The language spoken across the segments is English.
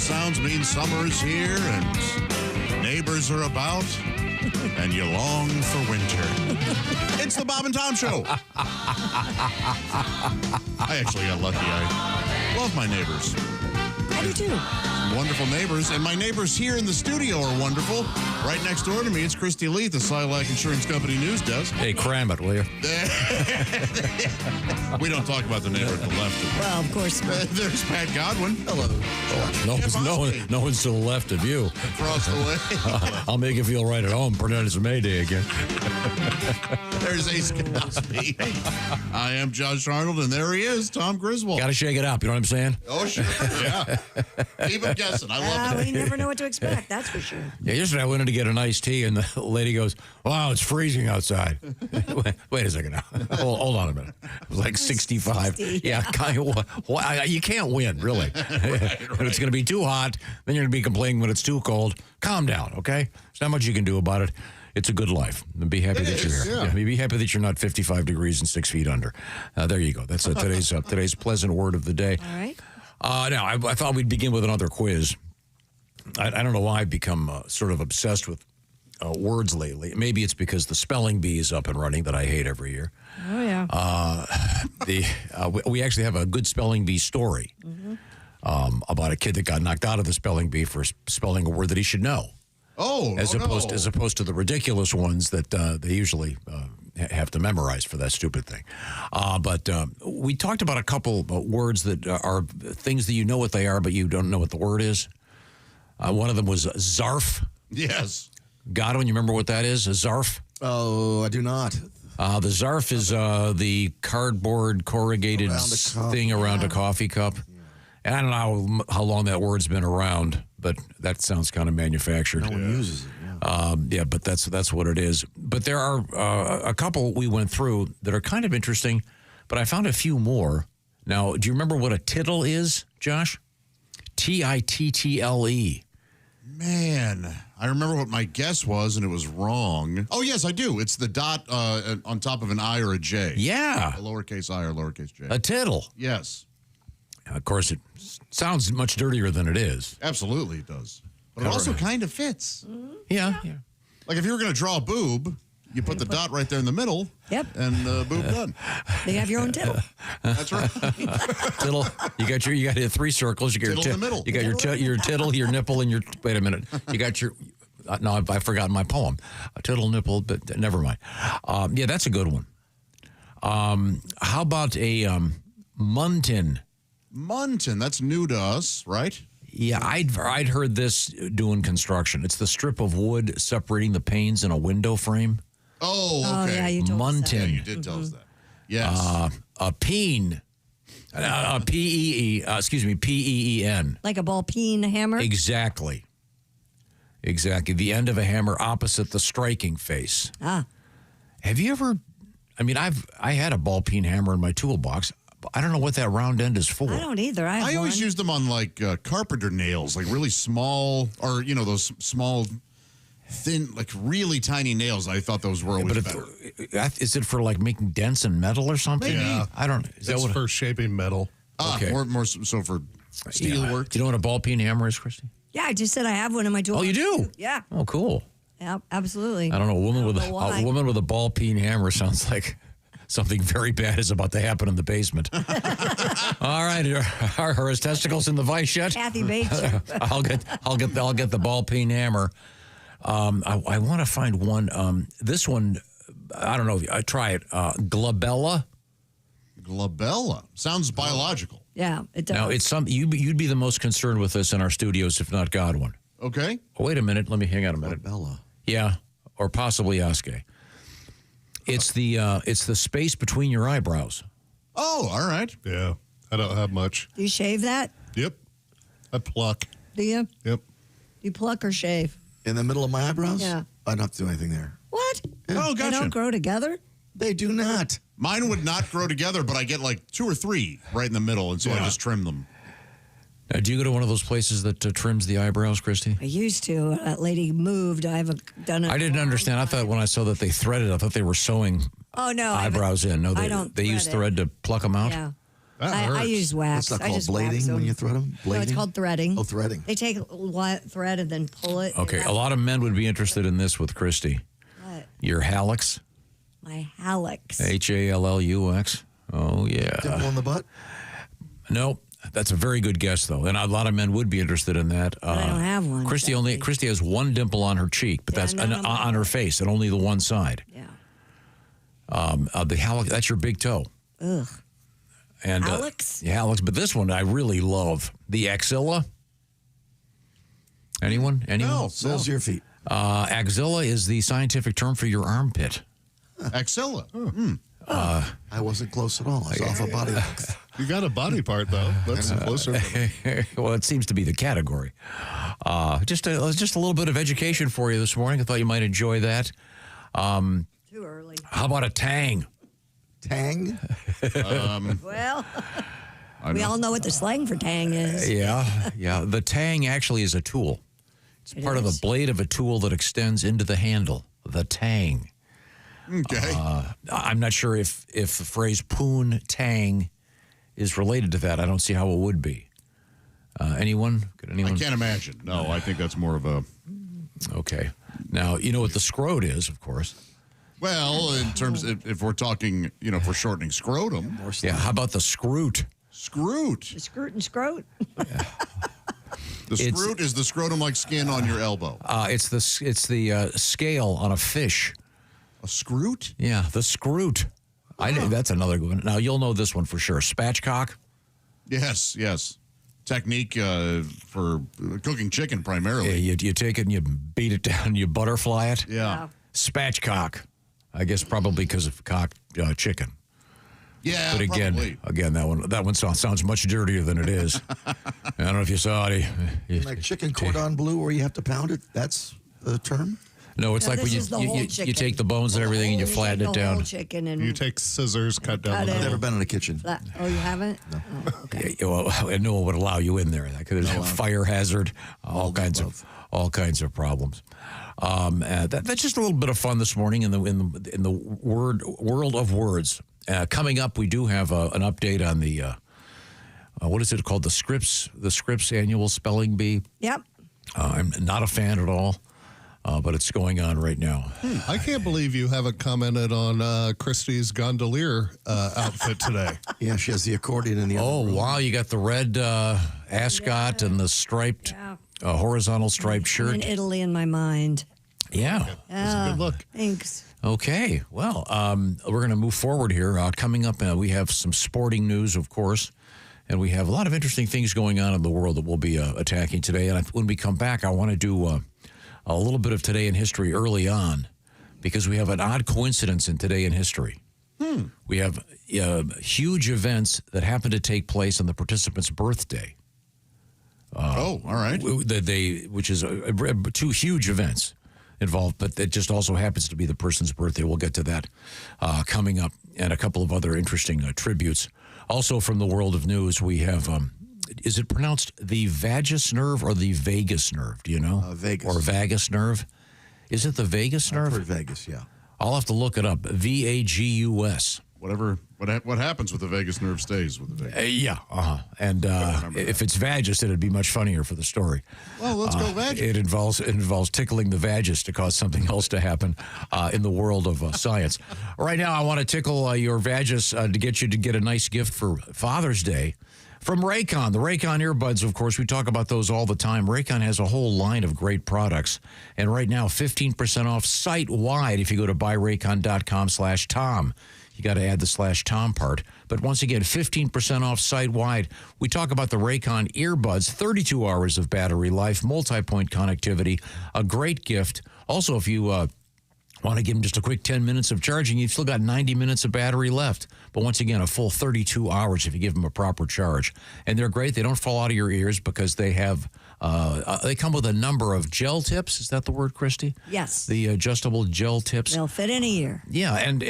sounds mean summer is here and neighbors are about and you long for winter. It's the Bob and Tom Show. I actually got lucky. I love my neighbors. I do too. Wonderful neighbors. And my neighbors here in the studio are wonderful. Right next door to me, it's Christy Lee, the Silac Insurance Company news desk. Hey, cram it, will you? We don't talk about the neighbor at the left. Well, of course. There's Pat Godwin. Hello. No one's to the left of you. Across the way. I'll make you feel right at home. Pretend it's May Day again. There's Ace Cosby. I am Josh Arnold, and there he is, Tom Griswold. Got to shake it up. You know what I'm saying? Oh, sure. Yeah. Keep him guessing. I love it. We never know what to expect. That's for sure. Yeah, yesterday I went in to get an iced tea, and the lady goes, "Wow, it's freezing outside." Wait a second now. Hold on a minute. It was like 65. 60, Yeah, you can't win, really. Right. If it's going to be too hot, then you're going to be complaining when it's too cold. Calm down, okay? There's not much you can do about it. It's a good life. And be happy that you're here. Yeah. Be happy that you're not 55 degrees and 6 feet under. There you go. That's today's pleasant word of the day. All right. Now, I thought we'd begin with another quiz. I don't know why I've become sort of obsessed with words lately. Maybe it's because the spelling bee is up and running that I hate every year. Oh, yeah. We actually have a good spelling bee story about a kid that got knocked out of the spelling bee for spelling a word that he should know. As opposed to the ridiculous ones that they usually have to memorize for that stupid thing. But we talked about a couple words that are things that you know what they are, but you don't know what the word is. One of them was zarf. Yes. Godwin, you remember what that is? A zarf? Oh, I do not. The zarf is the cardboard corrugated thing around a coffee cup. And I don't know how long that word's been around, but that sounds kind of manufactured. No one uses it. But that's what it is. But there are a couple we went through that are kind of interesting, but I found a few more. Now, do you remember what a tittle is, Josh? Tittle. Man, I remember what my guess was, and it was wrong. Oh, yes, I do. It's the dot on top of an I or a J. Yeah. A lowercase I or lowercase J. A tittle. Yes. Of course, it sounds much dirtier than it is. Absolutely, it does. But it also kind of fits. Yeah. Like if you were going to draw a boob, you put the dot right there in the middle. Yep. And boob done. They have your own tittle. That's right. Tittle. You got 3 circles. You got Tittle in the middle. You got your tittle, your nipple, and your. Wait a minute. You got your. No, I've forgotten my poem. A tittle, nipple, but never mind. Yeah, that's a good one. How about a muntin? Muntin. That's new to us, right? Yeah, I'd heard this doing construction. It's the strip of wood separating the panes in a window frame. Oh, okay. Yeah, you told us that. Yeah, you did tell us that. Yes. A peen. P-E-E-N. Like a ball peen hammer? Exactly. The end of a hammer opposite the striking face. Have you ever... I had a ball peen hammer in my toolbox. I don't know what that round end is for. I don't either. I always use them on like carpenter nails, like really small, or those small, thin, like really tiny nails. I thought those were always better. Is it for like making dents in metal or something? Maybe. Yeah. I don't. Is It's for shaping metal. Okay. More so for steel work. Do you know what a ball peen hammer is, Christy? Yeah, I just said I have one in my toolbox. Oh, you do? Yeah. Oh, cool. Yeah, absolutely. I don't know. A woman with a ball peen hammer sounds like something very bad is about to happen in the basement. All right, are her testicles in the vice yet? Kathy Bates. I'll get the ball peen hammer. I want to find one. This one, I don't know. Try it. Glabella. Glabella sounds biological. Yeah, it does. Now it's something you'd be the most concerned with this in our studios, if not Godwin. Okay. Oh, wait a minute. Let me hang on a minute. Glabella. Yeah, or possibly Aske. It's the space between your eyebrows. Oh, all right. Yeah. I don't have much. Do you shave that? Yep. I pluck. Do you? Yep. You pluck or shave? In the middle of my eyebrows? Yeah. I don't have to do anything there. What? Oh, They gotcha. don't grow together? They do not. Mine would not grow together, but I get like 2 or 3 right in the middle, and so I just trim them. Now, do you go to one of those places that trims the eyebrows, Christy? I used to. That lady moved. I haven't done it. I didn't understand. I thought when I saw that they threaded, I thought they were sewing Oh, no. eyebrows in. No, I don't they use thread it. thread to pluck them out? Yeah. That I hurts. use wax. That's not I called just wax blading them. when you thread them? No, it's Blading? called threading. Oh, threading. They take thread and then pull it. Okay, and a lot of men would be interested in this with Christy. What? Your hallux, My hallux. Hallux. Oh, yeah. Dimple in the butt? No, that's a very good guess, though. And a lot of men would be interested in that. I don't have one. Christy has one dimple on her cheek, but Yeah, that's no, no, on her face, and only the one side. Yeah. The hallux, that's your big toe. Ugh. And Hallux? Yeah, hallux. But this one I really love. The axilla. Anyone? No. Soles of your feet. Axilla is the scientific term for your armpit. Axilla. I wasn't close at all. I was off a body length. You got a body part, though. That's closer. Well, it seems to be the category. Just a little bit of education for you this morning. I thought you might enjoy that. Too early. How about a tang? Tang? Well, we all know what the slang for tang is. Yeah. The tang actually is a tool. It's It part of the is. blade of a tool that extends into the handle. The tang. Okay. I'm not sure if the phrase poon tang is related to that. I don't see how it would be. Anyone? Could I anyone? can't imagine. No, I think that's more of a. Okay. Now, you know what the scrot is, of course. Well, in terms if we're talking, if we're shortening scrotum, Yeah. How about the scroot? scroot. The scroot and scrote. The scroot is the scrotum-like skin on your elbow. It's the scale on a fish. A scroot? Yeah, the scroot. That's another good one. Now, you'll know this one for sure. Spatchcock. Yes. Technique for cooking chicken primarily. Yeah, you take it and you beat it down, you butterfly it. Yeah. Spatchcock. I guess probably because of cocked chicken. Yeah, But probably. again, that one sounds much dirtier than it is. I don't know if you saw it. Like chicken cordon bleu where you have to pound it? That's the term? No, it's No, like when this is the whole you chicken. take the bones and everything and you flatten it The whole down. chicken and You take scissors, cut down Cut the it. I've middle. never been in a kitchen. Oh, you haven't? No. Oh, okay. Yeah, well, and no one would allow you in there. There's a fire hazard, all kinds of problems. That's just a little bit of fun this morning in the world of words. Coming up, we do have an update on the what is it called? The Scripps annual spelling bee. Yep. I'm not a fan at all, but it's going on right now. I can't believe you haven't commented on Christie's gondolier outfit today. Yeah, she has the accordion in the Oh, other room. wow. You got the red ascot and the striped, Yeah. horizontal striped I'm in shirt. Italy in my mind. Yeah. That's a good look. Thanks. Okay. Well, we're going to move forward here. Coming up, we have some sporting news, of course, and we have a lot of interesting things going on in the world that we'll be attacking today. And when we come back, I want to do a little bit of Today in History early on because we have an odd coincidence in Today in History. We have huge events that happen to take place on the participant's birthday. All right. Which is two huge events involved, but it just also happens to be the person's birthday. We'll get to that coming up, and a couple of other interesting tributes. Also from the world of news, we have, is it pronounced the vagus nerve or the vagus nerve? Do you know? Vagus. Or vagus nerve? Is it the vagus nerve? I've heard Vegas, yeah. I'll have to look it up. VAGUS. What happens with the vagus nerve stays with the vagus. And if it's vagus, it'd be much funnier for the story. Well, let's go vagus. It involves tickling the vagus to cause something else to happen in the world of science. Right now, I want to tickle your vagus to get you to get a nice gift for Father's Day from Raycon. The Raycon earbuds, of course, we talk about those all the time. Raycon has a whole line of great products. And right now, 15% off site-wide if you go to buyraycon.com/Tom. You got to add the /Tom part. But once again, 15% off site-wide. We talk about the Raycon earbuds, 32 hours of battery life, multi-point connectivity, a great gift. Also, if you want to give them just a quick 10 minutes of charging, you've still got 90 minutes of battery left. But once again, a full 32 hours if you give them a proper charge. And they're great. They don't fall out of your ears because they have They come with a number of gel tips. Is that the word, Christy? Yes. The adjustable gel tips. They'll fit in a year. Yeah, and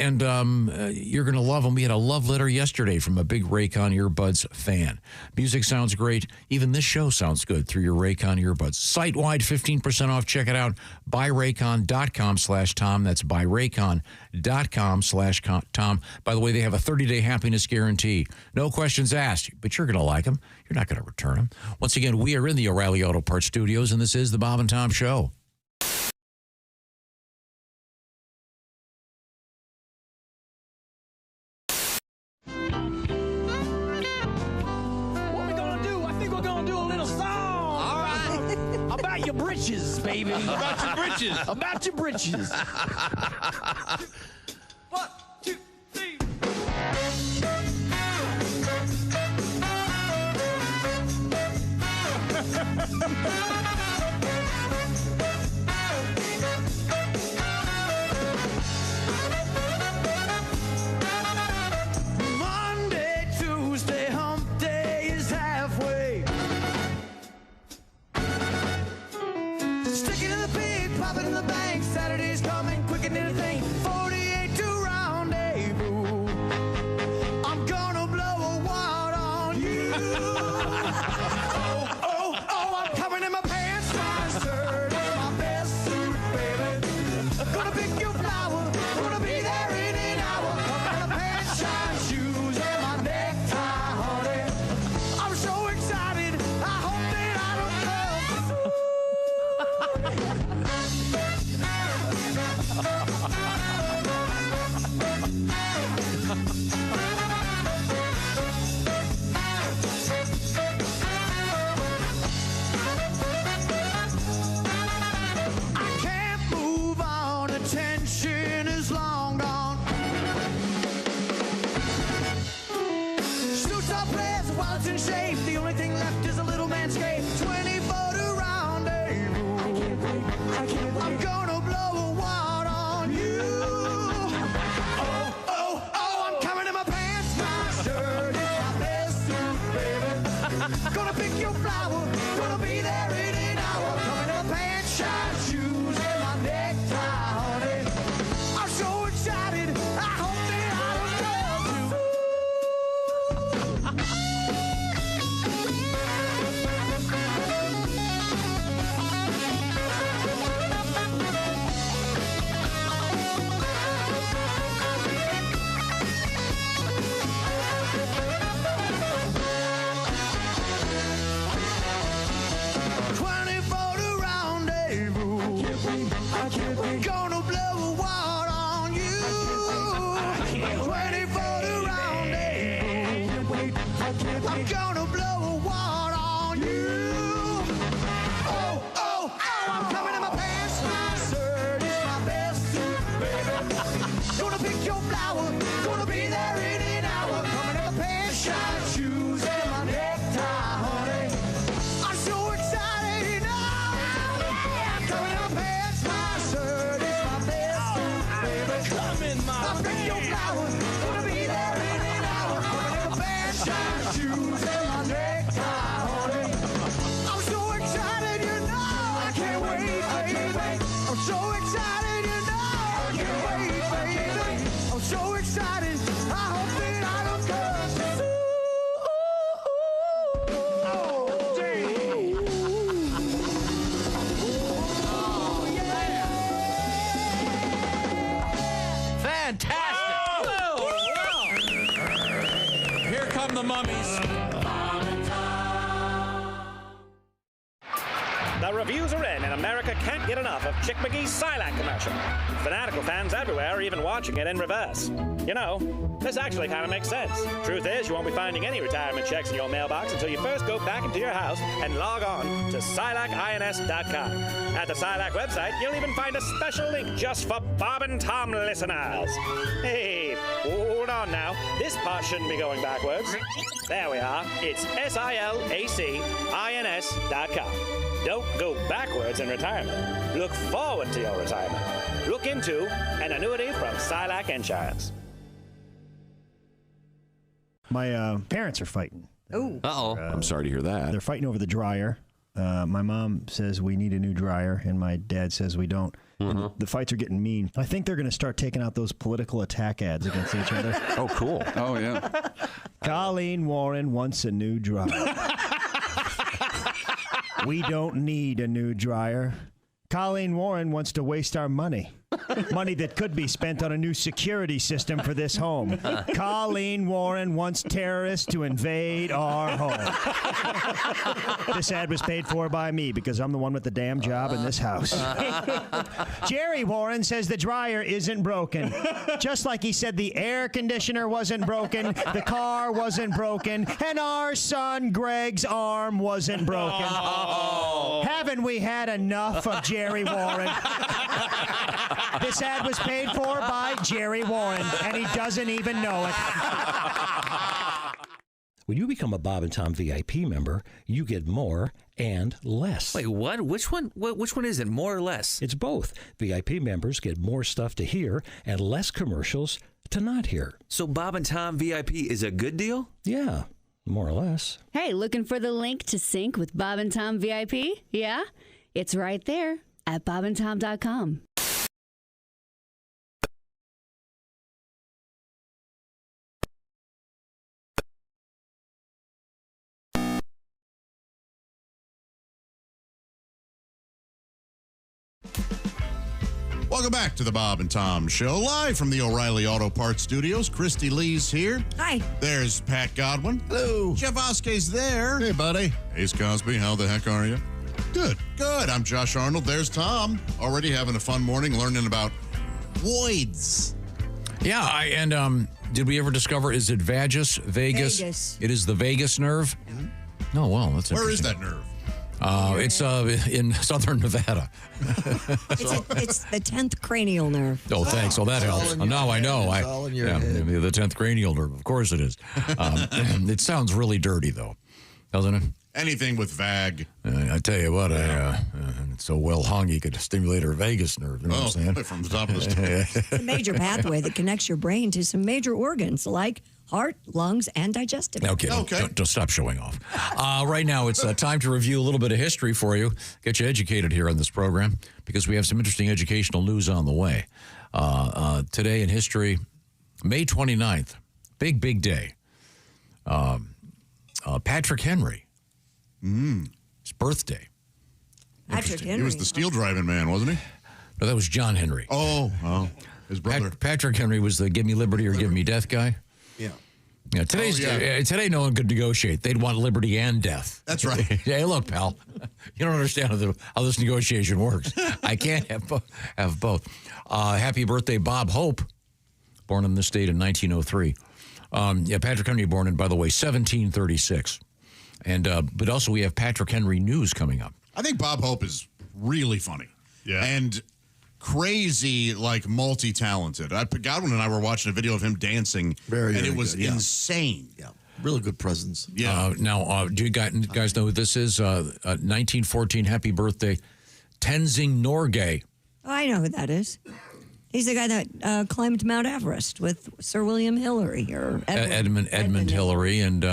you're going to love them. We had a love letter yesterday from a big Raycon earbuds fan. Music sounds great. Even this show sounds good through your Raycon earbuds. Site-wide 15% off. Check it out. buyraycon.com/Tom. That's buyraycon.com/Tom. By the way, they have a 30-day happiness guarantee. No questions asked, but you're going to like them. You're not going to return them. Once again, we are in the O'Reilly Auto Parts Studios, and this is the Bob and Tom Show. About your britches, baby. About your britches. About your britches. 1, 2, 3. Monday, Tuesday, hump day is halfway. Stick it in the pig, pop it in the bank. Saturday's coming quicker than anything. 48 to rendezvous. I'm gonna blow a wad on you. Oh, I'm coming in my pants. My shirt is my best suit, baby. Gonna pick your flower. Gonna be there in an hour. Coming in my pants, shine shoes, and my necktie, honey. I'm so excited. I hope that I don't come. I can't move on. Attention is long gone. Suits are pressed, wallets in shape. The only thing left is a little manscape. 24 to rendezvous. I'm gonna blow a wad on you. Oh, I'm coming in my pants. My shirt is my best suit, baby. Gonna pick your flower. Gonna be there in an hour. Coming in my pants, shine shoes, and my necktie, honey. I'm so excited. I hope that I don't love you. 24 to rendezvous. I can't wait. Gonna blow a wad on you. 24 to rendezvous. I'm gonna blow a wad on you. Oh, I'm coming in my pants. My shirt is my best suit, baby. Gonna pick your flower. Gonna be there in an hour. Coming in my pants, shine shoes, and my necktie, honey. I'm so excited, you know. I'm coming in my pants. My shirt is my best suit, baby. Come in my I'll pick your flower. Gonna be there in an hour. Coming in my pants, shine shoes, and my necktie, honey. I'm so excited, you know. I can't wait, baby. I'm so excited, you know. I can't wait, baby. I'm so excited. I hope that I don't come too soon. Oh, dang. Oh, yeah. Fantastic. Here come the mummies. The reviews are in, and America can't get enough of Chick McGee's Silac commercial. Fanatical fans everywhere are even watching it in reverse. You know, this actually kind of makes sense. Truth is, you won't be finding any retirement checks in your mailbox until you first go back into your house and log on to SilacINS.com. At the Silac website, you'll even find a special link just for Bob and Tom listeners. Hey, hold on now. This part shouldn't be going backwards. There we are. It's SILACINS.com. Don't go backwards in retirement. Look forward to your retirement. Look into an annuity from Silac Insurance. My parents are fighting. Oh. I'm sorry to hear that. They're fighting over the dryer. My mom says we need a new dryer, and my dad says we don't. And the fights are getting mean. I think they're going to start taking out those political attack ads against each other. Oh, cool. Oh, yeah. Colleen Warren wants a new dryer. We don't need a new dryer. Colleen Warren wants to waste our money. Money that could be spent on a new security system for this home. Colleen Warren wants terrorists to invade our home. This ad was paid for by me because I'm the one with the damn job in this house. Jerry Warren says the dryer isn't broken. Just like he said the air conditioner wasn't broken, the car wasn't broken, and our son Greg's arm wasn't broken. Haven't we had enough of Jerry Warren? This ad was paid for by Jerry Warren, and he doesn't even know it. When you become a Bob and Tom VIP member, you get more and less. Wait, what? Which one? Which one is it? More or less? It's both. VIP members get more stuff to hear and less commercials to not hear. So Bob and Tom VIP is a good deal? Yeah, more or less. Hey, looking for the link to sync with Bob and Tom VIP? Yeah? It's right there at bobandtom.com. Welcome back to the Bob and Tom Show, live from the O'Reilly Auto Parts Studios. Christy Lee's here. Hi. There's Pat Godwin. Hello. Jeff Oskey's there. Hey, buddy. Hey, Cosby. How the heck are you? Good. Good. I'm Josh Arnold. There's Tom. Already having a fun morning learning about voids. Yeah, did we ever discover, is it vagus, vagus? Vagus. It is the vagus nerve? Oh, well, that's Where is interesting. that nerve? It's in southern Nevada. It's the 10th cranial nerve. Oh, thanks. Well, that helps. Now I know. It's all in your head. The 10th cranial nerve. Of course it is. It sounds really dirty, though, doesn't it? Anything with vag. I tell you what, it's so well hung you could stimulate her vagus nerve. You know what I'm saying? From the top of the stomach. It's a major pathway that connects your brain to some major organs like heart, lungs, and digestive. Okay. Don't stop showing off. Right now, it's time to review a little bit of history for you, get you educated here on this program, because we have some interesting educational news on the way. Today in history, May 29th, big day. Patrick Henry. His birthday. Patrick Henry. He was the steel driving man, wasn't he? No, that was John Henry. Oh, his brother. Patrick Henry was the give me liberty or give me death guy. Yeah. Yeah, today no one could negotiate. They'd want liberty and death. That's right. Hey, look, pal, you don't understand how this negotiation works. I can't have both. Happy birthday, Bob Hope, born in this state in 1903. Patrick Henry born in, by the way, 1736. And but also we have Patrick Henry news coming up. I think Bob Hope is really funny. Yeah. And crazy, like multi-talented. Godwin and I were watching a video of him dancing, and it was insane. Yeah, really good presence. Yeah. Now, do you guys know who this is? 1914, happy birthday, Tenzing Norgay. Oh, I know who that is. He's the guy that climbed Mount Everest with Sir William Hillary or Edmund Hillary. And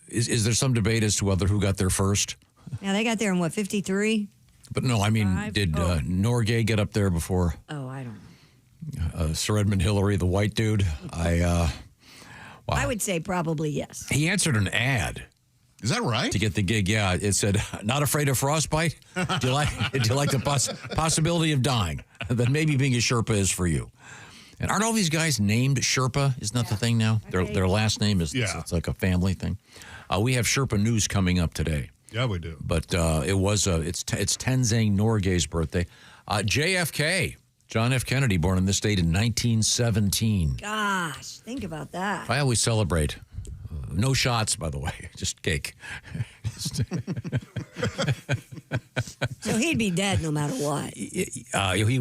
is there some debate as to who got there first? Yeah, they got there in 53? But no, I mean, did Norgay get up there before? Oh, I don't know. Sir Edmund Hillary, the white dude? Wow. I would say probably yes. He answered an ad. Is that right? To get the gig, yeah. It said, "Not afraid of frostbite? Do you like the possibility of dying? Then maybe being a Sherpa is for you." And aren't all these guys named Sherpa? Isn't that the thing now? Okay. Their last name is it's like a family thing. We have Sherpa news coming up today. Yeah, we do. But it's Tenzing Norgay's birthday. JFK, John F. Kennedy, born in this state in 1917. Gosh, think about that. I always celebrate. No shots, by the way, just cake. So he'd be dead no matter what. He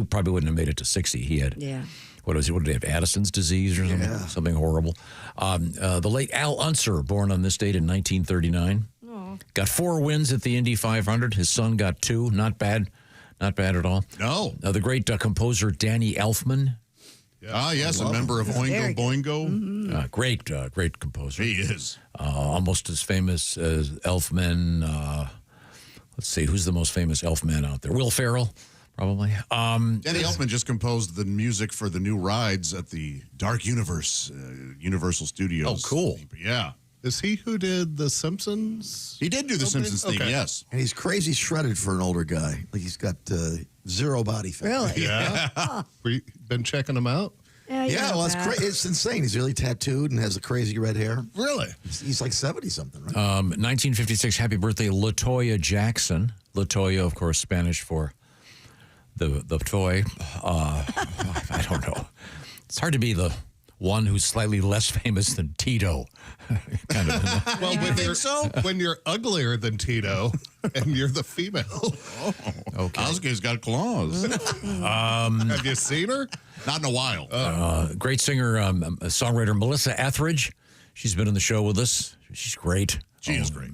probably wouldn't have made it to 60. He had, what did he have, Addison's disease or something? Yeah. Something horrible. The late Al Unser, born on this date in 1939. Got 4 wins at the Indy 500. His son got 2. Not bad at all. No. The great composer Danny Elfman. Yes, a member of Oingo Boingo. Mm-hmm. Great composer. He is. Almost as famous as Elfman. Let's see, who's the most famous elf man out there? Will Ferrell, probably. Danny Elfman just composed the music for the new rides at the Dark Universe, Universal Studios. Oh, cool. Yeah. Is he who did The Simpsons? He did do the Simpsons thing, Okay. yes. And he's crazy shredded for an older guy. Like he's got zero body fat. Really? Yeah. Been checking him out? Yeah, well, it's insane. He's really tattooed and has the crazy red hair. Really? He's like 70-something, right? 1956, happy birthday, LaToya Jackson. LaToya, of course, Spanish for the toy. I don't know. It's hard to be the one who's slightly less famous than Tito. Kind of. Well, when you're uglier than Tito and you're the female. Okay. Ozzy's got claws. Have you seen her? Not in a while. Great singer, songwriter Melissa Etheridge. She's been on the show with us. She's great. She is great.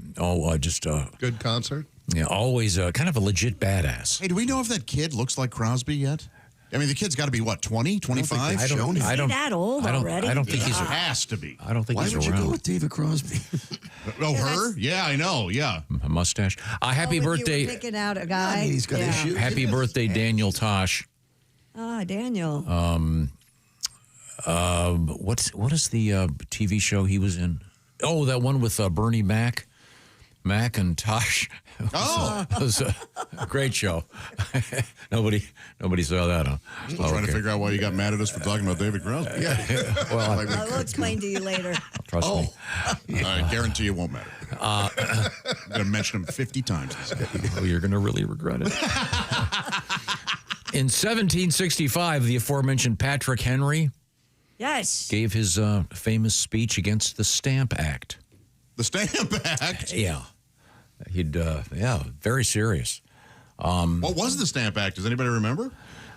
Just Good concert. yeah, always kind of a legit badass. Hey, do we know if that kid looks like Crosby yet? I mean, the kid's got to be, what, 20, 25? I don't. that old already? I don't think he's. Has to be. I don't think Why he's would around. you go with David Crosby? Oh, her? Yeah, I know. Yeah. A mustache. Happy birthday. You were picking out a guy. I mean, he's got issues. Happy birthday, Daniel Tosh. Daniel. What is the TV show he was in? Oh, that one with Bernie Mac. Mac and Tosh. It was a great show. Nobody saw that, huh? Still trying to figure out why you got mad at us for talking about David Crosby. Yeah. Well, I'll explain to you later. trust me. I guarantee it won't matter. I'm going to mention him 50 times. Oh, you're going to really regret it. In 1765, the aforementioned Patrick Henry Yes. gave his famous speech against the Stamp Act. The Stamp Act? Yeah. Very serious. What was the Stamp Act? Does anybody remember?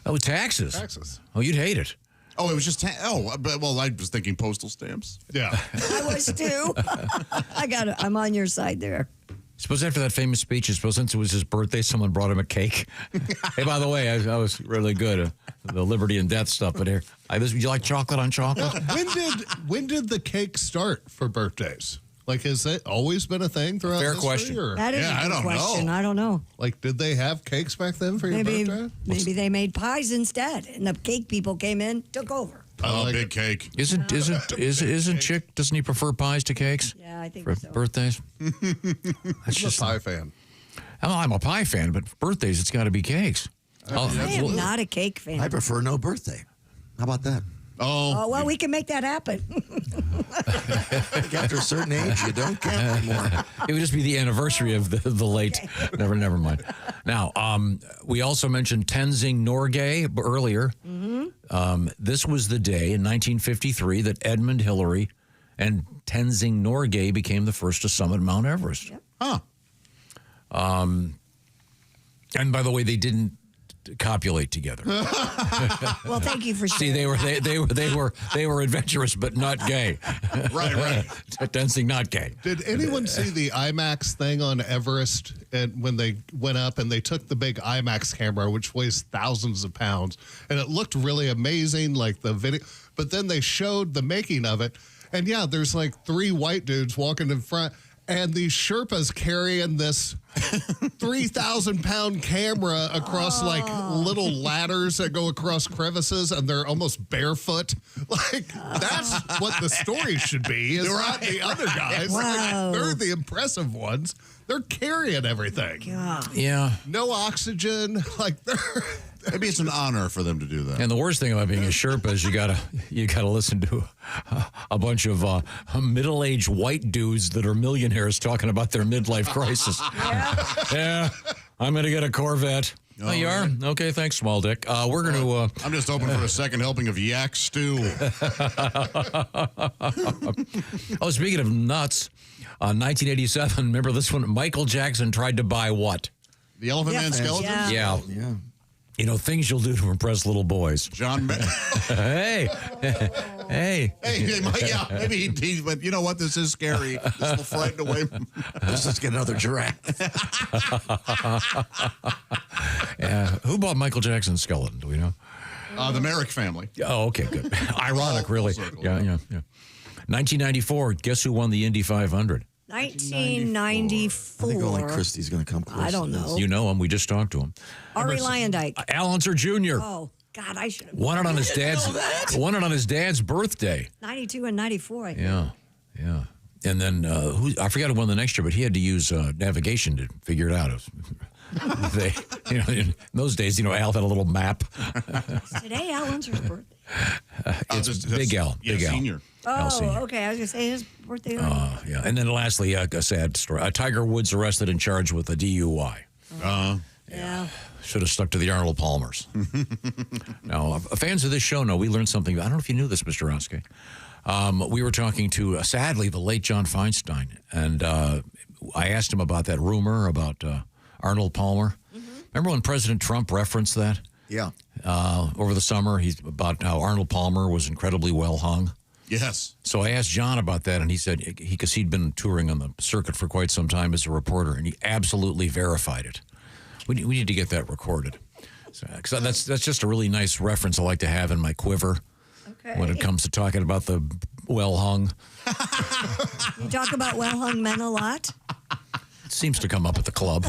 Oh, taxes. Taxes. Oh, you'd hate it. Oh, it was just, I was thinking postal stamps. Yeah. I was too. I'm on your side there. Suppose after that famous speech, since it was his birthday, someone brought him a cake. Hey, by the way, I was really good at the liberty and death stuff. But here, would you like chocolate on chocolate? When did the cake start for birthdays? Like, has it always been a thing throughout Fair history? question. Or? That is a good question. know. I don't know. Like, did they have cakes back then for your birthday? Maybe they made pies instead, and the cake people came in, took over. Big cake. Isn't Chick? Doesn't he prefer pies to cakes? Yeah, I think for so. birthdays. That's just a pie fan. I'm a pie fan, but for birthdays it's got to be cakes. I am not a cake fan. I prefer no birthday. How about that? Oh, well, we can make that happen. After a certain age, you don't count anymore. It would just be the anniversary of the late. Okay. Never mind. Now, we also mentioned Tenzing Norgay earlier. Mm-hmm. This was the day in 1953 that Edmund Hillary and Tenzing Norgay became the first to summit Mount Everest. Yep. Huh. And by the way, they didn't copulate together. Well, thank you for See, sharing. they were adventurous, but not gay. Right. Dancing, not gay. Did anyone see the IMAX thing on Everest? And when they went up and they took the big IMAX camera, which weighs thousands of pounds, and it looked really amazing, like the video. But then they showed the making of it, and yeah, there's like 3 white dudes walking in front. And these Sherpas carrying this 3,000-pound camera across like little ladders that go across crevices, and they're almost barefoot. Like, that's what the story should be. Is not the other guys. Wow. Like, they're the impressive ones. They're carrying everything. Yeah. No oxygen. Like, they're. Maybe it's an honor for them to do that. And the worst thing about being a Sherpa is you gotta listen to a bunch of middle-aged white dudes that are millionaires talking about their midlife crisis. Yeah, I'm gonna get a Corvette. Oh, you are? Okay, thanks, small dick. We're gonna. I'm just hoping for a second helping of yak stew. Oh, speaking of nuts, 1987. Remember this one? Michael Jackson tried to buy what? The Elephant Man skeleton? Yeah. You know, things you'll do to impress little boys. John. Hey, maybe he but you know what? This is scary. This will frighten away. Let's just get another giraffe. Yeah. Who bought Michael Jackson's skeleton? Do we know? The Merrick family. Oh, okay, good. Ironic, really. Yeah. 1994. Guess who won the Indy 500? 1994. I think only Christie's going to come close. I don't know. You know him. We just talked to him. Ari Lyondike. Al Unser Jr. Oh, God, I should have. Won it on his dad's birthday. 92 and 94, I think. Yeah. And then I forgot who won the next year, but he had to use navigation to figure it out. In those days, Al had a little map. Today, Al Unser's birthday. It's Big Al. Yeah, Big Al. senior. Oh, Senior. okay. I was going to say his birthday. Yeah. And then lastly, a sad story. Tiger Woods arrested and charged with a DUI. Yeah. Should have stuck to the Arnold Palmers. Now, fans of this show know we learned something. I don't know if you knew this, Mr. Roske. We were talking to, sadly, the late John Feinstein. And I asked him about that rumor about Arnold Palmer. Remember when President Trump referenced that? Yeah. Over the summer, about how Arnold Palmer was incredibly well hung. Yes. So I asked John about that, and he said, because he'd been touring on the circuit for quite some time as a reporter, and he absolutely verified it. We need to get that recorded. Because that's just a really nice reference I like to have in my quiver when it comes to talking about the well-hung. You talk about well-hung men a lot? It seems to come up at the club.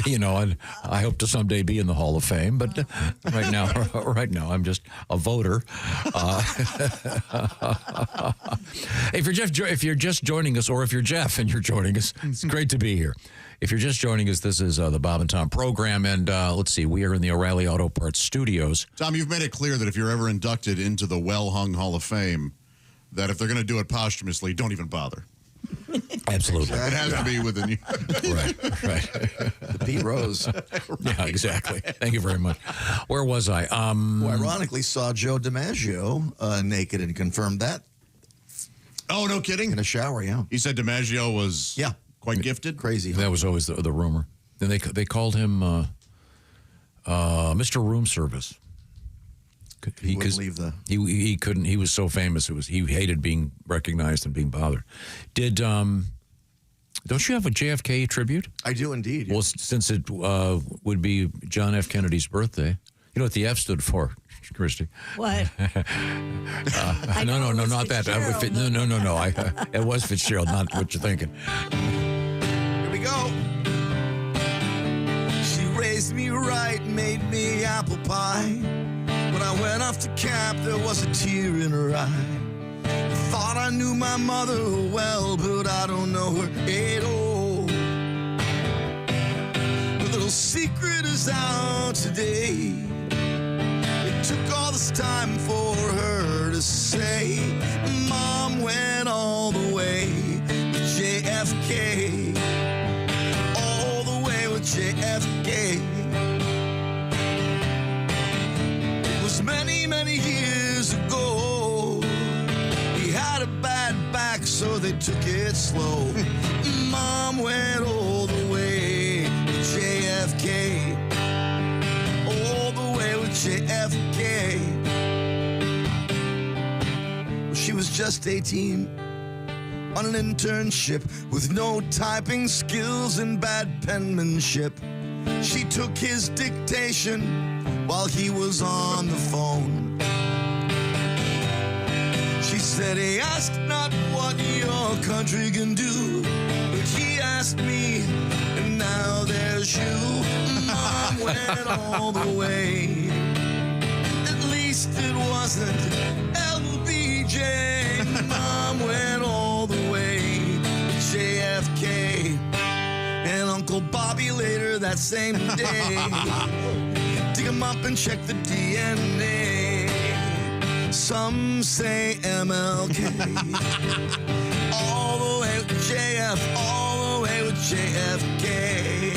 And I hope to someday be in the Hall of Fame, but right now I'm just a voter. If you're just joining us, or if you're Jeff and you're joining us, it's great to be here. If you're just joining us, this is the Bob and Tom program, and let's see, we are in the O'Reilly Auto Parts studios. Tom, you've made it clear that if you're ever inducted into the well-hung Hall of Fame, that if they're going to do it posthumously, don't even bother. Absolutely. It has to be within you. Right. The Pete Rose. Yeah, exactly. Thank you very much. Where was I? Who ironically saw Joe DiMaggio naked and confirmed that. Oh, no kidding? In a shower, yeah. He said DiMaggio was quite gifted? Crazy. That was always the rumor. And they called him Mr. Room Service. He wouldn't leave he couldn't. He was so famous. He hated being recognized and being bothered. Don't you have a JFK tribute? I do indeed. Well, since it would be John F. Kennedy's birthday, you know what the F stood for, Christy? What? No, not that. No. It was Fitzgerald, not what you're thinking. Here we go. She raised me right, made me apple pie. When I went off to camp, there was a tear in her eye. I thought I knew my mother well, but I don't know her at all. The little secret is out today. It took all this time for her to say, Mom went all the way with JFK. All the way with JFK. Many, many years ago, he had a bad back, so they took it slow. Mom went all the way with JFK. All the way with JFK. Well, she was just 18 on an internship with no typing skills and bad penmanship. She took his dictation while he was on the phone. She said, he asked not what your country can do, but he asked me, and now there's you. Mom went all the way. At least it wasn't LBJ. Mom went all the way with JFK. And Uncle Bobby later that same day. Dig him up and check the DNA. Some say MLK. All the way with JF, all the way with JFK.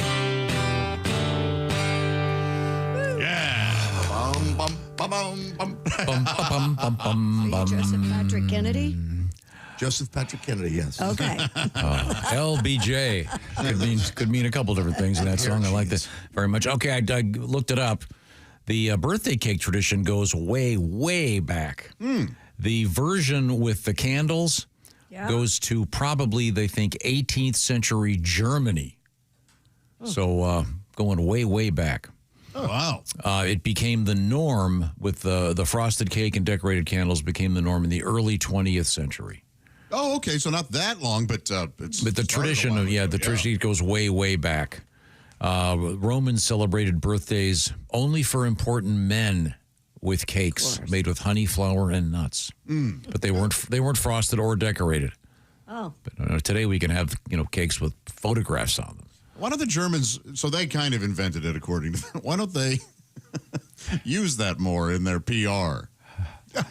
Yeah. Bum, bum, bum, bum, bum. Bum, bum, bum, bum, Joseph Patrick Kennedy? Joseph Patrick Kennedy, yes. Okay. LBJ could mean a couple different things in that song. I like this very much. Okay, I looked it up. The birthday cake tradition goes way, way back. The version with the candles goes to probably, they think, 18th century Germany. So going way, way back. Oh, wow. It became the norm with the frosted cake and decorated candles became the norm in the early 20th century. Oh, okay. So not that long, but the tradition of tradition goes way, way back. Romans celebrated birthdays only for important men with cakes made with honey, flour, and nuts. But they weren't frosted or decorated. Oh. But today we can have cakes with photographs on them. Why don't the Germans? So they kind of invented it, according to them. Why don't they use that more in their PR?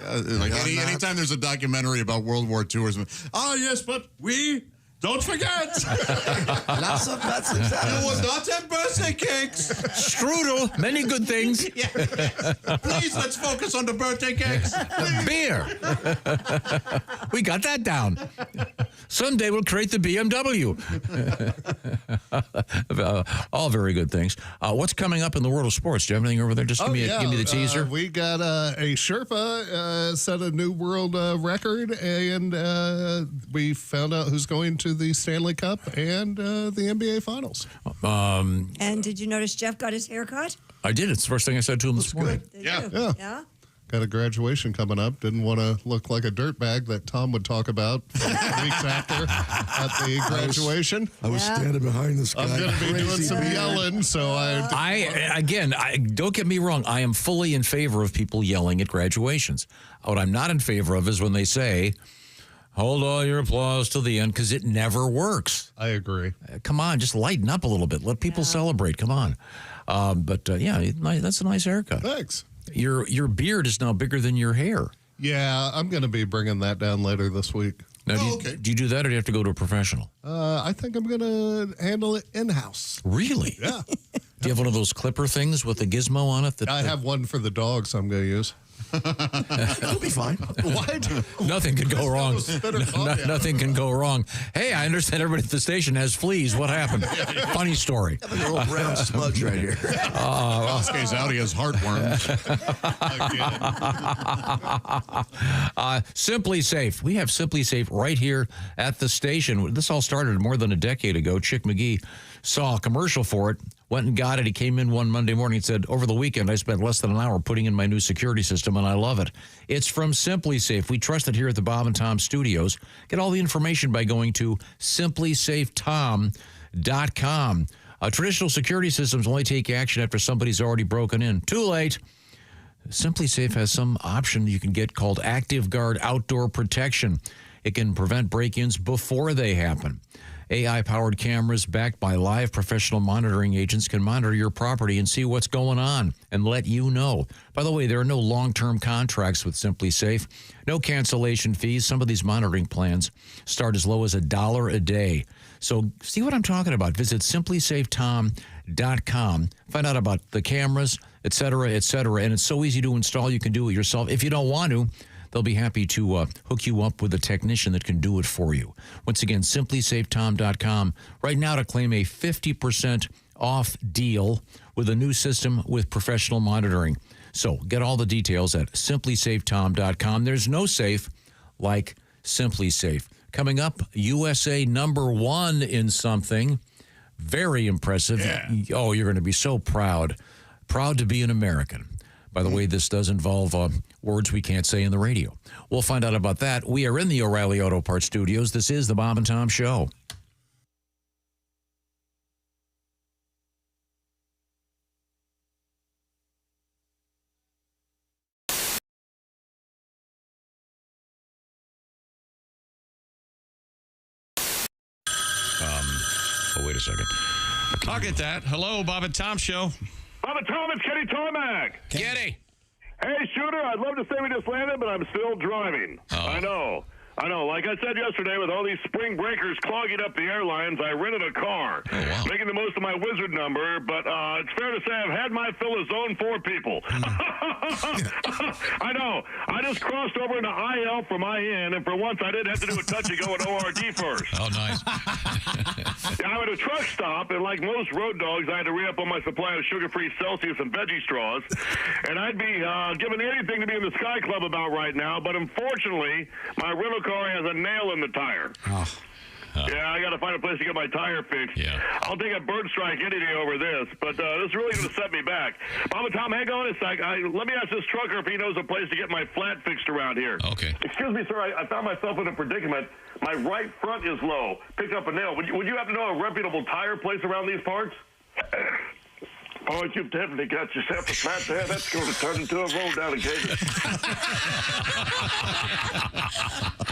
Anytime there's a documentary about World War II or something. Oh, yes, but we don't forget. Lots of nuts and You will not have birthday cakes. Strudel, many good things. Please, let's focus on the birthday cakes. Beer. We got that down. Someday we'll create the BMW. All very good things. What's coming up in the world of sports? Do you have anything over there? Just give me the teaser. We got a Sherpa set a new world record, and we found out who's going to the Stanley Cup and the NBA Finals. And did you notice Jeff got his hair cut? I did. It's the first thing I said to him this morning. Yeah. Got a graduation coming up. Didn't want to look like a dirtbag that Tom would talk about weeks after at the graduation. I was standing behind this guy. I'm going to be doing some yelling, so I don't get me wrong. I am fully in favor of people yelling at graduations. What I'm not in favor of is when they say, hold all your applause to the end, because it never works. I agree. Come on, just lighten up a little bit. Let people celebrate. Come on. But that's a nice haircut. Thanks. Your beard is now bigger than your hair. Yeah, I'm going to be bringing that down later this week. Now, do you do that, or do you have to go to a professional? I think I'm going to handle it in-house. Really? Yeah. Do you have one of those clipper things with a gizmo on it? I have one for the dogs I'm going to use. It'll be fine. What? Nothing could go wrong. Nothing can go wrong. Hey, I understand everybody at the station has fleas. What happened? Funny story. Got a little brown smudge right here. Oscar's out. He has heartworms. Simply Safe. We have Simply Safe right here at the station. This all started more than a decade ago. Chick McGee saw a commercial for it, went and got it. He came in one Monday morning and said, over the weekend, I spent less than an hour putting in my new security system, and I love it. It's from Simply Safe. We trust it here at the Bob and Tom Studios. Get all the information by going to simplysafetom.com. Traditional security systems only take action after somebody's already broken in. Too late. Simply Safe has some option you can get called Active Guard Outdoor Protection. It can prevent break-ins before they happen. AI-powered cameras backed by live professional monitoring agents can monitor your property and see what's going on and let you know. By the way, there are no long-term contracts with Simply Safe, no cancellation fees. Some of these monitoring plans start as low as $1 a day. So see what I'm talking about. Visit simplysafetom.com. Find out about the cameras, et cetera, and it's so easy to install you can do it yourself. If you don't want to, they'll be happy to hook you up with a technician that can do it for you. Once again, simplysafetom.com. Right now to claim a 50% off deal with a new system with professional monitoring. So get all the details at simplysafetom.com. There's no safe like Simply Safe. Coming up, USA #1 in something. Very impressive. Yeah. Oh, you're going to be so proud. Proud to be an American. By the way, this does involve words we can't say in the radio. We'll find out about that. We are in the O'Reilly Auto Parts Studios. This is the Bob and Tom Show. Wait a second. I'll get that. Hello, Bob and Tom Show. Bob and Tom, it's Kenny Tarmac. Kenny. Hey, Shooter, I'd love to say we just landed, but I'm still driving. I know. Like I said yesterday, with all these spring breakers clogging up the airlines, I rented a car, making the most of my wizard number, but it's fair to say I've had my fill of Zone 4 people. I know. I just crossed over into IL for my in, and for once I didn't have to do a touch-and-go at ORD first. Oh, nice. I'm at a truck stop, and like most road dogs, I had to re-up on my supply of sugar-free Celsius and veggie straws, and I'd be giving anything to be in the Sky Club about right now, but unfortunately, my rental car has a nail in the tire. Yeah, I got to find a place to get my tire fixed. Yeah. I'll take a bird strike any day over this, but this is really going to set me back. Mama Tom, hang on a sec. Let me ask this trucker if he knows a place to get my flat fixed around here. Okay. Excuse me, sir. I found myself in a predicament. My right front is low. Picked up a nail. Would you happen to know a reputable tire place around these parts? Oh, you've definitely got yourself a flat there. That's going to turn into a roll alligator.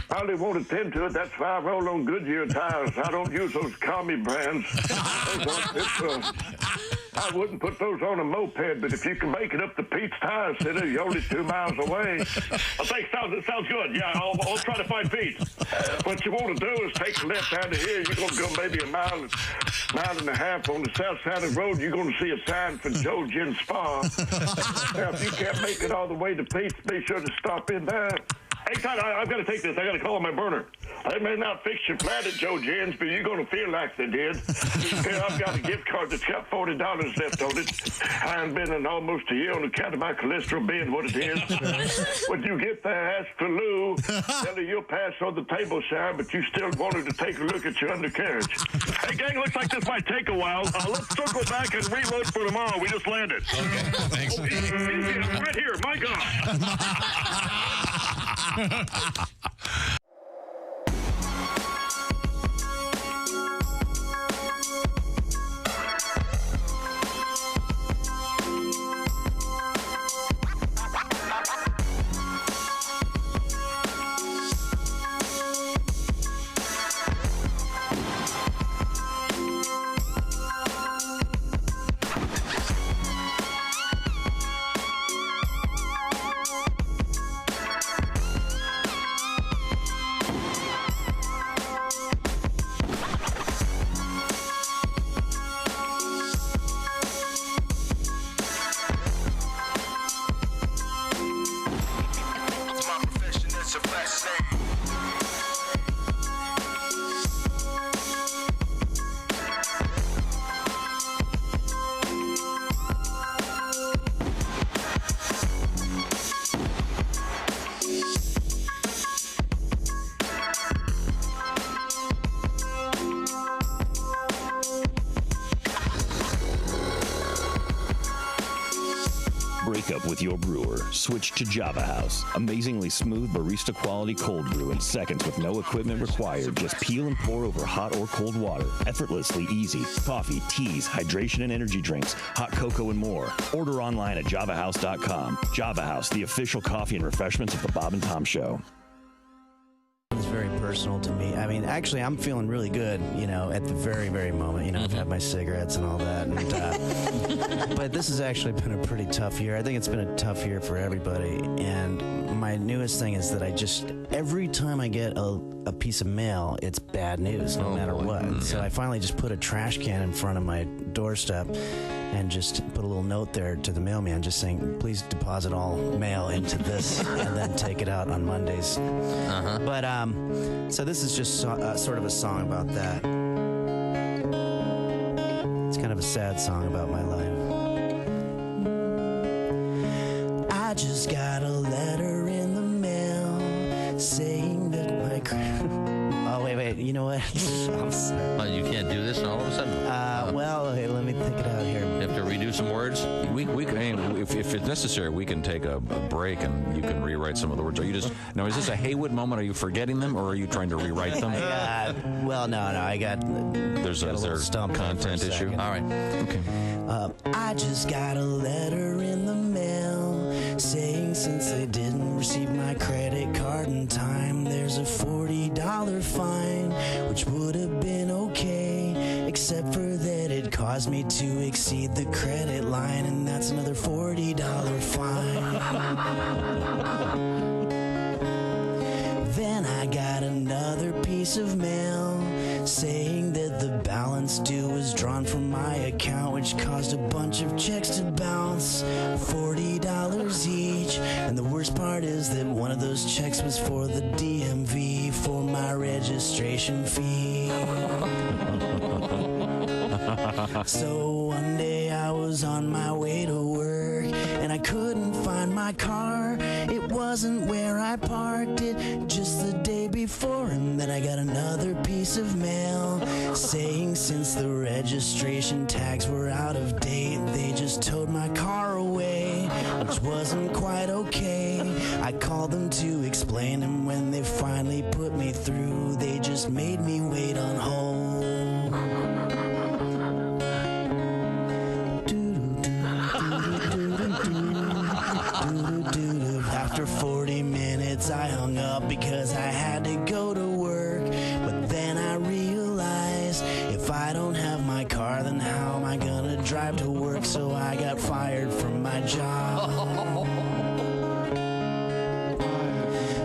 Probably won't attend to it. That's why I roll on Goodyear tires. I don't use those commie brands. I wouldn't put those on a moped, but if you can make it up to Pete's Tire Center, you're only 2 miles away. I think it sounds good. Yeah, I'll try to find Pete. What you want to do is take a left out of here. You're going to go maybe a mile and a half on the south side of the road. You're going to see a sign for Joe Gin Spa. Now, if you can't make it all the way to Pete's, be sure to stop in there. Hey, Todd, I've got to take this. I got to call on my burner. They may not fix your flat at Joe Gin's, but you're going to feel like they did. Here, I've got a gift card that's got $40 left on it. I haven't been in almost a year on account of my cholesterol being what it is. When you get there, ask for Lou. Tell her you'll pass on the table sign, but you still wanted to take a look at your undercarriage. Hey, gang, looks like this might take a while. Let's circle back and reload for tomorrow. We just landed. Okay, thanks. Oh, easy, I'm right here. My God. Break up with your brewer. Switch to Java House. Amazingly smooth barista quality cold brew in seconds with no equipment required. Just peel and pour over hot or cold water. Effortlessly easy. Coffee, teas, hydration and energy drinks, hot cocoa and more. Order online at javahouse.com. Java House, the official coffee and refreshments of the Bob and Tom Show. It's very personal to me. I mean, actually, I'm feeling really good, at the very, very moment. I've had my cigarettes and all that. And, but this has actually been a pretty tough year. I think it's been a tough year for everybody. And my newest thing is that every time I get a piece of mail, it's bad news, no matter what. So I finally just put a trash can in front of my doorstep and just put a little note there to the mailman just saying, please deposit all mail into this and then take it out on Mondays. But so this is just sort of a song about that. It's kind of a sad song about my life. I just got a letter in the mail saying that my oh, wait, you know what? I'm sorry. Oh, you can't do this all of a sudden? Well, okay, let me think it out here. You have to redo some words? If it's necessary, we can take a break and you can rewrite some of the words. Are you just now? Is this a Haywood moment? Are you forgetting them, or are you trying to rewrite them? Well, no. I got. There's a content issue. All right. Okay. I just got a letter in the mail saying since they didn't receive my credit card in time, there's a $40 fine, which would have been okay, except for that it caused me to exceed the credit line, and that's another $40 fine. Then I got another piece of mail saying that the balance due was drawn from my account, which caused a bunch of checks to bounce, $40 each. And the worst part is that one of those checks was for the DMV for my registration fee. So one day I was on my way to work and I couldn't find my car. It was wasn't where I parked it just the day before. And then I got another piece of mail saying since the registration tags were out of date, they just towed my car away, which wasn't quite okay. I called them to explain, and when they finally put me through, they just made me wait on hold. After 40 minutes I hung up because I had to go to work. But then I realized if I don't have my car, then how am I gonna drive to work? So I got fired from my job.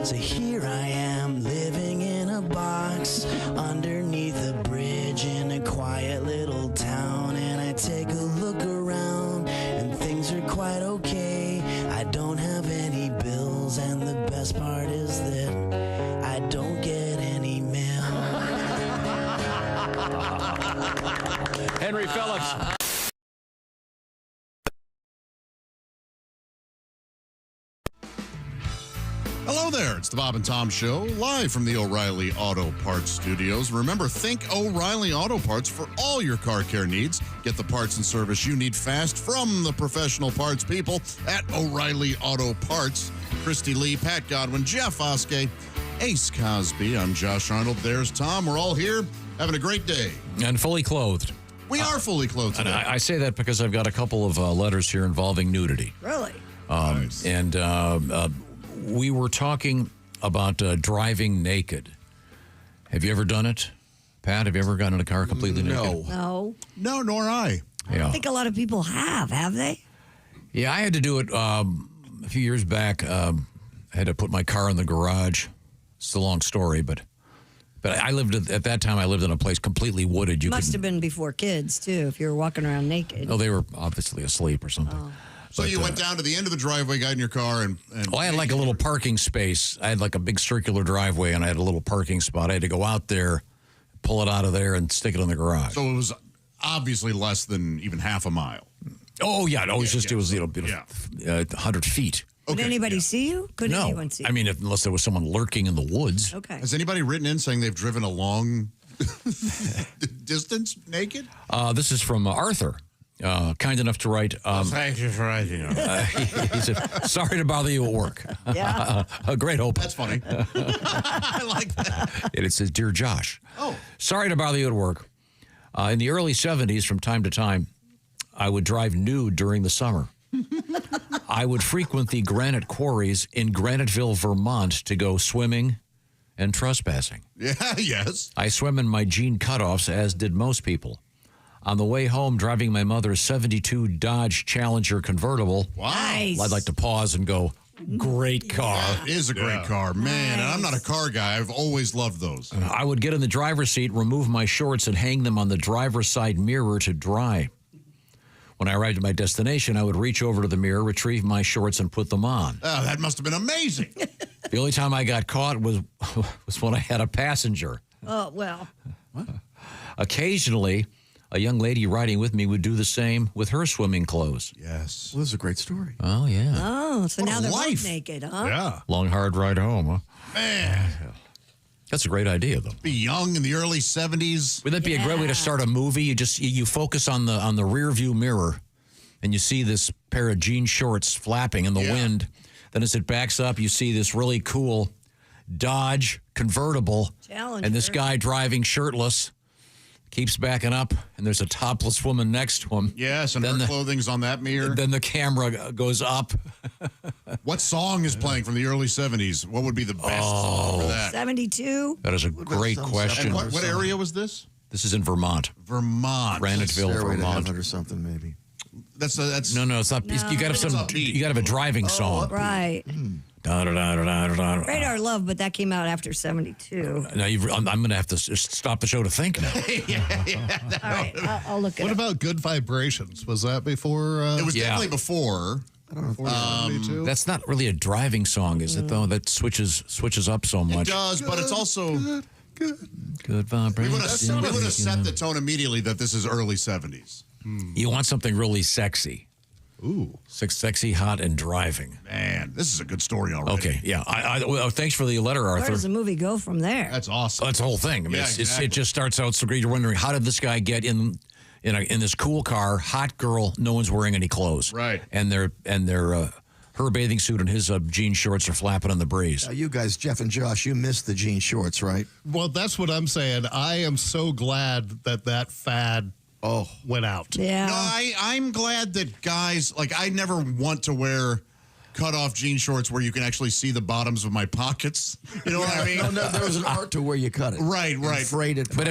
So here I am living in a box underneath a bridge in a quiet little town. And I take a look around and things are quite okay. I don't have any bills, and the best part is that I don't get any mail. Henry Phillips. Hello there, it's the Bob and Tom Show, live from the O'Reilly Auto Parts Studios. Remember, think O'Reilly Auto Parts for all your car care needs. Get the parts and service you need fast from the professional parts people at O'Reilly Auto Parts. Christy Lee, Pat Godwin, Jeff Oskey, Ace Cosby. I'm Josh Arnold. There's Tom. We're all here having a great day. And fully clothed. We are fully clothed today. And I say that because I've got a couple of letters here involving nudity. Really? Nice. And we were talking about driving naked. Have you ever done it? Pat, have you ever gotten in a car completely naked? No. No, nor I. I don't think a lot of people have they? Yeah, I had to do it a few years back. I had to put my car in the garage. It's a long story, but I lived at that time. I lived in a place completely wooded. You Must have been before kids too. If you were walking around naked. No, they were obviously asleep or something. Oh. So you went down to the end of the driveway, got in your car, and well, I had like a little parking space. I had like a big circular driveway, and I had a little parking spot. I had to go out there, pull it out of there, and stick it in the garage. So it was obviously less than even half a mile. Oh yeah, no, it was 100 feet. Did anybody see you? Could No, anyone see you? I mean, unless there was someone lurking in the woods. Okay. Has anybody written in saying they've driven a long distance naked? This is from Arthur. Kind enough to write. Thank you for writing. He said, sorry to bother you at work. Yeah. A great open. That's funny. I like that. And it says, Dear Josh. Oh. Sorry to bother you at work. In the early 70s, from time to time, I would drive nude during the summer. I would frequent the granite quarries in Graniteville, Vermont to go swimming and trespassing. Yeah, yes. I swam in my jean cutoffs, as did most people. On the way home, driving my mother's 72 Dodge Challenger convertible. Wow. Nice. I'd like to pause and go, great car. It is a great car, man. And I'm not a car guy. I've always loved those. I would get in the driver's seat, remove my shorts, and hang them on the driver's side mirror to dry. When I arrived at my destination, I would reach over to the mirror, retrieve my shorts, and put them on. Oh, that must have been amazing. The only time I got caught was when I had a passenger. Oh, well. What? Occasionally, a young lady riding with me would do the same with her swimming clothes. Yes. Well, this is a great story. Oh, yeah. Oh, so What now a they're life. both naked, huh? Yeah. Long, hard ride home, huh? Man. That's a great idea, though. Be young in the early 70s. Would that be a great way to start a movie? You focus on the rear view mirror, and you see this pair of jean shorts flapping in the wind. Then as it backs up, you see this really cool Dodge convertible, Challenger. and this guy driving shirtless keeps backing up, and there's a topless woman next to him. Yes, and her clothing's on that mirror. Then the camera goes up. What song is playing from the early 70s? What would be the best song for that? 72. That is a great question. And what area was this? This is in Vermont. Vermont. Graniteville, Stairway to Vermont. Heaven or something, maybe. That's No, it's not. You got to have you got to have a driving song. Right. Da, da, da, da, da, da. Radar Love, but that came out after 72. Now I'm going to have to stop the show to think now. All right, I'll look at What it. about Good Vibrations? Was that before? It was definitely before. That's not really a driving song, is it? Though that switches up so much. It does, but it's also Good vibration. We would have set the tone immediately that this is early 70s. You want something really sexy. Ooh. Sexy, hot, and driving. Man, this is a good story already. Okay, yeah. Well, thanks for the letter, Arthur. Where does the movie go from there? That's awesome. That's the whole thing. I mean, Yeah, exactly. it just starts out so great. You're wondering, how did this guy get in this cool car, hot girl, no one's wearing any clothes. Right. And her bathing suit and his jean shorts are flapping in the breeze. You guys, Jeff and Josh, you missed the jean shorts, right? Well, that's what I'm saying. I am so glad that fad went out. Yeah. No, I'm glad that guys, like, I never want to wear cut-off jean shorts where you can actually see the bottoms of my pockets. You know what I mean? No, there was an art to where you cut it. Right. Freighted. But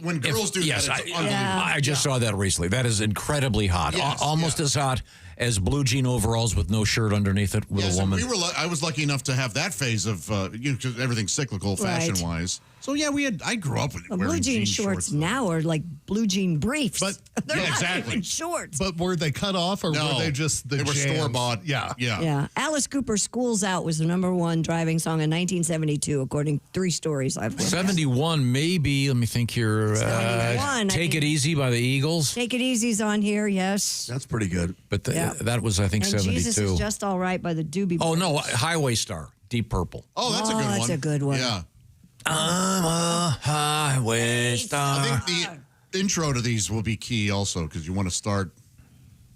when girls do that, it's unbelievable. I just saw that recently. That is incredibly hot. Yes, Almost as hot as blue jean overalls with no shirt underneath it with a woman. I was lucky enough to have that phase of, because everything's cyclical fashion-wise. So, yeah, I grew up with wearing blue jean shorts now are like blue jean briefs. But they're not exactly. even shorts. But were they cut off or were they just the They were jams? store-bought. Yeah. Alice Cooper's School's Out was the #1 driving song in 1972, according to 3 stories I've read. 71, maybe. Let me think here. 71, Take It Easy by the Eagles. Take It Easy's on here, yes. That's pretty good. But that was, I think, And 72. Jesus is Just All Right by the Doobie Oh, Brothers. no, Highway Star, Deep Purple. Oh, that's a good one. That's a good one. Yeah. I'm a highway star. I think the intro to these will be key also because you want to start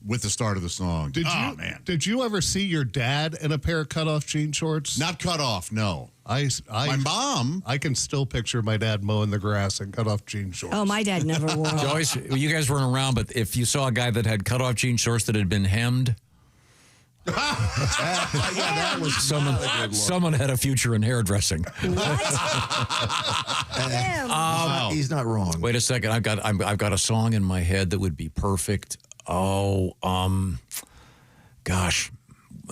with the start of the song. Did you ever see your dad in a pair of cut-off jean shorts? Not cut off, no. My mom. I can still picture my dad mowing the grass in cut-off jean shorts. Oh, my dad never wore them. Joyce, you guys weren't around, but if you saw a guy that had cut off jean shorts that had been hemmed, that was someone had a future in hairdressing. He's not wrong. Wait a second, I've got a song in my head that would be perfect. Oh, gosh,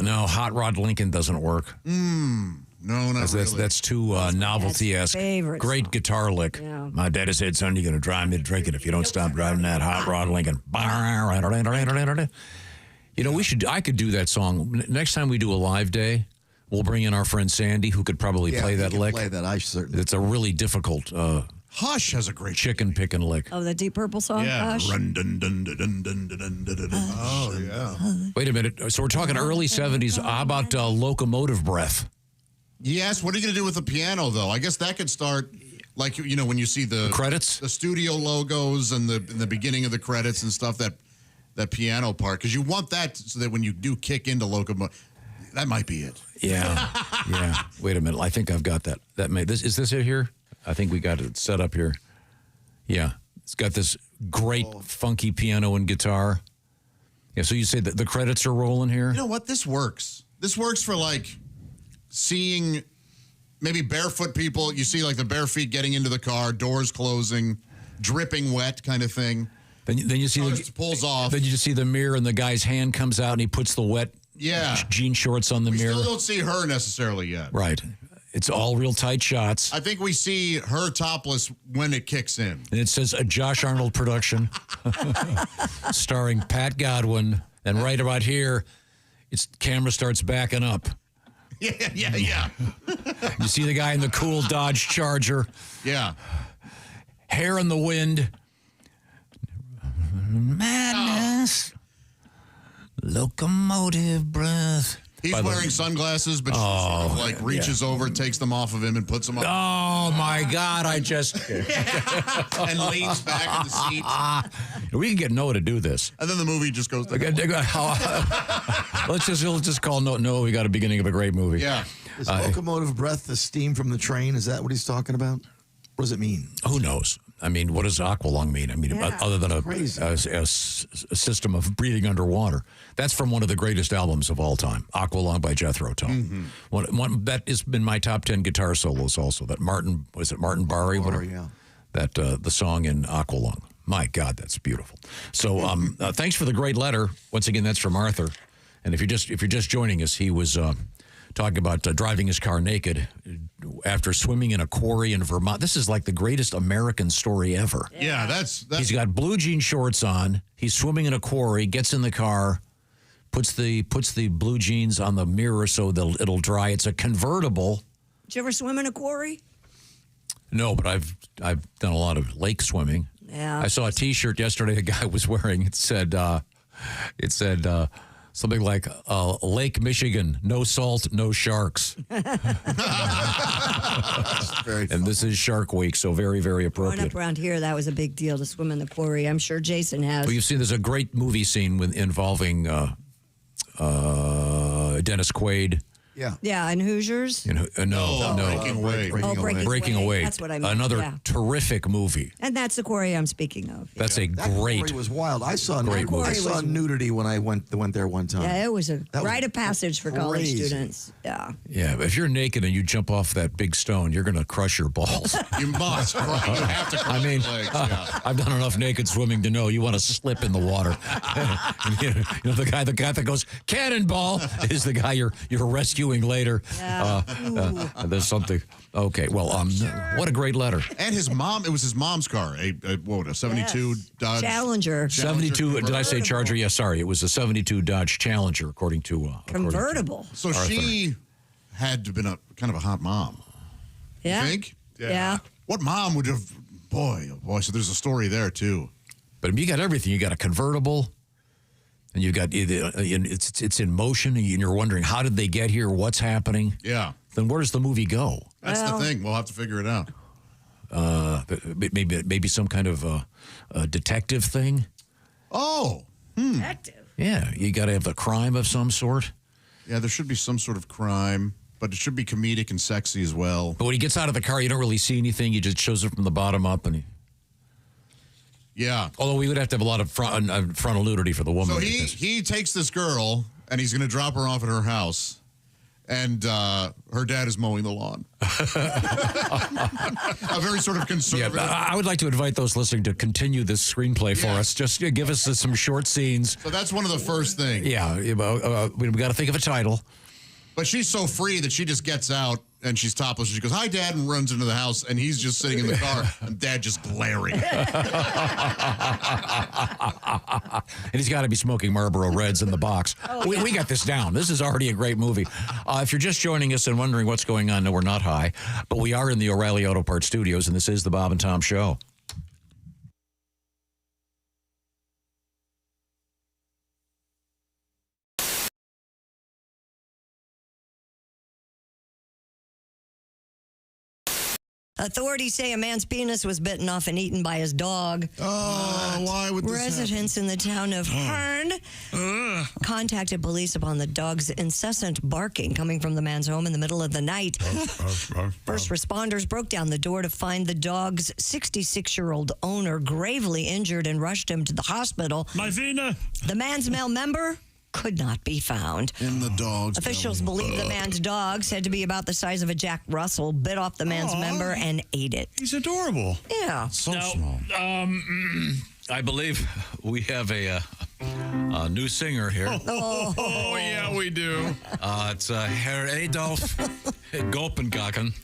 no, Hot Rod Lincoln doesn't work. No, not really. That's too novelty-esque. Great guitar lick. Yeah. My daddy said, son, you're going to drive me to drinking if you don't stop driving that Hot Rod Lincoln. You know, I could do that song. Next time we do a live day, we'll bring in our friend Sandy, who could probably play that lick. Play that, I certainly. It's a really difficult Hush has a great chicken picking lick. Oh, the Deep Purple song? Yeah. Hush? Oh, yeah. Wait a minute. So we're talking early 70s. How about Locomotive Breath? Yes. What are you going to do with the piano, though? I guess that could start, like, you know, when you see the credits, the studio logos and the beginning of the credits and stuff, that piano part, because you want that so that when you do kick into Locomotive, that might be it. Yeah. Yeah. Wait a minute. I think I've got that. Is this it here? I think we got it set up here. Yeah. It's got this great funky piano and guitar. Yeah. So you say that the credits are rolling here? You know what? This works. This works for, like, seeing maybe barefoot people. You see, like, the bare feet getting into the car, doors closing, dripping wet kind of thing. Then you see pulls off. Then you just see the mirror and the guy's hand comes out and he puts the wet jean shorts on the mirror. We still don't see her necessarily yet. Right. It's all real tight shots. I think we see her topless when it kicks in. And it says a Josh Arnold production starring Pat Godwin. And right about here, camera starts backing up. Yeah. You see the guy in the cool Dodge Charger. Yeah. Hair in the wind. Madness. Locomotive breath. He's wearing sunglasses, but she sort of like reaches over, takes them off of him, and puts them on. Oh, my God. I just... and leans back in the seat. We can get Noah to do this. And then the movie just goes... Let's just call Noah. We got a beginning of a great movie. Yeah. Is locomotive breath the steam from the train? Is that what he's talking about? What does it mean? Who knows? I mean, what does aqualung mean? I mean, other than a system of breathing underwater. That's from one of the greatest albums of all time, Aqualung by Jethro Tull. Mm-hmm. One that has been my top 10 guitar solos also. That Martin Barry? Yeah. That the song in Aqualung. My God, that's beautiful. So thanks for the great letter. Once again, that's from Arthur. And if you're just joining us, he was talking about driving his car naked after swimming in a quarry in Vermont. This is like the greatest American story ever. Yeah, that's He's got blue jean shorts on. He's swimming in a quarry, gets in the car, puts the blue jeans on the mirror so it'll dry. It's a convertible. Did you ever swim in a quarry? No, but I've done a lot of lake swimming. Yeah. I saw a T-shirt yesterday a guy was wearing. It said Something like Lake Michigan, no salt, no sharks. And this is Shark Week, so very, very appropriate. Growing up around here, that was a big deal to swim in the quarry. I'm sure Jason has. Well, you've seen there's a great movie scene involving Dennis Quaid. Yeah, and Hoosiers? No. Breaking Away. That's what I meant. Another terrific movie. And that's the quarry I'm speaking of. That's a That great. quarry was wild. I saw great movie. I saw nudity when I went there one time. Yeah, it was a That was rite of passage for college crazy. students. Yeah. Yeah, if you're naked and you jump off that big stone, you're going to crush your balls. You must. You have to crush I mean, your legs. Yeah. I've done enough naked swimming to know you want to slip in the water. you know, the guy that goes cannonball is the guy you're rescuing later. Yeah. There's something. Okay, well, what a great letter. And his mom, it was his mom's car, a 72 Dodge Challenger. 72, did I say Charger? Yeah, sorry. It was a 72 Dodge Challenger, according to... Convertible. So she had to have been kind of a hot mom. Yeah. You think? Yeah. What mom would have... Boy, oh boy, so there's a story there, too. But you got everything. You got a convertible, and you got... It's in motion, and you're wondering, how did they get here? What's happening? Yeah. Then where does the movie go? That's the thing. We'll have to figure it out. Maybe some kind of detective thing. Oh. Detective? Yeah, you got to have a crime of some sort. Yeah, there should be some sort of crime, but it should be comedic and sexy as well. But when he gets out of the car, you don't really see anything. He just shows it from the bottom up, and yeah. Although we would have to have a lot of frontal nudity for the woman. So he takes this girl, and he's going to drop her off at her house. And her dad is mowing the lawn. A very sort of conservative. Yeah, I would like to invite those listening to continue this screenplay for us. Just give us some short scenes. So that's one of the first things. Yeah, we got to think of a title. But she's so free that she just gets out and she's topless. She goes, "Hi, Dad," and runs into the house. And he's just sitting in the car, and Dad just glaring. And he's got to be smoking Marlboro Reds in the box. We got this down. This is already a great movie. If you're just joining us and wondering what's going on, no, we're not high. But we are in the O'Reilly Auto Parts studios, and this is the Bob and Tom Show. Authorities say a man's penis was bitten off and eaten by his dog. Oh, why would this Residents in the town of Hearn contacted police upon the dog's incessant barking coming from the man's home in the middle of the night. First responders broke down the door to find the dog's 66-year-old owner gravely injured and rushed him to the hospital. My Vina. The man's male member could not be found. In the dog's Officials believe the man's dog, said to be about the size of a Jack Russell, bit off the man's member and ate it. He's adorable. Yeah. So small. I believe we have a new singer here. Oh, yeah, we do. It's Herr Adolf Gulpenkaken.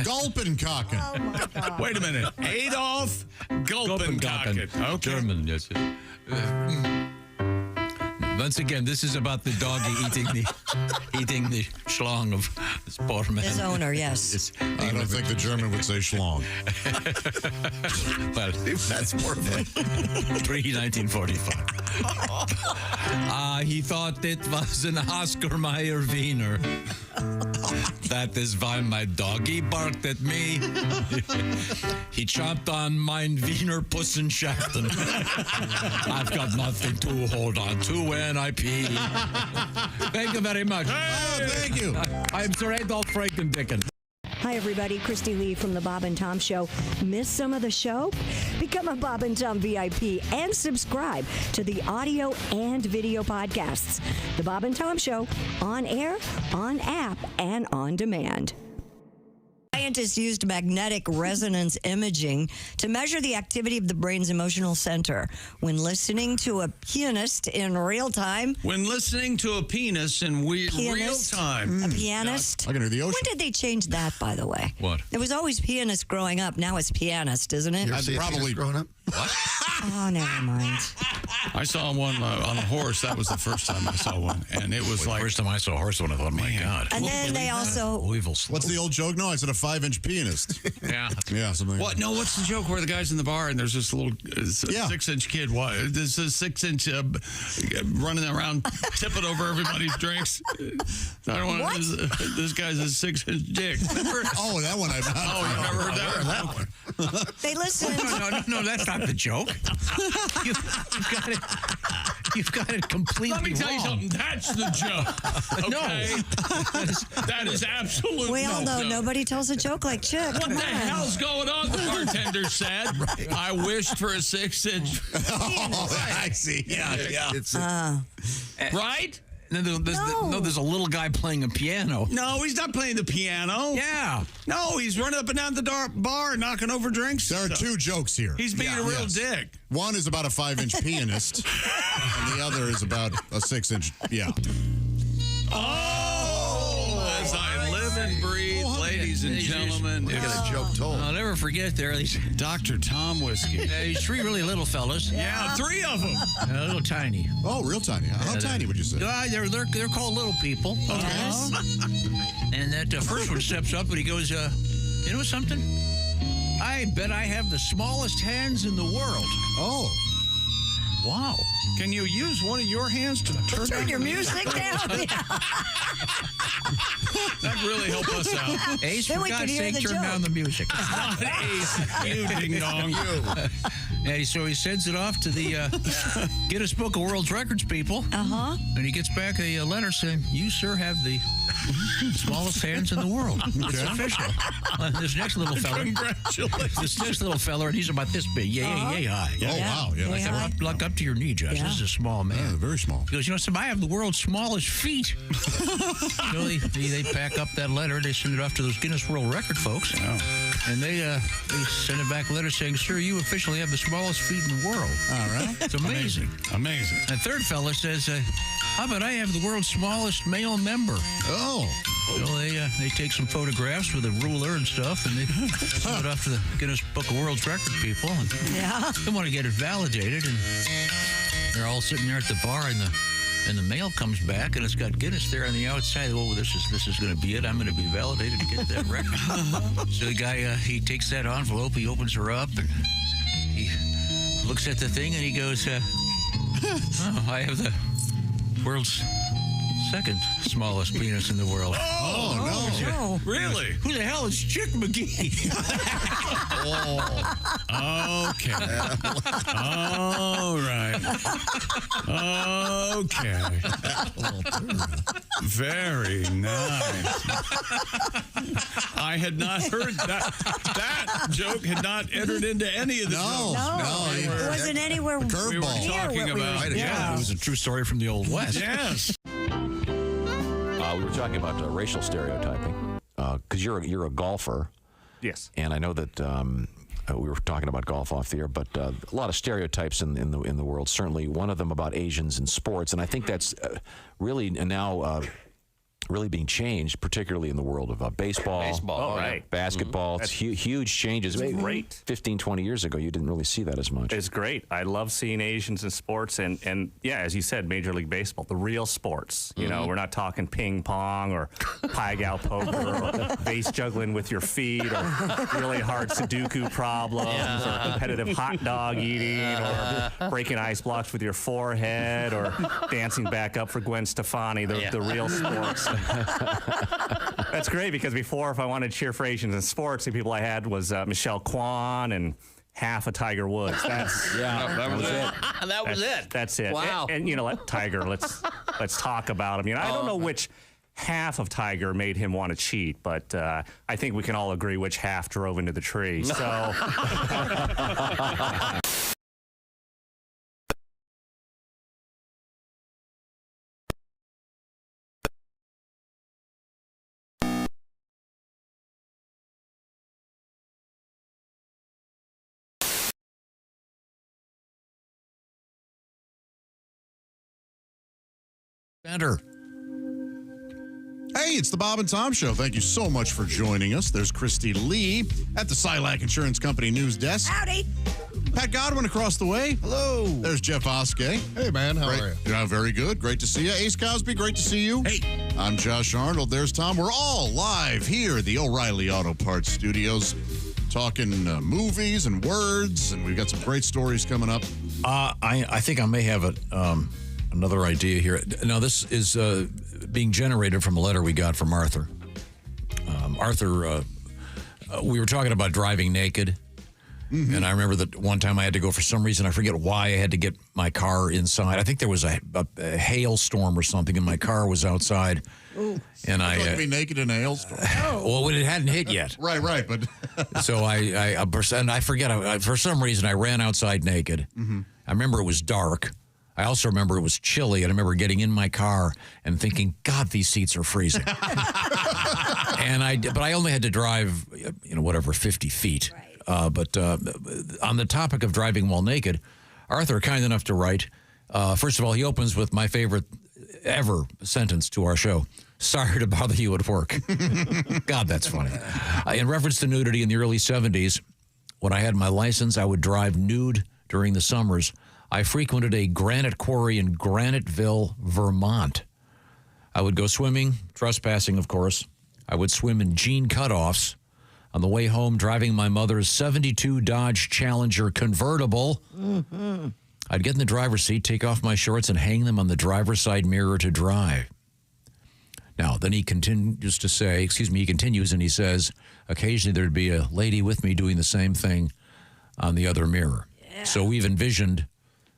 Gulpenkaken. Oh, my God. Wait a minute. Adolf Gulpenkaken. Okay. German, yes. Once again, this is about the dog eating the schlong of this poor man. His owner, yes. I don't think the German would say schlong. Well, that's more of a pre-1945. He thought it was an Oscar Mayer Wiener. That is why my doggy barked at me. He chomped on mein Wiener Pussenschachten. I've got nothing to hold on to when I pee. Thank you very much. Oh, thank you. I'm Sir Adolf Frankendicken. Hi, everybody. Christy Lee from the Bob and Tom Show. Miss some of the show? Become a Bob and Tom VIP and subscribe to the audio and video podcasts. The Bob and Tom Show, on air, on app, and on demand. Scientists used magnetic resonance imaging to measure the activity of the brain's emotional center when listening to a pianist in real time. When listening to a penis in real time. A pianist. I can hear the ocean. When did they change that, by the way? What? It was always pianist growing up. Now it's pianist, isn't it? You ever see a penis growing up? Oh, never mind. I saw one on a horse. That was the first time I saw one. And it was like... First time I saw a horse, I thought, my God. And then they also... What's the old joke? No, I said a 5-inch pianist. Yeah. Yeah, something like What? No, what's the joke where the guy's in the bar and there's this little 6-inch kid? What? There's a 6-inch running around tipping over everybody's drinks. I don't want this guy's a 6-inch dick. Oh, that one I've not. Oh, you never heard that one? They listened. No, that's not the joke. You've got it completely wrong. Let me tell you something. That's the joke. Okay? That is absolutely We all know nobody tells a joke like Chick. What the hell's going on? The bartender said. I wished for a 6-inch. I see. Yeah. Right? There's a little guy playing a piano. No, he's not playing the piano. Yeah. No, he's running up and down the bar, knocking over drinks. There are two jokes here. He's being a real dick. One is about a 5-inch pianist, and the other is about a 6-inch. Yeah. Oh, as I live and breathe, ladies and gentlemen. You got a joke told. I'll never forget these Dr. Tom Whiskey. these 3 really little fellas. Yeah, 3 of them. A little tiny. Oh, real tiny. How tiny would you say? They're called little people. And that first one steps up and he goes, you know something? I bet I have the smallest hands in the world. Oh. Wow. Can you use one of your hands to turn your music down? That'd really help us out. Ace, Then for we could God's hear sake, the turn joke. down the music. Not Ace. You ding dong. And so he sends it off to the Guinness Book of World Records people. Uh-huh. And he gets back a letter saying, you, sir, have the smallest hands in the world. It's official. This next little fella. Congratulations. This next little fella, and he's about this big. Yay high. Oh, wow. Yeah. Yay high. Like up to your knee, Josh. Yeah. This is a small man. Yeah, very small. He goes, you know, I have the world's smallest feet. So they pack up that letter. They send it off to those Guinness World Record folks. And they send it back a letter saying, sir, you officially have the smallest feet in the world. All right. It's amazing. Amazing. And third fella says, how about I have the world's smallest male member? Oh. So they take some photographs with a ruler and stuff, and they send it off to the Guinness Book of World Record people. And they want to get it validated, and they're all sitting there at the bar, and the mail comes back, and it's got Guinness there on the outside. Oh, this is going to be it. I'm going to be validated to get that record. So the guy, he takes that envelope, he opens her up, and he looks at the thing, and he goes, oh, I have the world's second smallest penis in the world. Oh, no. Really? Who the hell is Chick McGee? Okay. All right. Okay. Very nice. I had not heard that. That joke had not entered into any of the jokes. No. It wasn't anywhere we were talking about. It was a true story from the Old West. Yes. We were talking about racial stereotyping because you're a golfer. Yes. And I know that we were talking about golf off the air, but a lot of stereotypes in the world. Certainly, one of them about Asians in sports, and I think that's really now really being changed, particularly in the world of baseball, right. basketball. It's huge changes. It's Maybe great. 15, 20 years ago, you didn't really see that as much. It's great. I love seeing Asians in sports, and yeah, as you said, Major League Baseball, the real sports. You know, we're not talking ping pong or pie gal poker or base juggling with your feet or really hard Sudoku problems or competitive hot dog eating or breaking ice blocks with your forehead or dancing back up for Gwen Stefani, the real sports. That's great because before, if I wanted to cheer for Asians in sports, the people I had was Michelle Kwan and half of Tiger Woods. That was it. That was it. That's it. Wow. And you know, Tiger. Let's talk about him. You know, I don't know which half of Tiger made him want to cheat, but I think we can all agree which half drove into the tree. So. Banter. Hey, it's the Bob and Tom Show. Thank you so much for joining us. There's Christy Lee at the Silac Insurance Company news desk. Howdy. Pat Godwin across the way. Hello. There's Jeff Oskey. Hey, man. How are you? Yeah, very good. Great to see you. Ace Cosby, great to see you. Hey. I'm Josh Arnold. There's Tom. We're all live here at the O'Reilly Auto Parts Studios talking movies and words, and we've got some great stories coming up. I think I may have another idea here. Now, this is being generated from a letter we got from Arthur. Arthur, we were talking about driving naked. Mm-hmm. And I remember that one time I had to go, for some reason, I forget why, I had to get my car inside. I think there was a hailstorm or something, and my car was outside. Ooh. And I like to be naked in a hailstorm. Well, it hadn't hit yet. right, but so I forget. For some reason, I ran outside naked. Mm-hmm. I remember it was dark. I also remember it was chilly, and I remember getting in my car and thinking, God, these seats are freezing. But I only had to drive, 50 feet. Right. But on the topic of driving while naked, Arthur, kind enough to write, first of all, he opens with my favorite ever sentence to our show. Sorry to bother you at work. God, that's funny. In reference to nudity in the early 70s, when I had my license, I would drive nude during the summers. I frequented a granite quarry in Graniteville, Vermont. I would go swimming, trespassing, of course. I would swim in jean cutoffs. On the way home, driving my mother's 72 Dodge Challenger convertible. Mm-hmm. I'd get in the driver's seat, take off my shorts, and hang them on the driver's side mirror to drive. Now, then he continues and he says, occasionally there'd be a lady with me doing the same thing on the other mirror. Yeah. So we've envisioned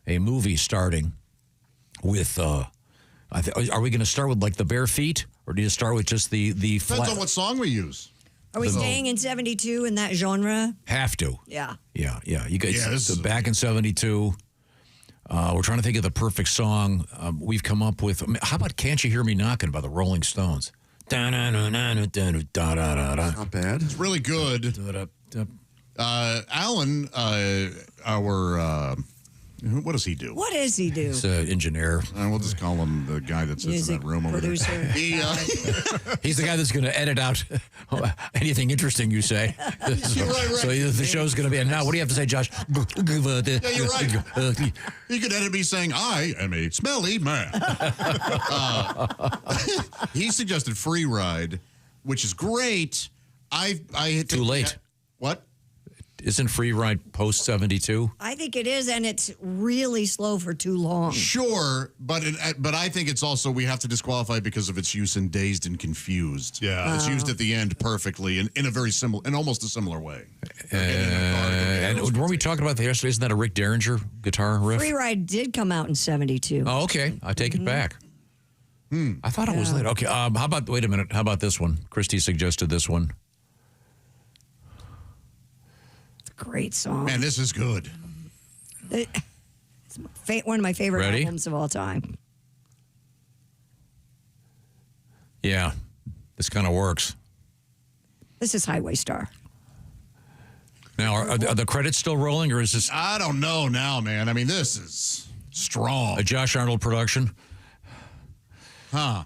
a movie starting with, are we going to start with like the bare feet? Or do you start with just the Depends flat? on what song we use. Are we staying in 72 in that genre? Have to. Yeah. Yeah. You guys, back in 72, we're trying to think of the perfect song. We've come up with, how about Can't You Hear Me Knocking by the Rolling Stones? Not bad. It's really good. Alan, what does he do? What does he do? He's an engineer. We'll just call him the guy that sits in that room over there. He's the guy that's going to edit out anything interesting you say. Right. So the show's going to be, and now what do you have to say, Josh? Yeah, you're right. You could edit me saying, I am a smelly man. He suggested Free Ride, which is great. Too late. What? Isn't Free Ride post 72? I think it is, and it's really slow for too long. Sure, but I think it's also, we have to disqualify because of its use in Dazed and Confused. Yeah. It's used at the end perfectly in almost a similar way. And weren't we talking about the yesterday? Isn't that a Rick Derringer guitar riff? Free Ride did come out in 72. Oh, okay. I take it back. I thought it was late. Okay. Wait a minute. How about this one? Christy suggested this one. Great song. Man, this is good. It's one of my favorite albums of all time. Yeah, this kind of works. This is Highway Star. Now, are the credits still rolling, or is this? I don't know now, man. I mean, this is strong. A Josh Arnold production.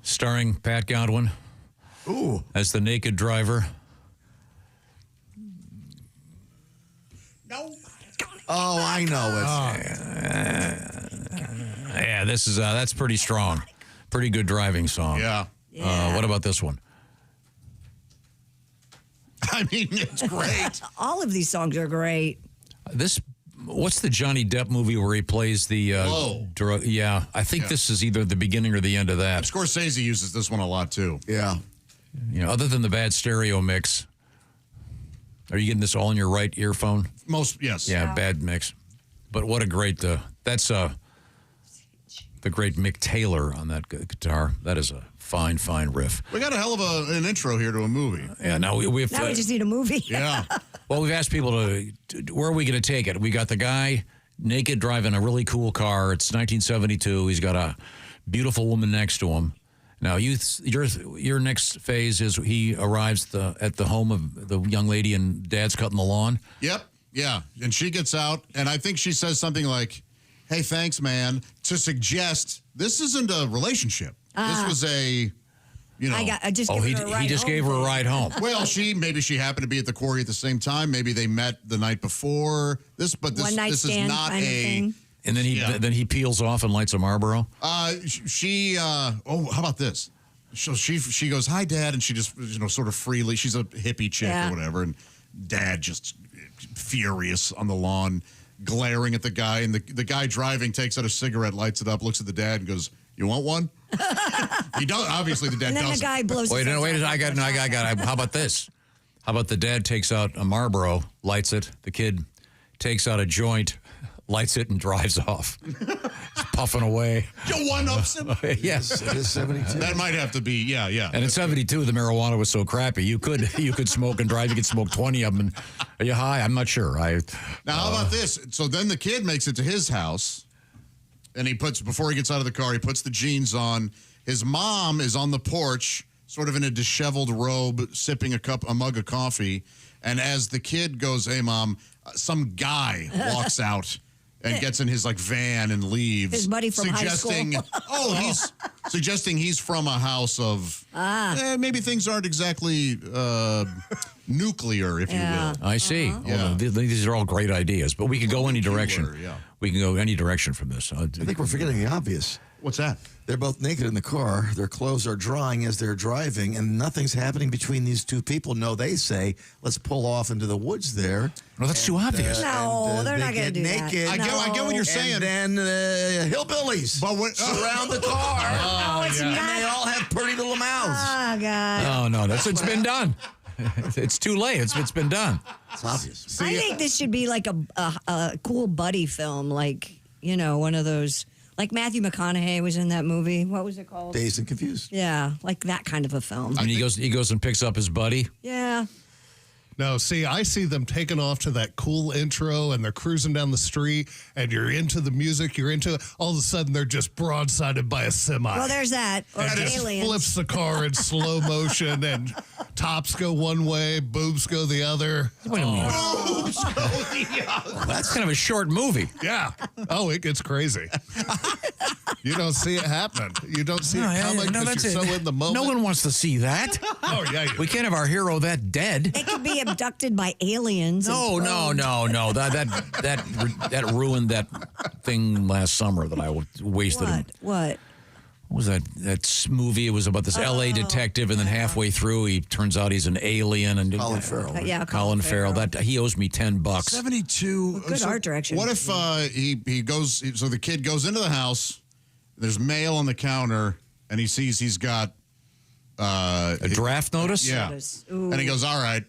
Starring Pat Godwin. Ooh. As the naked driver. No. Oh, I know it. Yeah, this is that's pretty strong. Pretty good driving song. Yeah. What about this one? I mean, it's great. All of these songs are great. What's the Johnny Depp movie where he plays the drug? Yeah, I think this is either the beginning or the end of that. Scorsese uses this one a lot too. Yeah. Other than the bad stereo mix. Are you getting this all in your right earphone? Yes. Yeah, bad mix. But what a great, that's the great Mick Taylor on that guitar. That is a fine, fine riff. We got a hell of an intro here to a movie. Yeah, now we just need a movie. Yeah. Well, we've asked people where are we going to take it? We got the guy naked driving a really cool car. It's 1972. He's got a beautiful woman next to him. Now, your next phase is he arrives at the home of the young lady and dad's cutting the lawn. Yep. Yeah. And she gets out, and I think she says something like, hey, thanks, man, to suggest this isn't a relationship. This was a you know. I just gave her a ride he just home. gave her a ride home. Well, maybe she happened to be at the quarry at the same time. Maybe they met the night before. This is not kind of thing. And then he peels off and lights a Marlboro. How about this? So she goes, "Hi, Dad," and she just sort of freely. She's a hippie chick or whatever, and Dad just furious on the lawn, glaring at the guy, and the guy driving takes out a cigarette, lights it up, looks at the dad, and goes, "You want one?" He does. Obviously, the dad doesn't. And then the guy blows. Wait, I got it. How about this? How about the dad takes out a Marlboro, lights it. The kid takes out a joint, lights it, and drives off. He's puffing away. You one-ups him? Yes. It is 72. That might have to be, yeah. And in 72, the marijuana was so crappy. You could smoke and drive. You could smoke 20 of them. And are you high? I'm not sure. Now, how about this? So then the kid makes it to his house, and before he gets out of the car, he puts the jeans on. His mom is on the porch, sort of in a disheveled robe, sipping a mug of coffee. And as the kid goes, "Hey, Mom," some guy walks out and gets in his van and leaves. His buddy from high school. He's suggesting he's from a house of maybe things aren't exactly nuclear, if you will. I see. Yeah. Well, these are all great ideas, but we could go any direction. We can go any direction from this. I think we're forgetting the obvious. What's that? They're both naked in the car. Their clothes are drying as they're driving, and nothing's happening between these two people. No, they say, "Let's pull off into the woods there." Well, that's too obvious. No, they're not going to do naked. that. I get what you're saying. And then hillbillies surround the car. No, it's not. And they all have pretty little mouths. Oh, God. Oh, no, it's been done. It's too late. It's been done. It's obvious. I think this should be like a cool buddy film, one of those. Like Matthew McConaughey was in that movie. What was it called? Dazed and Confused. Yeah, like that kind of a film. And he goes and picks up his buddy. Yeah. No, see, I see them taking off to that cool intro, and they're cruising down the street, and you're into the music, all of a sudden they're just broadsided by a semi. Well, there's that. Or and it aliens. flips the car in slow motion, and tops go one way, boobs go the other. Wait a minute. Boobs go the other. That's kind of a short movie. Yeah. Oh, it gets crazy. You don't see it happening. You don't see it coming because you're so in the moment. No one wants to see that. Oh, yeah. We can't have our hero that dead. It could be abducted by aliens. No. That ruined that thing last summer that I wasted. What? What was that movie? It was about this L.A. detective, and then halfway through, he turns out he's an alien. And Colin Farrell. Yeah, Colin Farrell. He owes me $10. 72. Good art direction. What if he goes? So the kid goes into the house. There's mail on the counter, and he sees he's got a draft notice. Yeah, and he goes, "All right,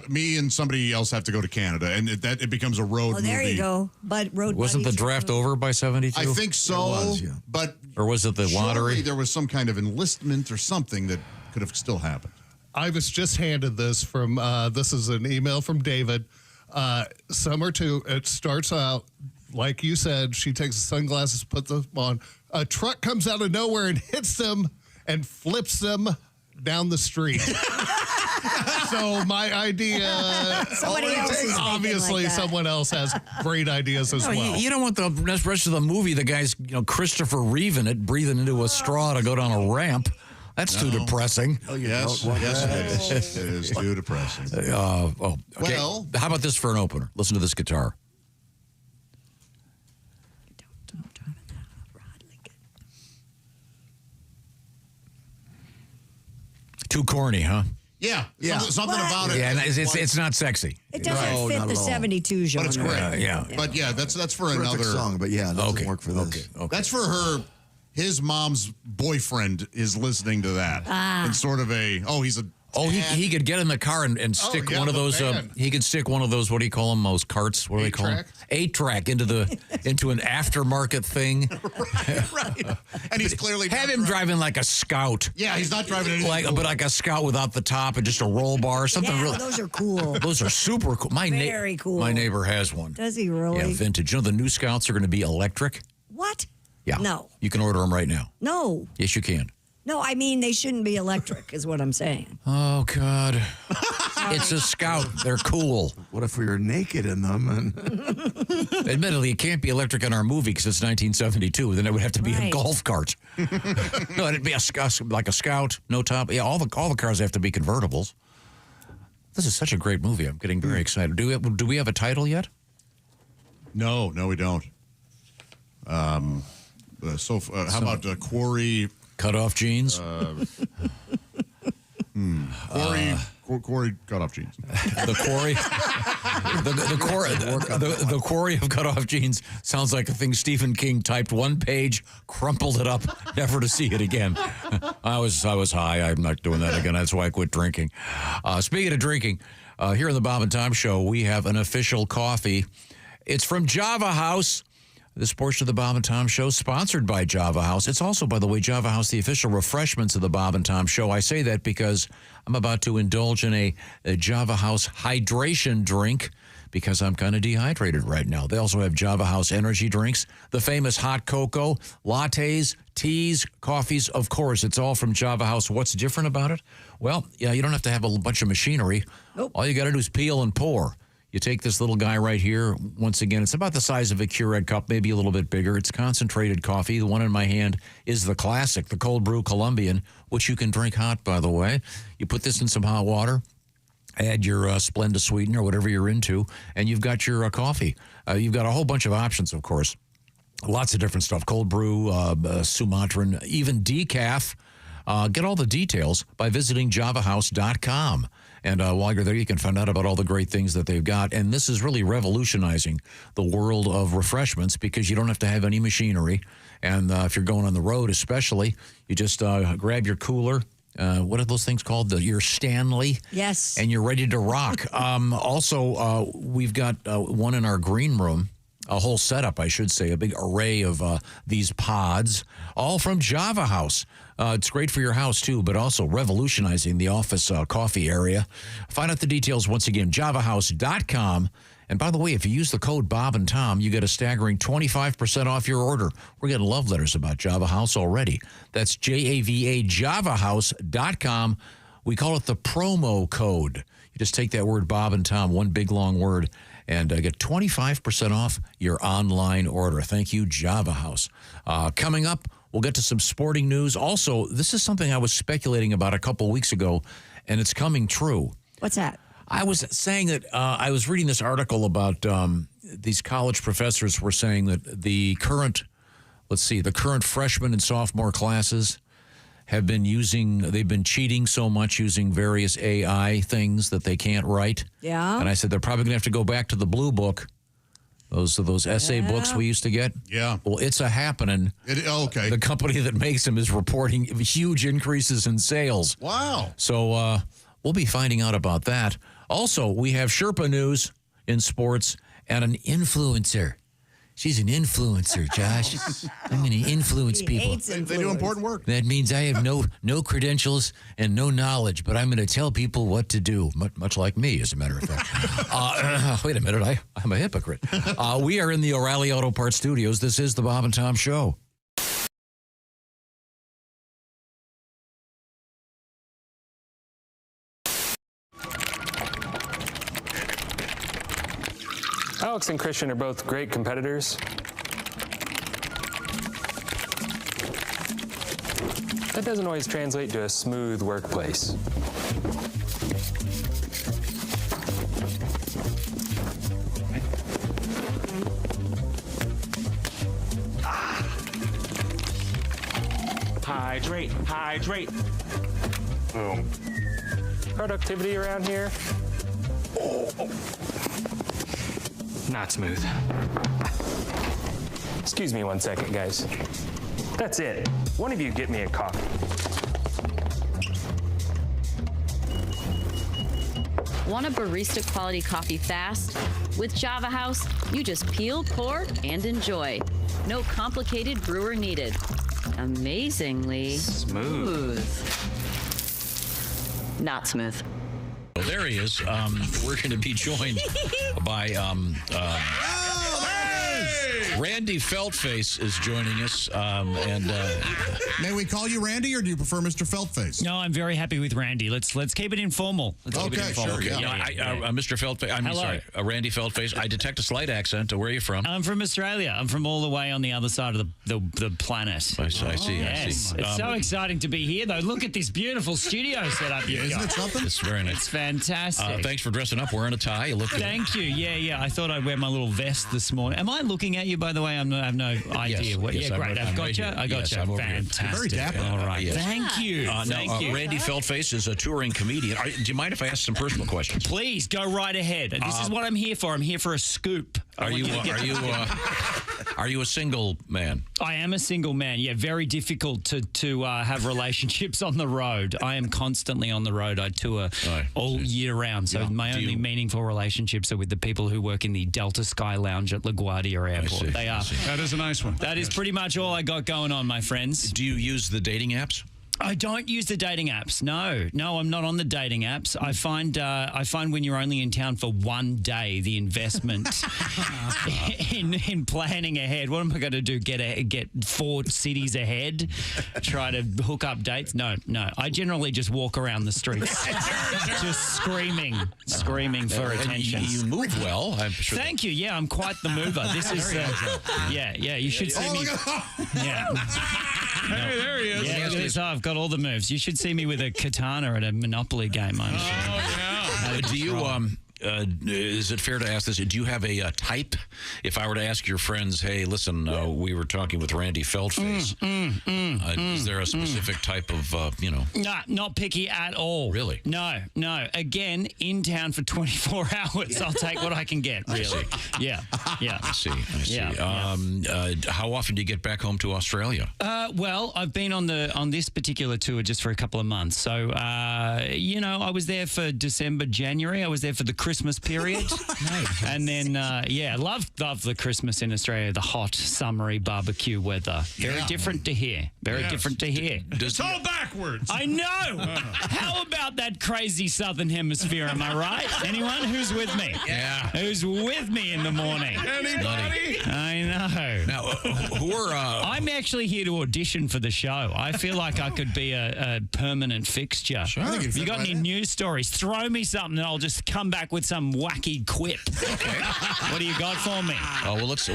me and somebody else have to go to Canada," and it becomes a road movie. There you go. But wasn't the draft over by 72? I think so. But or was it the lottery? There was some kind of enlistment or something that could have still happened. I was just handed this from, this is an email from David. Summer 2, it starts out, like you said, she takes the sunglasses, puts them on. A truck comes out of nowhere and hits them and flips them down the street. So my idea, obviously someone else has great ideas as well. You don't want the rest of the movie, the guy's Christopher Reeve in it, breathing into a straw to go down a ramp. That's too depressing. Oh, yes, it is. It is too depressing. Okay. Well, how about this for an opener? Listen to this guitar. Too corny, huh? Yeah. Something about it. Yeah, it's not sexy. It doesn't fit the 72 genre. But it's great. Yeah. But yeah, that's for another song. But yeah, it doesn't work for this. Okay. That's for her. His mom's boyfriend is listening to that. And sort of he's a. He could get in the car and stick one of those. He could stick one of those. What do you call them? Those carts. What do they call them? 8-track into an aftermarket thing. Right. And he's clearly have him driving like a Scout. Yeah, he's not driving anything. But like a Scout without the top and just a roll bar or something. Yeah, those are cool. Those are super cool. Very cool. My neighbor has one. Does he really? Yeah, vintage. You know the new Scouts are going to be electric. What? Yeah. No. You can order them right now. No. Yes, you can. No, I mean they shouldn't be electric, is what I'm saying. Oh God. It's a Scout. They're cool. What if we were naked in them? And admittedly, it can't be electric in our movie because it's 1972. Then it would have to be a golf cart. No, it'd be like a Scout, no top. Yeah, all the cars have to be convertibles. This is such a great movie. I'm getting very excited. Do we have a title yet? No, we don't. How about Quarry? Cut off jeans? Quarry cut off jeans. The quarry? the quarry of cut off jeans sounds like a thing Stephen King typed one page, crumpled it up, never to see it again. I was high. I'm not doing that again. That's why I quit drinking. Speaking of drinking, here on the Bob and Tom Show, we have an official coffee. It's from Java House. This portion of the Bob and Tom Show sponsored by Java House. It's also, by the way, Java House, the official refreshments of the Bob and Tom Show. I say that because I'm about to indulge in a Java House hydration drink because I'm kind of dehydrated right now. They also have Java House energy drinks, the famous hot cocoa, lattes, teas, coffees. Of course, it's all from Java House. What's different about it? Well, yeah, you don't have to have a bunch of machinery. Nope. All you got to do is peel and pour. You take this little guy right here. Once again, it's about the size of a Keurig cup, maybe a little bit bigger. It's concentrated coffee. The one in my hand is the classic, the cold brew Colombian, which you can drink hot, by the way. You put this in some hot water, add your Splenda sweetener, whatever you're into, and you've got your coffee. You've got a whole bunch of options, of course. Lots of different stuff, cold brew, Sumatran, even decaf. Get all the details by visiting javahouse.com. And while you're there, you can find out about all the great things that they've got. And this is really revolutionizing the world of refreshments because you don't have to have any machinery. And if you're going on the road especially, you just grab your cooler. What are those things called? Your Stanley? Yes. And you're ready to rock. Also, we've got one in our green room. A whole setup, I should say, a big array of these pods, all from Java House. It's great for your house, too, but also revolutionizing the office coffee area. Find out the details once again, javahouse.com. And by the way, if you use the code Bob and Tom, you get a staggering 25% off your order. We're getting love letters about Java House already. That's JAVA, javahouse.com. We call it the promo code. You just take that word Bob and Tom, one big long word, and get 25% off your online order. Thank you, Java House. Coming up, we'll get to some sporting news. Also, this is something I was speculating about a couple weeks ago, and it's coming true. What's that? I was saying that I was reading this article about these college professors were saying that the current freshman and sophomore classes they've been cheating so much using various AI things that they can't write. Yeah. And I said, they're probably going to have to go back to the blue book. Those essay books we used to get. Yeah. Well, it's a happening. Okay. The company that makes them is reporting huge increases in sales. Wow. So we'll be finding out about that. Also, we have Sherpa news in sports and an influencer. She's an influencer, Josh. I'm going to influence people. They do important work. That means I have no credentials and no knowledge, but I'm going to tell people what to do, much like me, as a matter of fact. Wait a minute, I'm a hypocrite. We are in the O'Reilly Auto Parts Studios. This is the Bob and Tom Show. Alex and Christian are both great competitors. That doesn't always translate to a smooth workplace. Hydrate, hydrate. Boom. Productivity around here? Not smooth. Excuse me 1 second, guys. That's it. One of you get me a coffee. Want a barista quality coffee fast? With Java House, you just peel, pour, and enjoy. No complicated brewer needed. Amazingly smooth. Not smooth. Well, there he is. We're going to be joined by Randy Feltface is joining us. May we call you Randy, or do you prefer Mr. Feltface? No, I'm very happy with Randy. Let's keep it informal. Sure. Mr. Feltface. Randy Feltface. I detect a slight accent. Where are you from? I'm from Australia. I'm from all the way on the other side of the planet. I see. Yes. It's so exciting to be here, though. Look at this beautiful studio set up you've got. Isn't it something? It's very nice. It's fantastic. Thanks for dressing up, wearing a tie. You look good. Thank you. Yeah. I thought I'd wear my little vest this morning. Am I looking at you, by the way? I have no idea. Yes, Great. I've got you. I got you. Fantastic. Very dapper. All right. Yes. Thank you. Thank you. Randy Feltface is a touring comedian. Do you mind if I ask some personal questions? Please go right ahead. This is what I'm here for. I'm here for a scoop. Are you a single man? I am a single man. Yeah, very difficult to have relationships on the road. I am constantly on the road. I tour all year round. So my only meaningful relationships are with the people who work in the Delta Sky Lounge at LaGuardia Airport. They are. That is a nice one. That is pretty much all I got going on, my friends. Do you use the dating apps? I don't use the dating apps. No, I'm not on the dating apps. I find when you're only in town for one day, the investment in planning ahead. What am I going to do? Get 4 cities ahead? Try to hook up dates? No. I generally just walk around the streets, just screaming for attention. You move well. I'm sure. Thank you. Yeah, I'm quite the mover. This is yeah. You should see me. Yeah. Hey, there he is. Yeah, look at this. I've got all the moves. You should see me with a katana at a Monopoly game. I'm sure. Yeah. Do you is it fair to ask this? Do you have a type? If I were to ask your friends, hey, listen, we were talking with Randy Feltface. Is there a specific type of, Nah, not picky at all. Really? No. Again, in town for 24 hours. I'll take what I can get, really. Yeah. I see. Yeah. How often do you get back home to Australia? Well, I've been on this particular tour just for a couple of months. So, I was there for December, January. I was there for the Christmas period. And then, love the Christmas in Australia, the hot, summery barbecue weather. Very different to here. Different to here. It's all backwards. I know. How about that crazy southern hemisphere? Am I right? Anyone who's with me? Yeah. Who's with me in the morning? Anybody? I know. Now, I'm actually here to audition for the show. I feel like I could be a permanent fixture. Sure. Have you got any news stories? Throw me something and I'll just come back with some wacky quip. Okay. What do you got for me?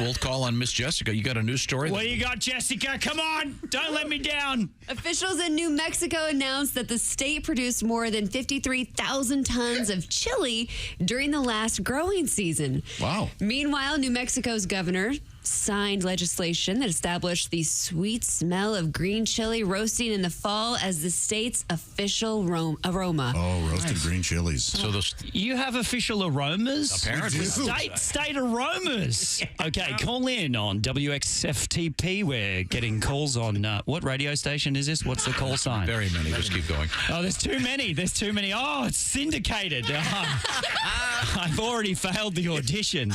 We'll call on Miss Jessica. You got a news story? What do you got, Jessica? Come on. Don't let me down. Officials in New Mexico announced that the state produced more than 53,000 tons of chili during the last growing season. Wow. Meanwhile, New Mexico's governor signed legislation that established the sweet smell of green chili roasting in the fall as the state's official aroma. Oh, roasted green chilies. So you have official aromas? Apparently. State aromas. Okay, call in on WXFTP. We're getting calls on what radio station is this? What's the call sign? Very many. Just keep going. Oh, there's too many. Oh, it's syndicated. I've already failed the audition.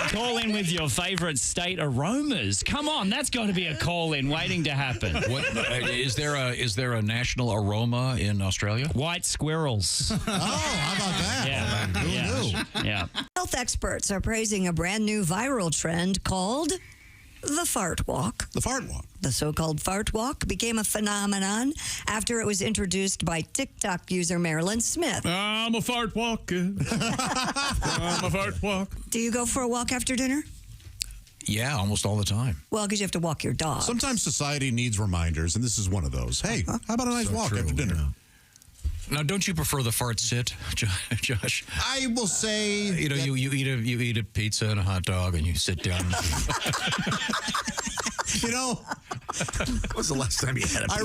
Call in with your favorite state aromas. Come on, that's got to be a call in waiting to happen. What is there a national aroma in Australia? White squirrels. Oh, how about that? Yeah. Who knew? Yeah. Health experts are praising a brand new viral trend called the fart walk. The fart walk. The so-called fart walk became a phenomenon after it was introduced by TikTok user Marilyn Smith. I'm a fart walker. I'm a fart walk. Do you go for a walk after dinner? Yeah, almost all the time. Well, because you have to walk your dog. Sometimes society needs reminders, and this is one of those. Hey, how about a nice walk after dinner? Yeah. Now, don't you prefer the fart sit, Josh? I will say, you eat a pizza and a hot dog, and you sit down. When was the last time you had a pizza?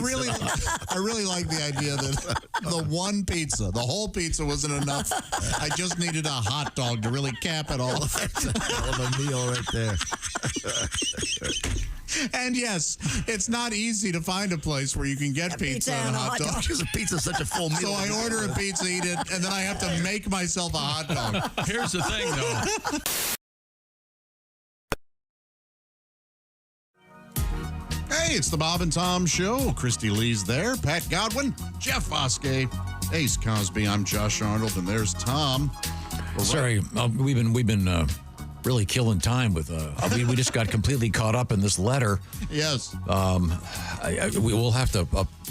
I really like the idea that the one pizza, the whole pizza wasn't enough. I just needed a hot dog to really cap it all. That's a hell of a meal right there. And yes, it's not easy to find a place where you can get pizza and a hot dog. Because a pizza is such a full meal. So I order a pizza, eat it, and then I have to make myself a hot dog. Here's the thing, though. Hey, it's the Bob and Tom Show. Christy Lee's there. Pat Godwin, Jeff Foskey, Ace Cosby. I'm Josh Arnold, and there's Tom. Sorry, we've been really killing time with. We just got completely caught up in this letter. Yes. We will have to,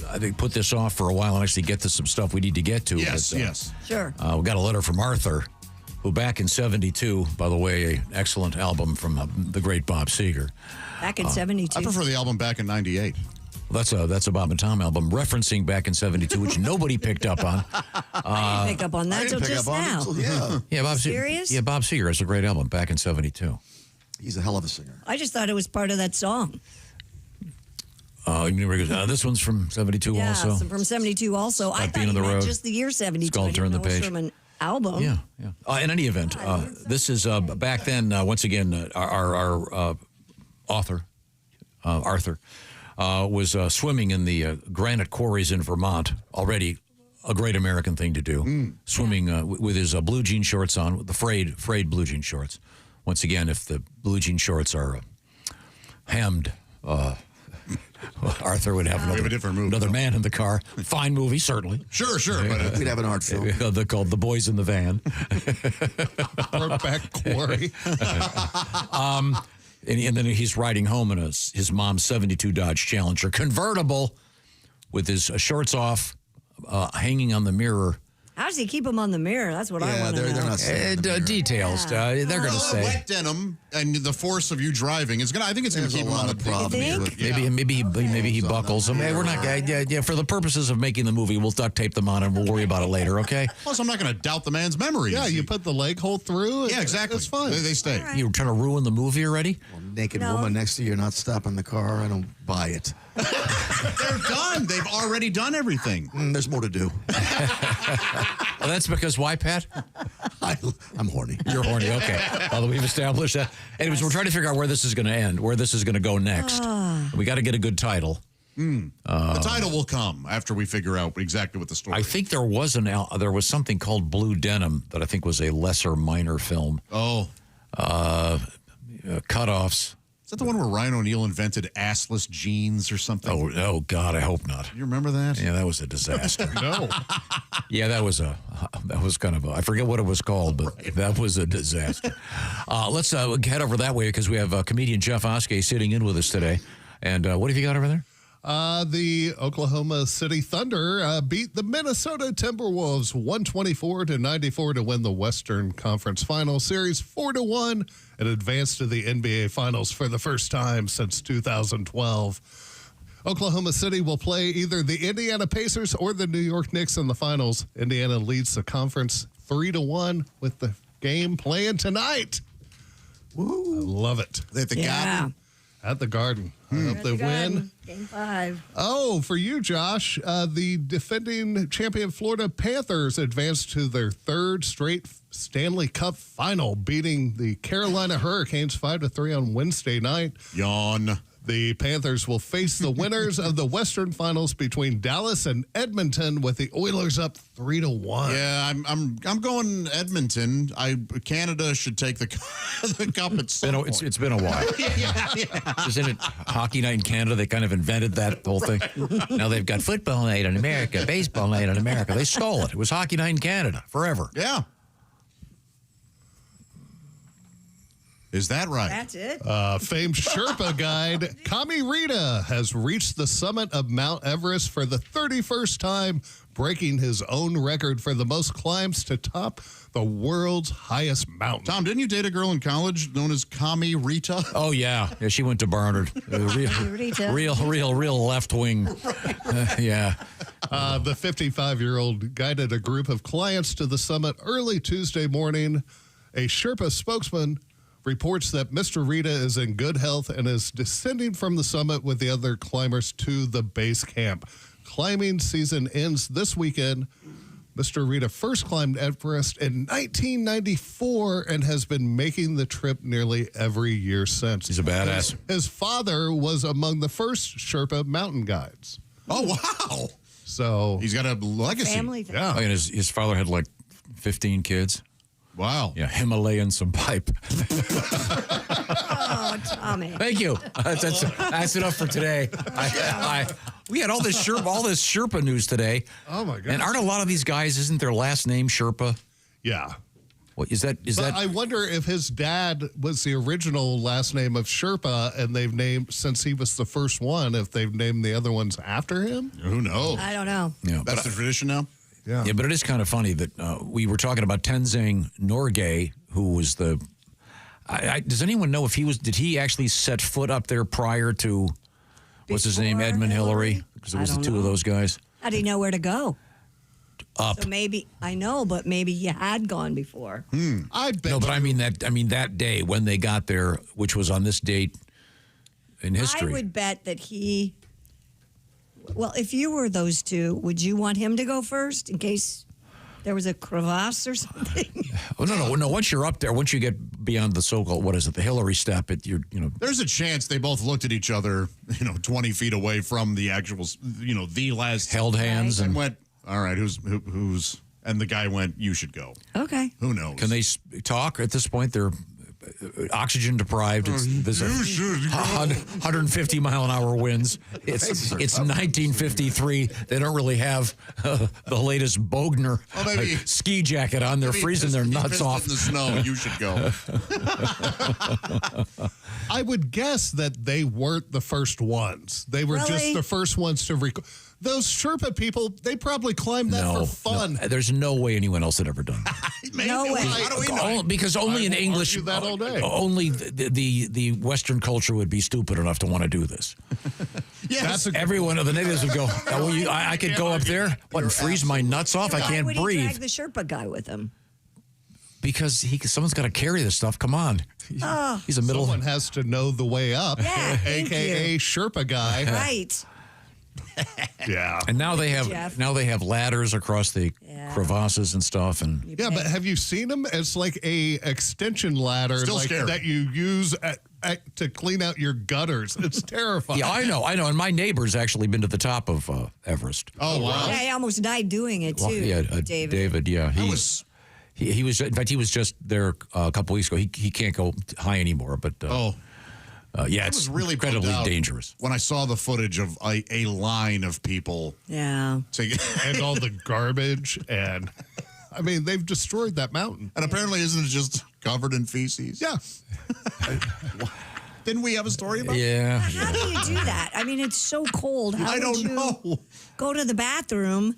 I think, put this off for a while and actually get to some stuff we need to get to. Yes, but, yes. Sure. We got a letter from Arthur, who back in 72, by the way, an excellent album from the great Bob Seger. Back in 72. I prefer the album back in 98. That's a Bob and Tom album referencing back in 72, which nobody picked up on. I didn't pick up on that until just now. Yeah, Bob Serious? Yeah, Bob Seger has a great album back in 72. He's a hell of a singer. I just thought it was part of that song. This one's from 72 Yeah, also. from 72 also. I thought Being on you the meant road. just the year 72. It's called I didn't Turn the know it was Page. from an album. Yeah. In any event, this is back then, once again, our author, Arthur, was swimming in the granite quarries in Vermont, already a great American thing to do. Swimming with his blue jean shorts on, the frayed blue jean shorts. Once again, if the blue jean shorts are hemmed, Arthur would have a different movie, another man in the car. Fine movie, certainly. Sure. But we'd have an art film. They're called The Boys in the Van. Brokeback Quarry. And then he's riding home in his mom's 72 Dodge Challenger convertible with his shorts off, hanging on the mirror. How does he keep them on the mirror? That's what I want to know. They're not saying the mirror. Details. They're going to say. Wet denim and the force of you driving is going to, I think it's going to keep him on the problems. Maybe he buckles them. Hey, we're not, for the purposes of making the movie, we'll duct tape them on and we'll worry about it later, okay? Plus, I'm not going to doubt the man's memory. Yeah, you put the leg hole through. Yeah, exactly. It's fine. They stay. Right. You're trying to ruin the movie already? Naked woman next to you, not stopping the car. I don't buy it. They're done. They've already done everything. There's more to do. Well, that's because why, Pat? I'm horny. You're horny, okay. Although we've established that. Anyways, we're trying to figure out where this is going to end, where this is going to go next. We got to get a good title. The title will come after we figure out exactly what the story is. I think there was something called Blue Denim that I think was a lesser minor film. Oh. Cutoffs. Is that the one where Ryan O'Neal invented assless jeans or something? Oh God, I hope not. You remember that? Yeah, that was a disaster. No. Yeah, that was kind of I forget what it was called, but that was a disaster. Let's head over that way because we have comedian Jeff Oskey sitting in with us today. And what have you got over there? The Oklahoma City Thunder beat the Minnesota Timberwolves 124-94 to win the Western Conference Final Series 4-1 and advance to the NBA Finals for the first time since 2012. Oklahoma City will play either the Indiana Pacers or the New York Knicks in the finals. Indiana leads the conference 3-1 with the game playing tonight. Woo! I love it. At the Garden? At the Garden. I hope they win. Game 5. Oh, for you, Josh, the defending champion Florida Panthers advanced to their third straight Stanley Cup final, beating the Carolina Hurricanes 5-3 on Wednesday night. Yawn. The Panthers will face the winners of the Western Finals between Dallas and Edmonton, with the Oilers up 3-1. Yeah, I'm going Edmonton. Canada should take the cup at some point. It's been a while. yeah. Isn't it Hockey Night in Canada? They kind of invented that whole thing. Now they've got Football Night in America, Baseball Night in America. They stole it. It was Hockey Night in Canada forever. Yeah. Is that right? That's it. Famed Sherpa guide Kami Rita has reached the summit of Mount Everest for the 31st time, breaking his own record for the most climbs to top the world's highest mountain. Tom, didn't you date a girl in college known as Kami Rita? Oh, yeah. Yeah, she went to Barnard. Real left wing. Yeah. The 55-year-old guided a group of clients to the summit early Tuesday morning. A Sherpa spokesman reports that Mr. Rita is in good health and is descending from the summit with the other climbers to the base camp. Climbing season ends this weekend. Mr. Rita first climbed Everest in 1994 and has been making the trip nearly every year since. He's a badass. His father was among the first Sherpa mountain guides. Oh, wow. So he's got a legacy. Family thing. Yeah. Oh, and his father had like 15 kids. Wow. Yeah, Himalayan some pipe. Oh, Tommy. Thank you. That's enough for today. We had all this Sherpa news today. Oh, my God. And aren't a lot of these guys, isn't their last name Sherpa? Yeah. What is that? Is that? I wonder if his dad was the original last name of Sherpa, and they've named, since he was the first one, if they've named the other ones after him. Who knows? I don't know. Yeah, That's the tradition now. Yeah. Yeah, but it is kind of funny that we were talking about Tenzing Norgay, who was the. Does anyone know if he was? Did he actually set foot up there prior to? What's his name? Edmund Hillary? Because it was the two of those guys. How do you know where to go? Up. So maybe I know, but maybe you had gone before. I bet. No, but I mean that day when they got there, which was on this date in history. I would bet that he. Well, if you were those two, would you want him to go first in case there was a crevasse or something? Oh no! Once you're up there, once you get beyond the so-called the Hillary step, There's a chance they both looked at each other, 20 feet away from the actual, the last held hands and went. All right, who's and the guy went, you should go. Okay. Who knows? Can they talk at this point? They're oxygen deprived. There's 150 mile an hour winds. It's 1953. They don't really have the latest Bogner ski jacket on. They're freezing their nuts off in the snow. You should go. I would guess that they weren't the first ones. They were just the first ones to record. Those Sherpa people, they probably climbed that for fun. No, there's no way anyone else had ever done that. No way. How do we know? Because only in English, that all day. only the Western culture would be stupid enough to want to do this. Yes. Every one of the natives would go, I could go up there and freeze my nuts off. I can't Why would breathe. he drag the Sherpa guy with him? Because someone's got to carry this stuff. Come on. He's a middle. Someone has to know the way up. Yeah, AKA Sherpa guy. Right. Yeah. And now they have Jeff. ladders across the crevasses and stuff. And Yeah, but have you seen them? It's like a extension ladder Still scary. that you use to clean out your gutters. It's terrifying. yeah, I know. And my neighbor's actually been to the top of Everest. Oh, wow. Yeah, he almost died doing it too. Well, yeah, David. yeah. He was, in fact, he was just there a couple weeks ago. He can't go high anymore, but yeah, it's really incredibly bummed out dangerous. when I saw the footage of a line of people. Yeah. And all the garbage. And I mean, they've destroyed that mountain. And apparently, isn't it just covered in feces? Yeah. Didn't we have a story about Yeah. How do you do that? I mean, it's so cold. How I would don't you know. go to the bathroom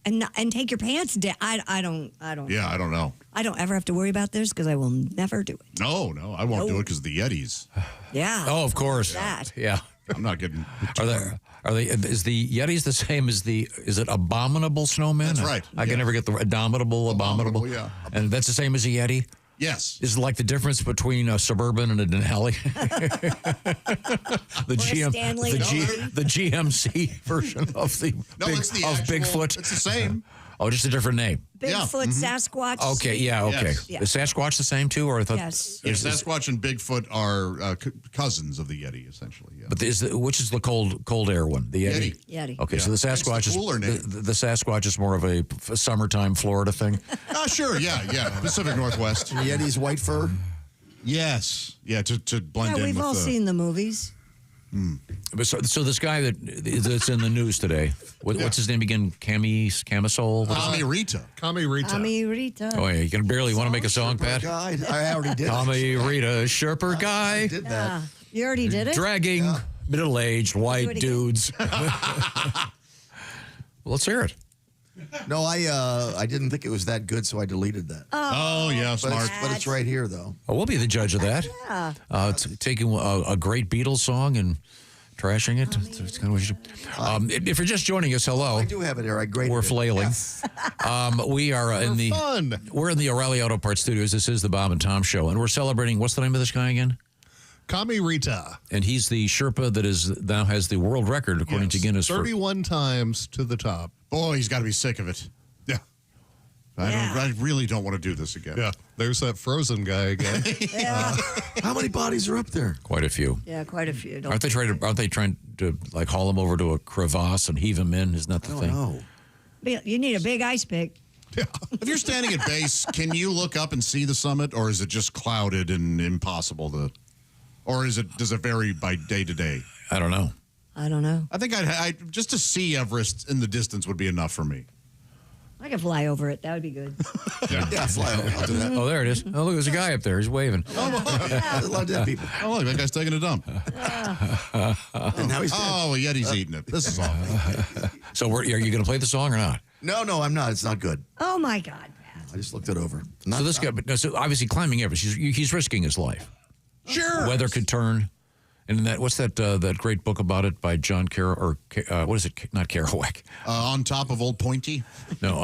and take your pants down? I don't. Yeah, I don't know. I don't ever have to worry about this because I will never do it. No, I won't do it because of the Yetis. Yeah. Oh, of course. That. Yeah. I'm not getting. Are they? Is the Yetis the same as the? Is it abominable snowman? That's right. I can never get the abominable. Yeah. And that's the same as a Yeti. Yes. Is it like the difference between a Suburban and a Denali? Stanley. the GMC version of it's the actual, Bigfoot. It's the same. Oh, just a different name. Bigfoot, Sasquatch. Okay, yeah, okay. Yes. Is Sasquatch the same too, or I thought? Yes. Yeah, Sasquatch and Bigfoot are cousins of the Yeti, essentially. Yeah. But which is the cold air one? The Yeti. Yeti. Okay, so the Sasquatch It's the cooler name. is the Sasquatch is more of a summertime Florida thing. Sure, yeah. Pacific Northwest. The Yeti's white fur. Yes, yeah, to blend in. Yeah, we've with all seen the movies. But so this guy that's in the news today, what's his name again? Camisole? Kamirita. Kamirita. Oh, yeah, you can barely want to make a song, Pat? Guy. I already did. Kamirita, Sherpa guy. I did that. You already did it? Dragging middle-aged white again. dudes. Well, let's hear it. No, I didn't think it was that good, so I deleted that. Oh yeah, smart. But it's right here, though. Oh, we'll be the judge of that. Yeah. Taking a great Beatles song and trashing it. It's kind of what you do. If you're just joining us, hello. I do have it here. I graded We're it. flailing. We are we're in the O'Reilly Auto Parts Studios. This is the Bob and Tom Show, and we're celebrating. What's the name of this guy again? Kamirita. And he's the Sherpa that now has the world record according to Guinness. 31 times to the top. Boy, he's got to be sick of it. Yeah. I really don't want to do this again. Yeah. There's that frozen guy again. How many bodies are up there? Quite a few. Yeah, quite a few. Aren't they trying to like haul him over to a crevasse and heave him in? Isn't that the thing? No. You need a big ice pick. If you're standing at base, can you look up and see the summit, or is it just clouded and impossible to? Or does it vary by day to day? I don't know. I don't know. I think I just to see Everest in the distance would be enough for me. I can fly over it. That would be good. Yeah, fly over. I'll do that. Oh, there it is. Oh, look, there's a guy up there. He's waving. I love dead people. Oh, look, that guy's taking a dump. And now he's dead. Oh, yet he's eating it. This is awful. So are you going to play the song or not? No, I'm not. It's not good. Oh, my God. I just looked it over. So this guy, so obviously climbing Everest, he's risking his life. Sure. Weather could turn. And what's that great book about it by John what is it? Not Kerouac. On Top of Old Pointy? No.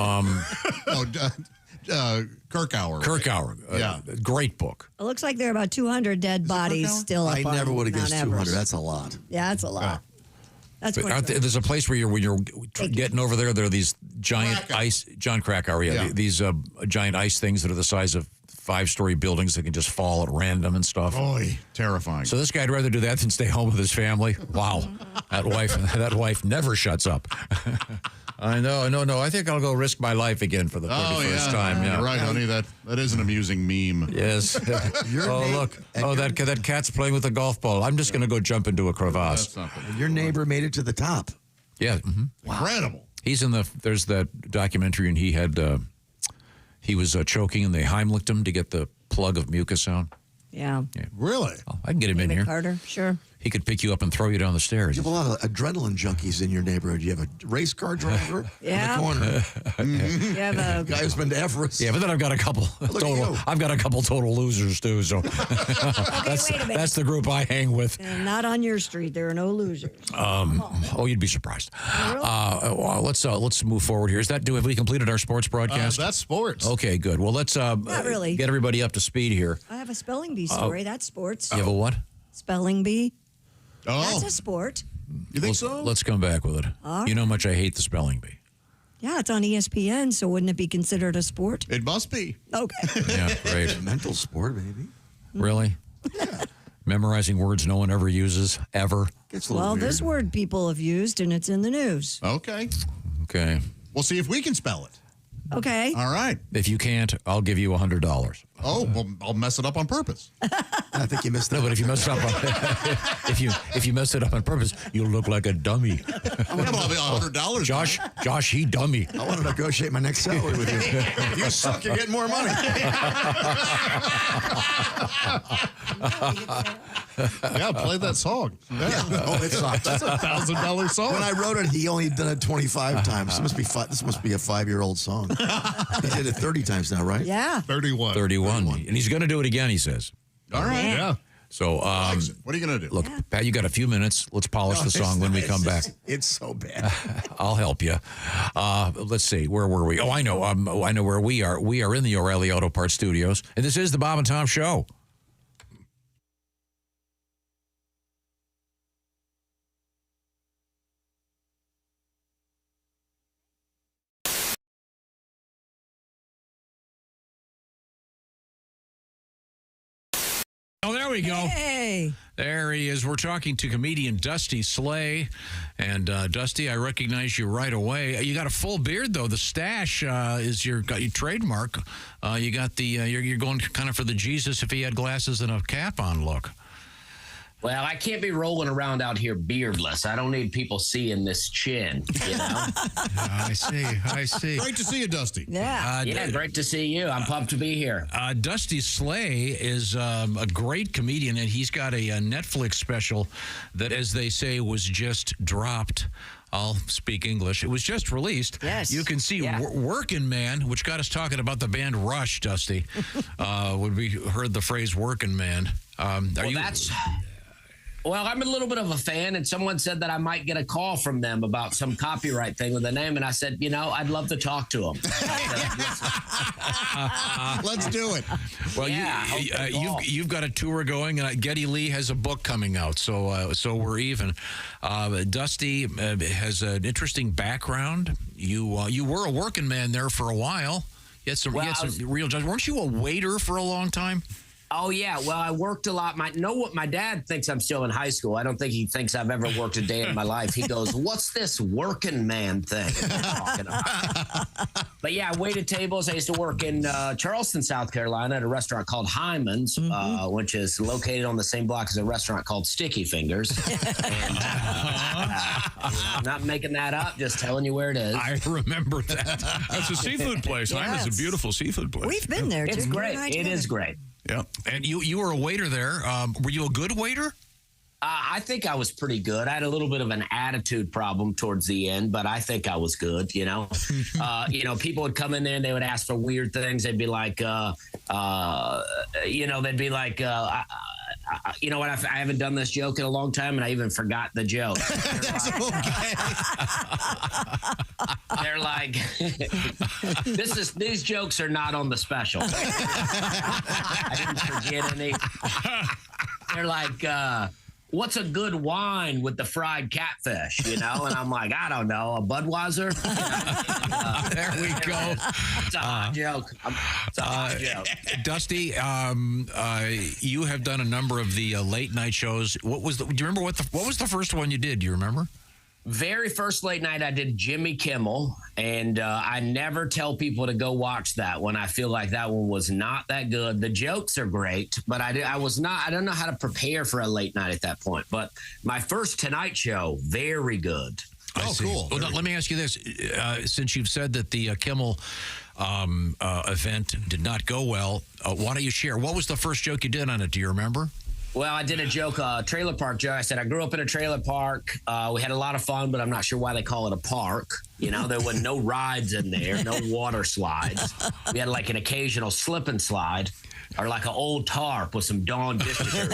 Kirkhour. Kirkhour. Yeah. Great book. It looks like there are about 200 dead bodies still up I on never would have Mount guessed 200. Everest. That's a lot. Yeah, that's a lot. That's But quite there's a place where you're getting over there. There are these giant ice. John Krakauer. Yeah. These giant ice things that are the size of 5-story buildings that can just fall at random and stuff. Boy, terrifying. So this guy'd rather do that than stay home with his family. Wow, that wife never shuts up. I know. No, I think I'll go risk my life again for the 31st time. Yeah, you're right, honey. That is an amusing meme. Yes. Look. That cat's playing with a golf ball. I'm just going to go jump into a crevasse. Your neighbor made it to the top. Yeah. Mm-hmm. Wow. Incredible. He's there's that documentary, and he was choking, and they Heimlicked him to get the plug of mucus out. Yeah. Really? Oh, I can get him in here. Carter, sure. He could pick you up and throw you down the stairs. You have a lot of adrenaline junkies in your neighborhood. You have a race car driver Yeah. in the corner. You have a Guy who's been to Everest. Yeah, but then I've got a couple total. I've got a couple total losers too. So wait a minute. that's the group I hang with. And not on your street. There are no losers. You'd be surprised. Well, let's move forward here. Have we completed our sports broadcast? That's sports. Okay, good. Well, let's Not really. get everybody up to speed here. I have a spelling bee story. That's sports. You have a what? Spelling bee. Oh, That's a sport. You think so? Let's come back with it. All You know how much I hate the spelling bee. Yeah, it's on ESPN, so wouldn't it be considered a sport? It must be. Okay. Yeah, great. Mental sport, baby. Really? Memorizing words no one ever uses, ever. Gets a little Well, weird. this word people have used, and it's in the news. Okay. Okay. We'll see if we can spell it. Okay. All right. If you can't, I'll give you $100. Oh, well, I'll mess it up on purpose. I think you missed that. No, but if you mess it up, if you mess it up on purpose, you'll look like a dummy. I'll be $100. Josh, he dummy. I want to negotiate my next salary with you. If you suck, you're getting more money. Yeah, play that song. Yeah. Oh, it's not. That's a $1,000 song. When I wrote it, he only done it 25 times. This must be a 5-year-old song. He did it 30 times now, right? Yeah. 31. 31. And he's going to do it again, he says. All right. Yeah. So, What are you going to do? look, Pat, you got a few minutes. Let's polish the song when we come back. It's so bad. I'll help you. Let's see. Where were we? Oh, I know. I know where we are. We are in the O'Reilly Auto Parts Studios, and this is the Bob and Tom Show. Oh, there we go. Hey. There he is. We're talking to comedian Dusty Slay. And Dusty, I recognize you right away. You got a full beard, though. The stash is your trademark. You got the you're going kind of for the Jesus if he had glasses and a cap on look. Well, I can't be rolling around out here beardless. I don't need people seeing this chin, you know? I see. Great to see you, Dusty. Yeah. Yeah, great to see you. I'm pumped to be here. Dusty Slay is a great comedian, and he's got a Netflix special that, as they say, was just dropped. I'll speak English. It was just released. Yes. You can see Workin' Man, which got us talking about the band Rush, Dusty, when we heard the phrase Workin' Man. Well, I'm a little bit of a fan, and someone said that I might get a call from them about some copyright thing with the name, and I said, I'd love to talk to them. Let's do it. Well, you've got a tour going, and Geddy Lee has a book coming out, so we're even. Dusty has an interesting background. You were a working man there for a while. You had some real jobs. Weren't you a waiter for a long time? Oh, yeah. Well, I worked a lot. My dad thinks I'm still in high school. I don't think he thinks I've ever worked a day in my life. He goes, what's this working man thing you're talking about? But yeah, I waited tables. I used to work in Charleston, South Carolina at a restaurant called Hyman's, which is located on the same block as a restaurant called Sticky Fingers. And, I'm not making that up, just telling you where it is. I remember that. That's a seafood place. Hyman's a beautiful seafood place. We've been there, too. It's great. It is great. Yeah. And you were a waiter there. Were you a good waiter? I think I was pretty good. I had a little bit of an attitude problem towards the end, but I think I was good, you know. People would come in there and they would ask for weird things. They'd be like, they'd be like, you know what? I haven't done this joke in a long time, and I even forgot the joke. That's okay. They're like, these jokes are not on the special. I didn't forget any. They're like, what's a good wine with the fried catfish, you know? And I'm like, I don't know, a Budweiser? There we go. It's a hot joke. It's a hot joke. Dusty, you have done a number of the late night shows. Do you remember what was the first one you did? Do you remember? Very first late night, I did Jimmy Kimmel, and I never tell people to go watch that one. I feel like that one was not that good. The jokes are great, but I don't know how to prepare for a late night at that point. But my first Tonight Show, very good. Cool. Well, let me ask you this. Since you've said that the Kimmel event did not go well, why don't you share? What was the first joke you did on it? Do you remember? Well, I did a joke, trailer park joke. I said, I grew up in a trailer park. We had a lot of fun, but I'm not sure why they call it a park. You know, there were no rides in there, no water slides. We had like an occasional slip and slide or like an old tarp with some Dawn dish detergent.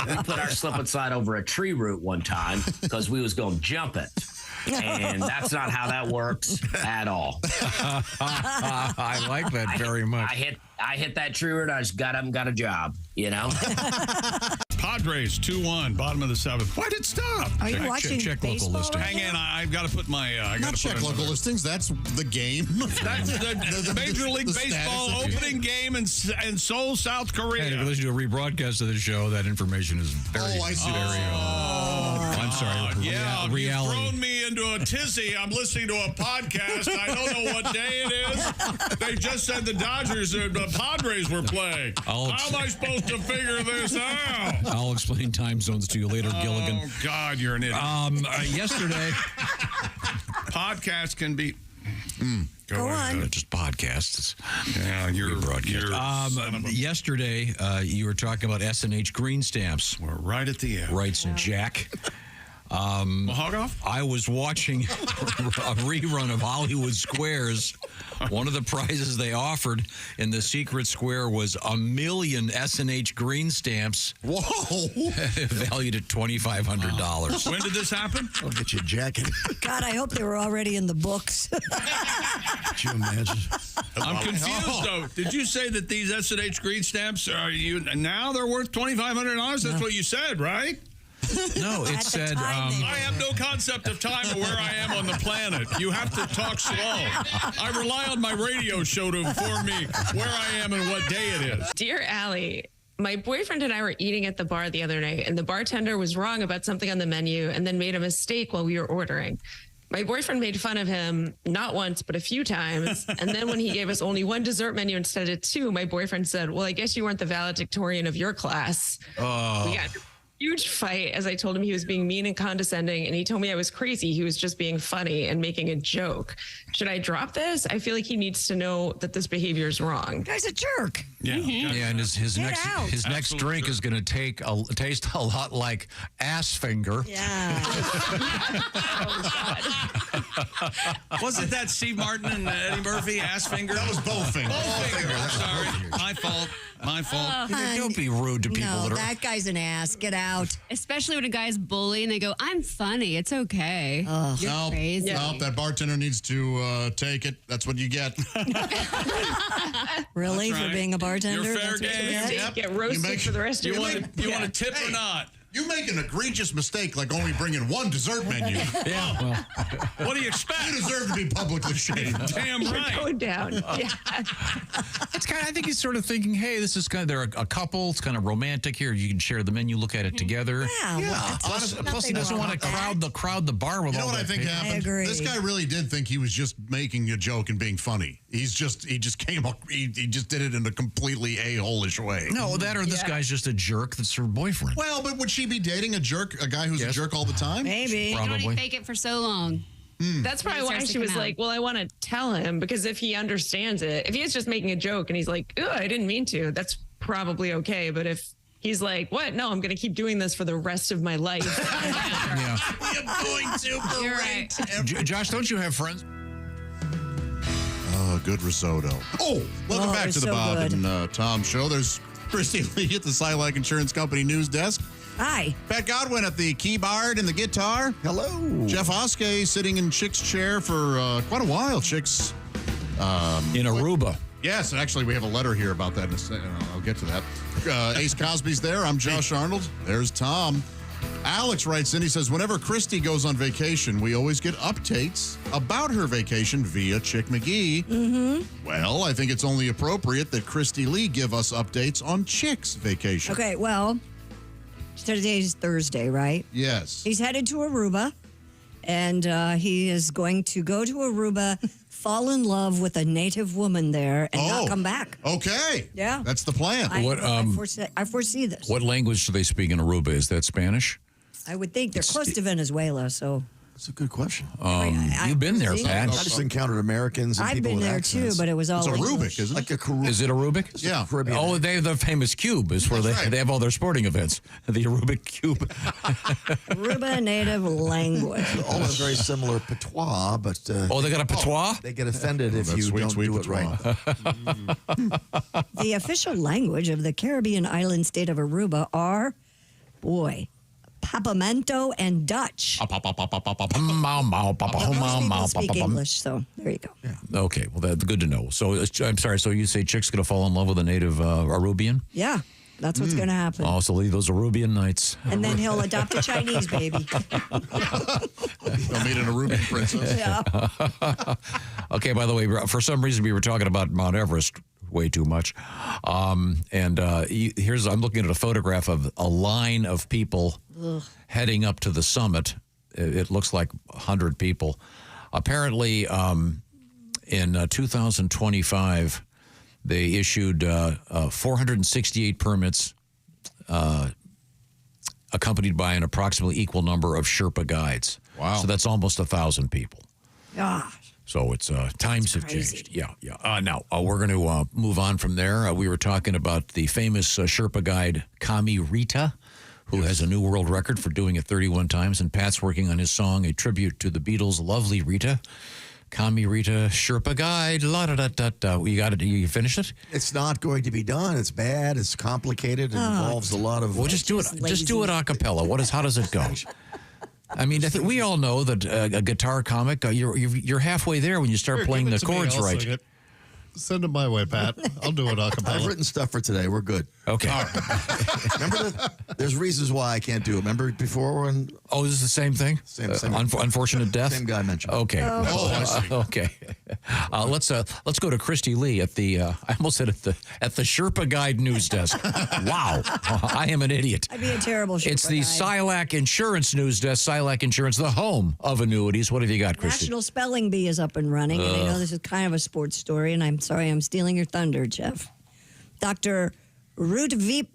We put our slip and slide over a tree root one time because we was going to jump it. And that's not how that works at all. I like that very much. I hit that tree root. I just got up and got a job, you know? Padres 2-1, bottom of the seventh. Why did it stop? Are you watching check local baseball listings. right Hang on, I've got to put my. Not check local listings. That's the game. That's the Major League Baseball opening game in Seoul, South Korea. Hey, if you listen to a rebroadcast of the show, that information is very, I see. I'm sorry. Yeah, reality. You've thrown me into a tizzy. I'm listening to a podcast. I don't know what day it is. They just said the Dodgers or the Padres were playing. How am I supposed to figure this out? I'll explain time zones to you later, Gilligan. Oh, God, you're an idiot. Yesterday. Podcasts can be... Go on. Just podcasts. Yeah, you're broadcast. Yesterday, you were talking about S&H green stamps. We're right at the end. Writes Jack. Hog off? I was watching a rerun of Hollywood Squares. One of the prizes they offered in the secret square was 1 million S&H green stamps. Whoa! Valued at $2,500. When did this happen? I'll get you a jacket. God, I hope they were already in the books. Could you imagine? I'm confused, though. Did you say that these S&H green stamps are now they're worth $2,500? That's what you said, right? No, it said... I have no concept of time or where I am on the planet. You have to talk slow. I rely on my radio show to inform me where I am and what day it is. Dear Allie, my boyfriend and I were eating at the bar the other night, and the bartender was wrong about something on the menu and then made a mistake while we were ordering. My boyfriend made fun of him not once, but a few times. And then when he gave us only one dessert menu instead of two, my boyfriend said, well, I guess you weren't the valedictorian of your class. Oh. We got huge fight as I told him he was being mean and condescending, and he told me I was crazy. He was just being funny and making a joke. Should I drop this? I feel like he needs to know that this behavior is wrong. Guy's a jerk. Yeah, yeah, and his next drink is going to taste a lot like ass finger. Yeah. Wasn't that Steve Martin and Eddie Murphy, ass finger? That was Bowfinger. Bowfinger. Sorry, my fault. My fault. Don't be rude to people. No, that guy's an ass. Get out. Especially when a guy's bully and they go, I'm funny. It's okay. Nope, crazy. nope, that bartender needs to take it. That's what you get. Really? That's For right. being a bartender? You're fair That's what you game. get? Get roasted for the rest of your life. You want a tip or not? You make an egregious mistake like only bringing one dessert menu. Yeah. Well, what do you expect? You deserve to be publicly shamed. Damn right. Going down. Yeah. it's kind of, I think he's sort of thinking, hey, this is kind of, they're a couple. It's kind of romantic here. You can share the menu, look at it together. Yeah. Plus he doesn't want to crowd the bar with You know all what I that think paper. happened? agree. This guy really did think he was just making a joke and being funny. He just came up, he just did it in a completely a-hole-ish way. No, that or this guy's just a jerk that's her boyfriend. Well, but would she be dating a guy who's a jerk all the time? Maybe. You can only fake it for so long. That's probably why she was like, well, I want to tell him, because if he understands it, if he is just making a joke and he's like, oh, I didn't mean to, that's probably okay. But if he's like, what? No, I'm going to keep doing this for the rest of my life. I'm going to. You're right. Josh, don't you have friends? Oh, good risotto. Oh, welcome back to the so Bob good. and Tom Show. There's Christy Lee at the Silac Insurance Company news desk. Hi. Pat Godwin at the keyboard and the guitar. Hello. Jeff Oskey sitting in Chick's chair for quite a while. Chick's in Aruba. Yes, actually, we have a letter here about that in a second. I'll get to that. Ace Cosby's there. I'm Josh Arnold. There's Tom. Alex writes in, he says, whenever Christy goes on vacation, we always get updates about her vacation via Chick McGee. Mm-hmm. Well, I think it's only appropriate that Christy Lee give us updates on Chick's vacation. Okay, well, today's Thursday, right? Yes. He's headed to Aruba, and he is going to go to Aruba, fall in love with a native woman there, and not come back. Okay. Yeah. That's the plan. I foresee this. What language do they speak in Aruba? Is that Spanish? I would think they're close to Venezuela, so. That's a good question. You've been there, Pat. I just encountered Americans and I've people been with there accents. too, but it was all It's a English. Rubik, isn't it? Like a Caribbean. Is it a Rubik? Yeah. Caribbean. Oh, they have the famous cube. Is where they have all their sporting events. The Rubik cube. Aruba native language. All is very similar patois, but They got a patois? they get offended if that's you sweet, don't sweet do it right. The official language of the Caribbean island state of Aruba are, Papiamento and Dutch. Most people speak English, so there you go. Okay, well, that's good to know. So, I'm sorry, so you say Chick's going to fall in love with a native Arubian? Yeah, that's what's going to happen. Oh, so leave those Arubian nights. And then he'll adopt a Chinese baby. They'll meet an Arubian princess. Yeah. Okay, by the way, for some reason we were talking about Mount Everest way too much. I'm looking at a photograph of a line of people heading up to the summit. It looks like 100 people. Apparently, in 2025, they issued 468 permits accompanied by an approximately equal number of Sherpa guides. Wow. So that's almost 1,000 people. Gosh. So it's times have changed. Yeah. Now, we're going to move on from there. We were talking about the famous Sherpa guide, Kami Rita, who has a new world record for doing it 31 times. And Pat's working on his song, a tribute to the Beatles' Lovely Rita. Kami Rita, Sherpa guide, la-da-da-da-da. You got it? You finished it? It's not going to be done. It's bad. It's complicated. It involves a lot of... Well, just do it. Just do it a cappella. How does it go? I mean, I think we all know that a guitar comic, you're halfway there when you start playing the chords right. Sing it. Send it my way, Pat. I'll do it a cappella. I've written stuff for today. We're good. Okay. Remember, there's reasons why I can't do it. Remember before when... Oh, is this the same thing? Same. Unfortunate death? Same guy mentioned. Okay. I see. Okay. Let's go to Christy Lee at the I almost said at the Sherpa Guide news desk. Wow. I am an idiot. I'd be a terrible Sherpa It's the guide. Silac Insurance news desk. Silac Insurance, the home of annuities. What have you got, Christy? National Spelling Bee is up and running. And I know this is kind of a sports story, and I'm sorry I'm stealing your thunder, Jeff. Dr. Rudvip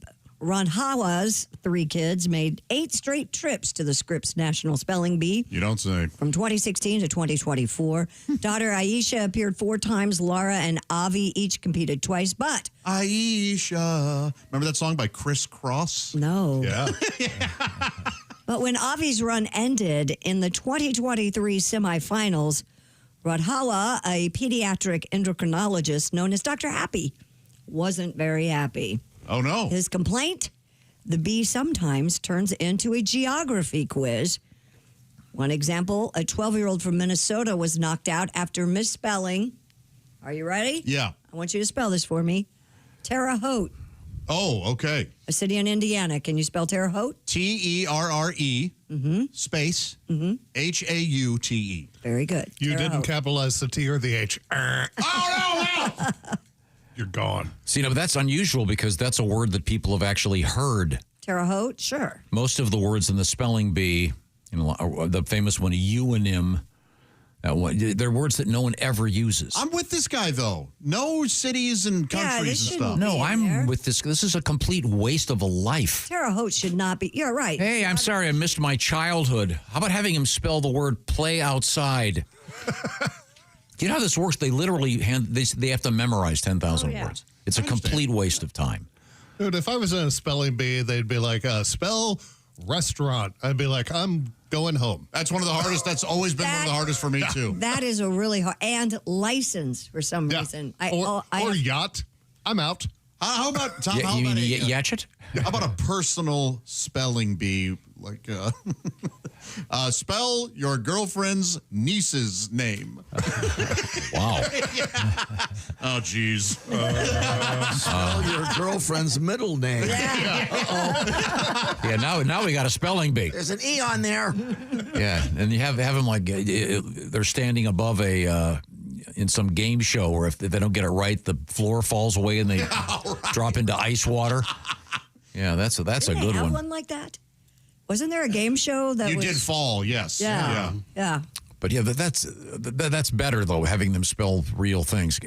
Ranhawa's 3 kids made 8 straight trips to the Scripps National Spelling Bee. You don't say. From 2016 to 2024. Daughter Aisha appeared 4 times. Laura and Avi each competed twice, but... Aisha. Remember that song by Criss Cross? No. Yeah. But when Avi's run ended in the 2023 semifinals, Radhawa, a pediatric endocrinologist known as Dr. Happy, wasn't very happy. Oh, no. His complaint? The bee sometimes turns into a geography quiz. One example, a 12-year-old from Minnesota was knocked out after misspelling. Are you ready? Yeah. I want you to spell this for me. Terre Haute. Oh, okay. A city in Indiana. Can you spell Terre Haute? Terre, space, Haute. Very good. You Terre didn't Haute. capitalize the T or the H. Oh, no. You're gone. See, no, but that's unusual because that's a word that people have actually heard. Terre Haute? Sure. Most of the words in the spelling bee, the famous one, euonym, they're words that no one ever uses. I'm with this guy, though. No cities and countries and stuff. No, I'm with this. This is a complete waste of a life. Terre Haute should not be. You're right. Hey, I'm sorry I missed my childhood. How about having him spell the word play outside? Do you know how this works? They literally they have to memorize 10,000 words. It's a complete waste of time. Dude, if I was in a spelling bee, they'd be like, spell restaurant. I'd be like, I'm going home. That's one of the hardest. That's always been one of the hardest for me, too. That is a really hard. And license for some reason. Or yacht. I'm out. How about, Tom, Yeah, how you about mean Yatchet? How about a personal spelling bee? Like, spell your girlfriend's niece's name. Wow. Oh, geez. Spell your girlfriend's middle name. Yeah, now we got a spelling bee. There's an E on there. Yeah, and you have them like they're standing above in some game show where if they don't get it right, the floor falls away and they drop into ice water. Yeah, that's a Didn't they good have one. like that? Wasn't there a game show that You was... did fall, yes. Yeah. But yeah, that's better though. Having them spell real things.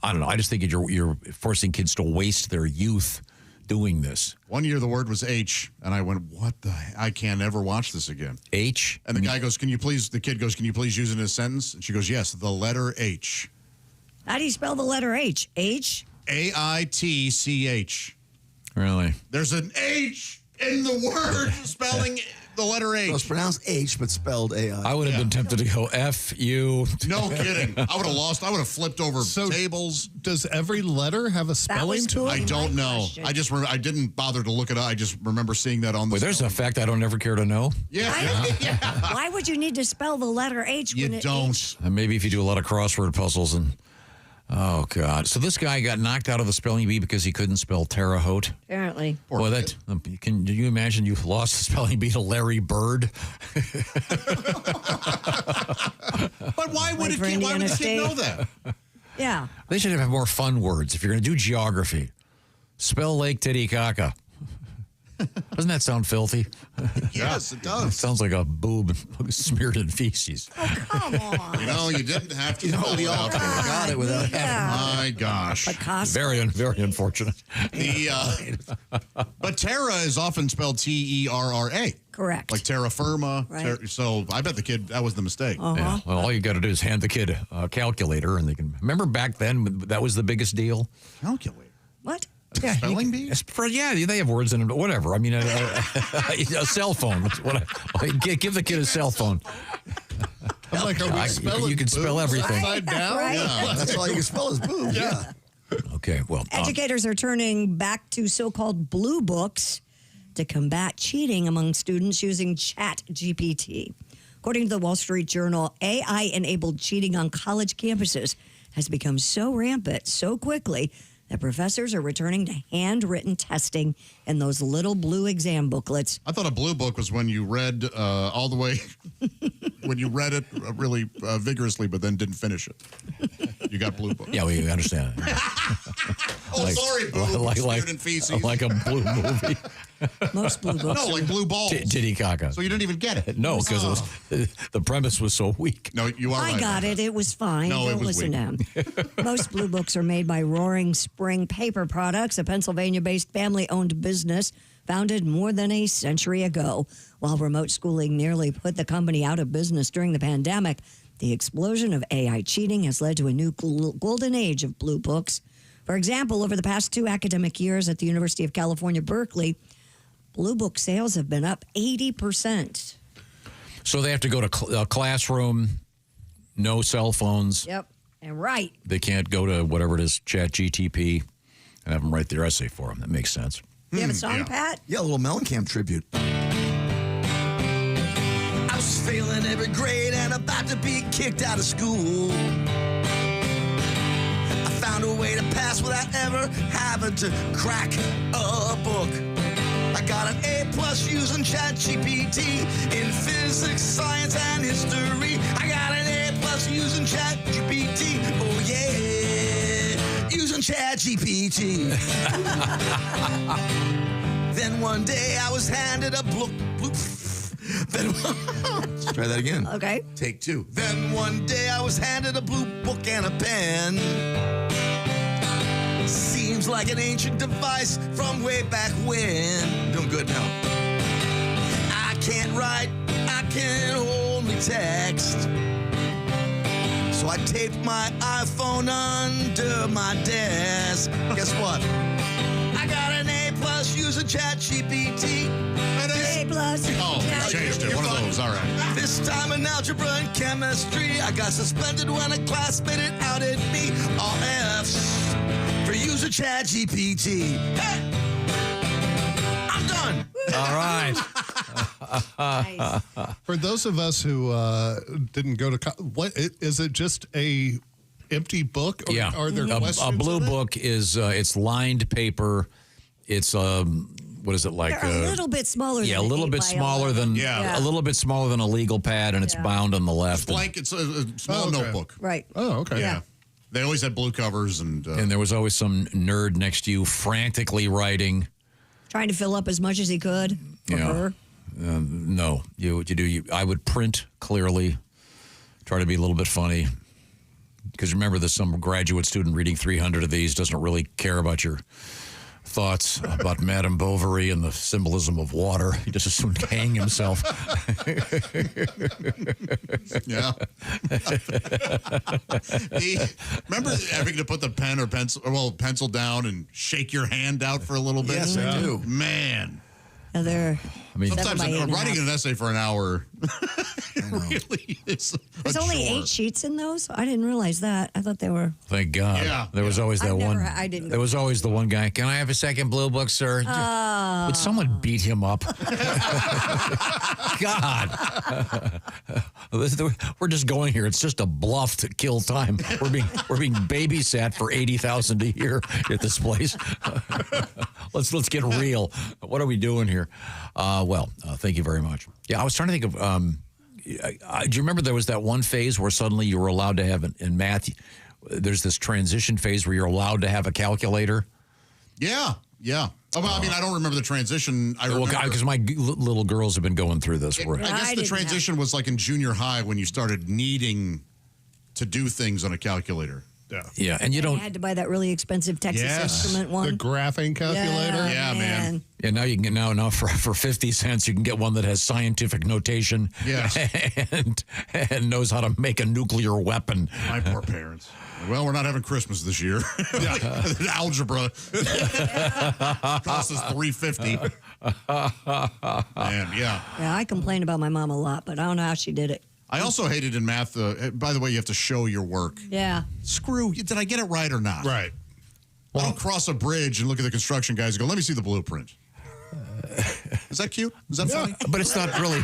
I don't know. I just think you're forcing kids to waste their youth doing this. One year the word was H, and I went, "What the? I can't ever watch this again." H. And the guy goes, "Can you please?" The kid goes, "Can you please use it in a sentence?" And she goes, "Yes, the letter H." How do you spell the letter H? H? AITCH. Really? There's an H in the word spelling the letter H. So it's pronounced H, but spelled AI. I would have been tempted to go F-U. No kidding. I would have lost. I would have flipped over tables. Does every letter have a spelling to it? I don't know. I just I didn't bother to look it up. I just remember seeing that on the. Wait, there's a fact I don't ever care to know. Yeah. Why would you need to spell the letter H when it H? And maybe if you do a lot of crossword puzzles and. Oh, God. So this guy got knocked out of the spelling bee because he couldn't spell Terre Haute? Apparently. Boy, do you imagine you lost the spelling bee to Larry Bird? But why would a kid know that? Yeah. They should have more fun words. If you're going to do geography, spell Lake Titicaca. Doesn't that sound filthy? Yes, it does. It sounds like a boob smeared in feces. Oh, come on. You know, you didn't have to. we all got it without My gosh. Very unfortunate. But Terra is often spelled Terra. Correct. Like terra firma. Right. So I bet the kid, that was the mistake. Yeah. Well, all you got to do is hand the kid a calculator and they can. Remember back then, that was the biggest deal? Calculator? What? Yeah, spelling bee? Yeah, they have words in it, but whatever. I mean, a cell phone. Give the kid a cell phone. I'm like, are we spelling you can spell everything. upside down? Right. Yeah, that's all you can spell is boob. Yeah. Okay, well. Educators are turning back to so-called blue books to combat cheating among students using Chat GPT. According to the Wall Street Journal, AI-enabled cheating on college campuses has become so rampant so quickly that professors are returning to handwritten testing in those little blue exam booklets. I thought a blue book was when you read all the way, when you read it really vigorously, but then didn't finish it. You got blue book. Yeah, we understand. Sorry, boo. Smeared in feces. Like a blue movie. Most blue books. No, like blue balls. Titicaca. So you didn't even get it. No, because the premise was so weak. No, you are right. I got it. It was fine. No, Don't it was listen to him. Most blue books are made by Roaring Spring Paper Products, a Pennsylvania-based family-owned business founded more than a century ago. While remote schooling nearly put the company out of business during the pandemic, the explosion of AI cheating has led to a new golden age of blue books. For example, over the past 2 academic years at the University of California, Berkeley, blue book sales have been up 80%. So they have to go to a classroom, no cell phones. Yep, and right. They can't go to whatever it is, Chat GTP, and have them write their essay for them. That makes sense. You have a song, Pat? Yeah, a little Mellencamp tribute. I was failing every grade and about to be kicked out of school. I found a way to pass without I ever having to crack a book. I got an A+ using ChatGPT in physics, science, and history. I got an A+ using ChatGPT. Oh yeah, using ChatGPT. Then one day I was handed a book. Then let's try that again. Okay. Take 2. Then one day I was handed a blue book and a pen. Seems like an ancient device from way back when. Doing good now. I can't write, I can only text. So I taped my iPhone under my desk. Guess what? I got an A+ using ChatGPT. A+. Oh, changed it. One of those. All right. This time in algebra and chemistry, I got suspended when a class spit it out at me. All F's for using ChatGPT. Hey! I'm done. All right. For those of us who didn't go to what is it? Just a empty book? Or Yeah. Are there questions? A blue in it? book is it's lined paper. It's what is it like? They're a little bit smaller. Yeah, a than little an bit 8 by smaller 11. than a little bit smaller than a legal pad, and it's bound on the left. Blank. It's a small notebook. Right. Oh, okay. Yeah. They always had blue covers and there was always some nerd next to you frantically writing. Trying to fill up as much as he could for her. No, I would print clearly, try to be a little bit funny. Because remember, there's some graduate student reading 300 of these doesn't really care about your thoughts about Madame Bovary and the symbolism of water. He just assumed to hang himself. Yeah. Remember having to put the pen or pencil down and shake your hand out for a little bit? Yes, I do. Man. They're Sometimes writing an essay for an hour really is There's only 8 sheets in those? I didn't realize that. I thought they were... Thank God. Yeah. There was always that one. I didn't. There was always the one guy. Can I have a second blue book, sir? Would someone beat him up? God. We're just going here. It's just a bluff to kill time. We're being babysat for $80,000 a year at this place. Let's get real. What are we doing here? Thank you very much. Yeah, I was trying to think of. Do you remember there was that one phase where suddenly you were allowed to have in math? There's this transition phase where you're allowed to have a calculator. Yeah. Oh, well, I mean, I don't remember the transition. I remember because my little girls have been going through this. I guess the transition was like in junior high when you started needing to do things on a calculator. Yeah, and you I don't. had to buy that really expensive Texas Instrument one. The graphing calculator. Yeah, man. Yeah, now you can get now for 50 cents you can get one that has scientific notation. Yes. and knows how to make a nuclear weapon. My poor parents. Well, we're not having Christmas this year. Algebra cost us $350. Man, yeah. Yeah, I complain about my mom a lot, but I don't know how she did it. I also hated in math, by the way, you have to show your work. Yeah. Screw, did I get it right or not? Right. I don't cross a bridge and look at the construction guys and go, let me see the blueprint. Is that cute? Is that funny? But it's not really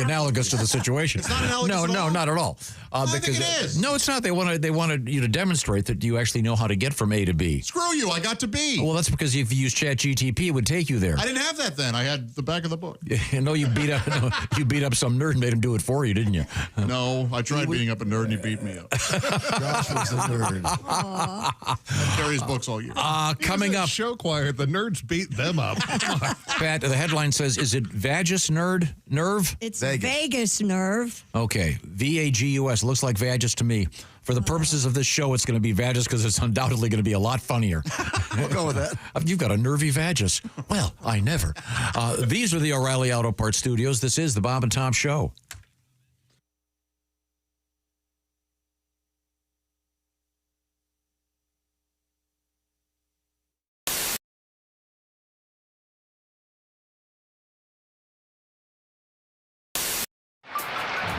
analogous to the situation. It's not analogous at all? Not at all. I think it is. No, it's not. They wanted you to demonstrate that you actually know how to get from A to B. Screw you, I got to B. Well, that's because if you use ChatGPT, it would take you there. I didn't have that then. I had the back of the book. No, you beat up some nerd and made him do it for you, didn't you? No, I tried beating up a nerd and he beat me up. Josh was a nerd. I carry his books all year. Coming up. Show choir, the nerds beat them up. Pat, the headline says, is it vagus nerve? It's Vegas nerve. Okay, VAGUS. Looks like vagus to me. For the purposes of this show, it's going to be vagus because it's undoubtedly going to be a lot funnier. We'll go with that. You've got a nervy vagus. Well, I never. These are the O'Reilly Auto Parts Studios. This is the Bob and Tom Show.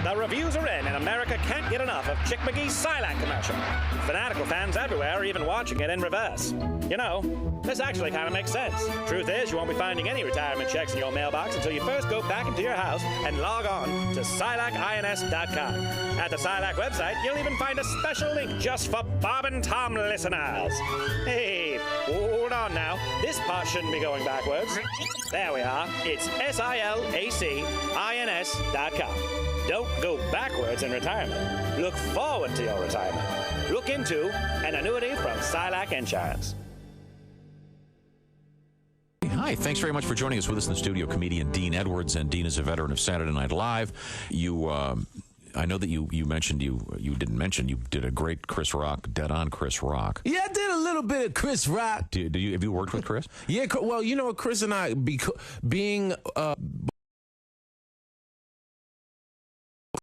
The reviews are in, and America can't get enough of Chick McGee's Silac commercial. Fanatical fans everywhere are even watching it in reverse. You know, this actually kind of makes sense. Truth is, you won't be finding any retirement checks in your mailbox until you first go back into your house and log on to SilacINS.com. At the Silac website, you'll even find a special link just for Bob and Tom listeners. Hey, hold on now. This part shouldn't be going backwards. There we are. It's SilacINS.com. Don't go backwards in retirement. Look forward to your retirement. Look into an annuity from Silac Insurance. Hi, thanks very much for joining us. With us in the studio, comedian Dean Edwards, and Dean is a veteran of Saturday Night Live. I know that you mentioned you didn't mention you did a great Chris Rock, Dead On Chris Rock. Yeah, I did a little bit of Chris Rock. Have you worked with Chris? Yeah, well, you know, Chris and I, being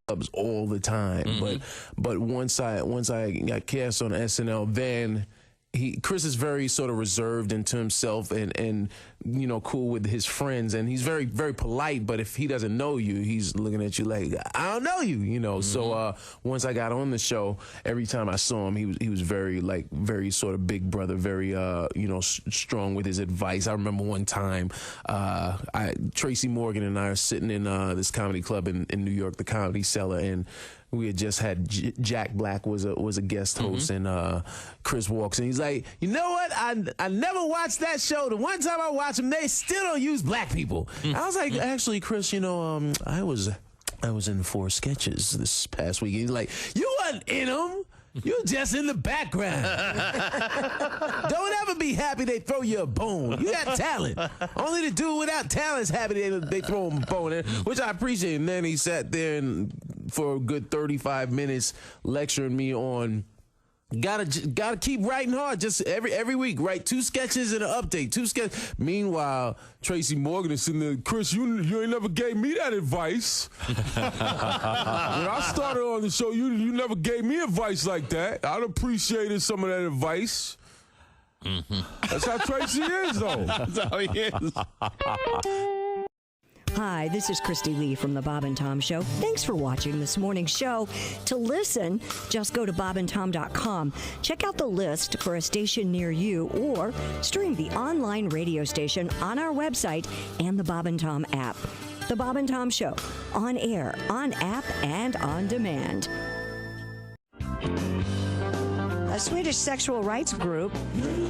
clubs all the time, but once I got cast on SNL, then Chris is very sort of reserved into himself and you know, cool with his friends, and he's very, very polite, but if he doesn't know you, he's looking at you like, I don't know you, you know. So once I got on the show, every time I saw him, he was very sort of big brother, very you know, strong with his advice. I remember one time Tracy Morgan and I are sitting in this comedy club in New York, the Comedy Cellar, and we had just had Jack Black was a guest host, and Chris walks in. He's like, you know what? I never watched that show. The one time I watched them, they still don't use black people. I was like, actually, Chris, you know, I was in 4 sketches this past week. He's like, you wasn't in them. You're just in the background. Don't ever be happy they throw you a bone. You got talent. Only the dude without talent is happy they throw him a bone, which I appreciate. And then he sat there for a good 35 minutes lecturing me on gotta keep writing hard. Just every week, write 2 sketches and an update. 2 sketches. Meanwhile, Tracy Morgan is sitting there. Chris, you ain't never gave me that advice. When I started on the show, you never gave me advice like that. I'd appreciated some of that advice. That's how Tracy is, though. That's how he is. Hi, this is Christy Lee from The Bob and Tom Show. Thanks for watching this morning's show. To listen, just go to bobandtom.com. Check out the list for a station near you, or stream the online radio station on our website and the Bob and Tom app. The Bob and Tom Show, on air, on app, and on demand. A Swedish sexual rights group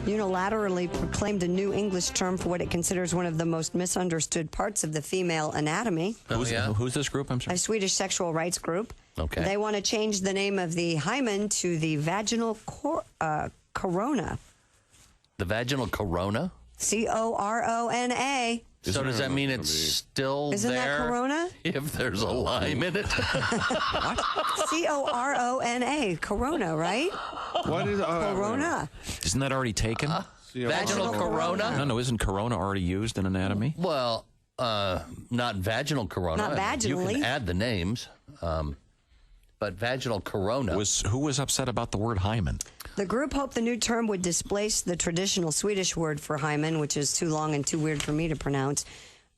unilaterally proclaimed a new English term for what it considers one of the most misunderstood parts of the female anatomy. Who's this group? I'm sorry. A Swedish sexual rights group. Okay. They want to change the name of the hymen to the vaginal corona. The vaginal corona? corona. So does that mean it's still Isn't there? that corona? If there's a lime in it? What? corona, corona, right? What is corona? Isn't that already taken? Vaginal corona? No, isn't corona already used in anatomy? Well, not vaginal corona. Not vaginally. You can add the names, but vaginal corona. Who was upset about the word hymen? The group hoped the new term would displace the traditional Swedish word for hymen, which is too long and too weird for me to pronounce,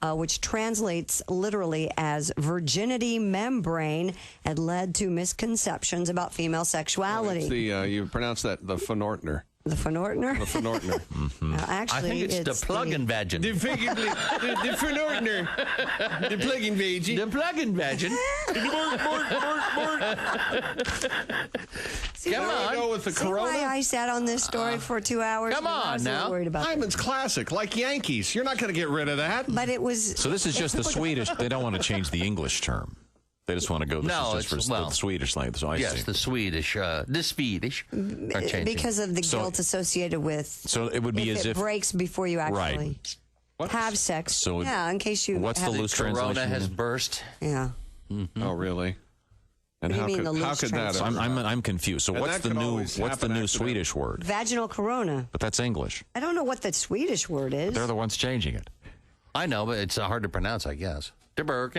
which translates literally as virginity membrane, and led to misconceptions about female sexuality. It's the you pronounce that the Phonortner. The Phonortner? The Phonortner. Actually, I think it's the plug-in vagin. The Phonortner. The plug-in vagin. The plug-in vagin. See, Come on. Go with the See corona. why I sat on this story for 2 hours? Come I on was now. worried about Hyman's classic, like Yankees. You're not going to get rid of that. But it was. So this is just the Swedish. They don't want to change the English term. They just want to go. This is just for the Swedish language. So I see. The Swedish are changing because of the guilt associated with. So it would be as it if breaks before you actually have sex. So yeah, in case you. What's the loose translation? Corona has burst. Yeah. Oh, really? And What do you mean the how loose could that? So I'm confused. So And what's that the could new always what's the happen new accidentally. Swedish word? Vaginal corona. But that's English. I don't know what the Swedish word is. They're the ones changing it. I know, but it's hard to pronounce, I guess. Don't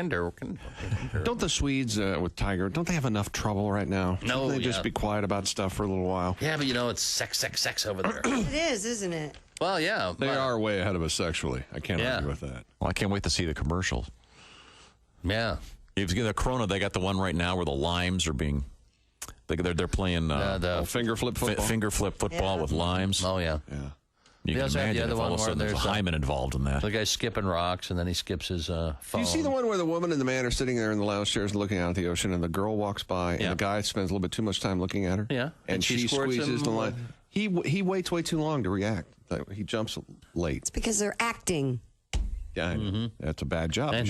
the Swedes with Tiger? Don't they have enough trouble right now? No, Shouldn't they just be quiet about stuff for a little while? Yeah, but you know, it's sex over there. It is, isn't it? Well, yeah. They are way ahead of us sexually. I can't Yeah. argue with that. Well, I can't wait to see the commercials. Yeah. If you get the Corona, they got the one right now where the limes are being. They're playing the finger flip football. With limes. Oh yeah. You can imagine if all of a sudden there's a hymen involved in that. The guy's skipping rocks, and then he skips his phone. Do you see the one where the woman and the man are sitting there in the lounge chairs looking out at the ocean, and the girl walks by, and the guy spends a little bit too much time looking at her? Yeah. And she squeezes the line. He waits way too long to react. He jumps late. It's because they're acting. Yeah, that's a bad job. And,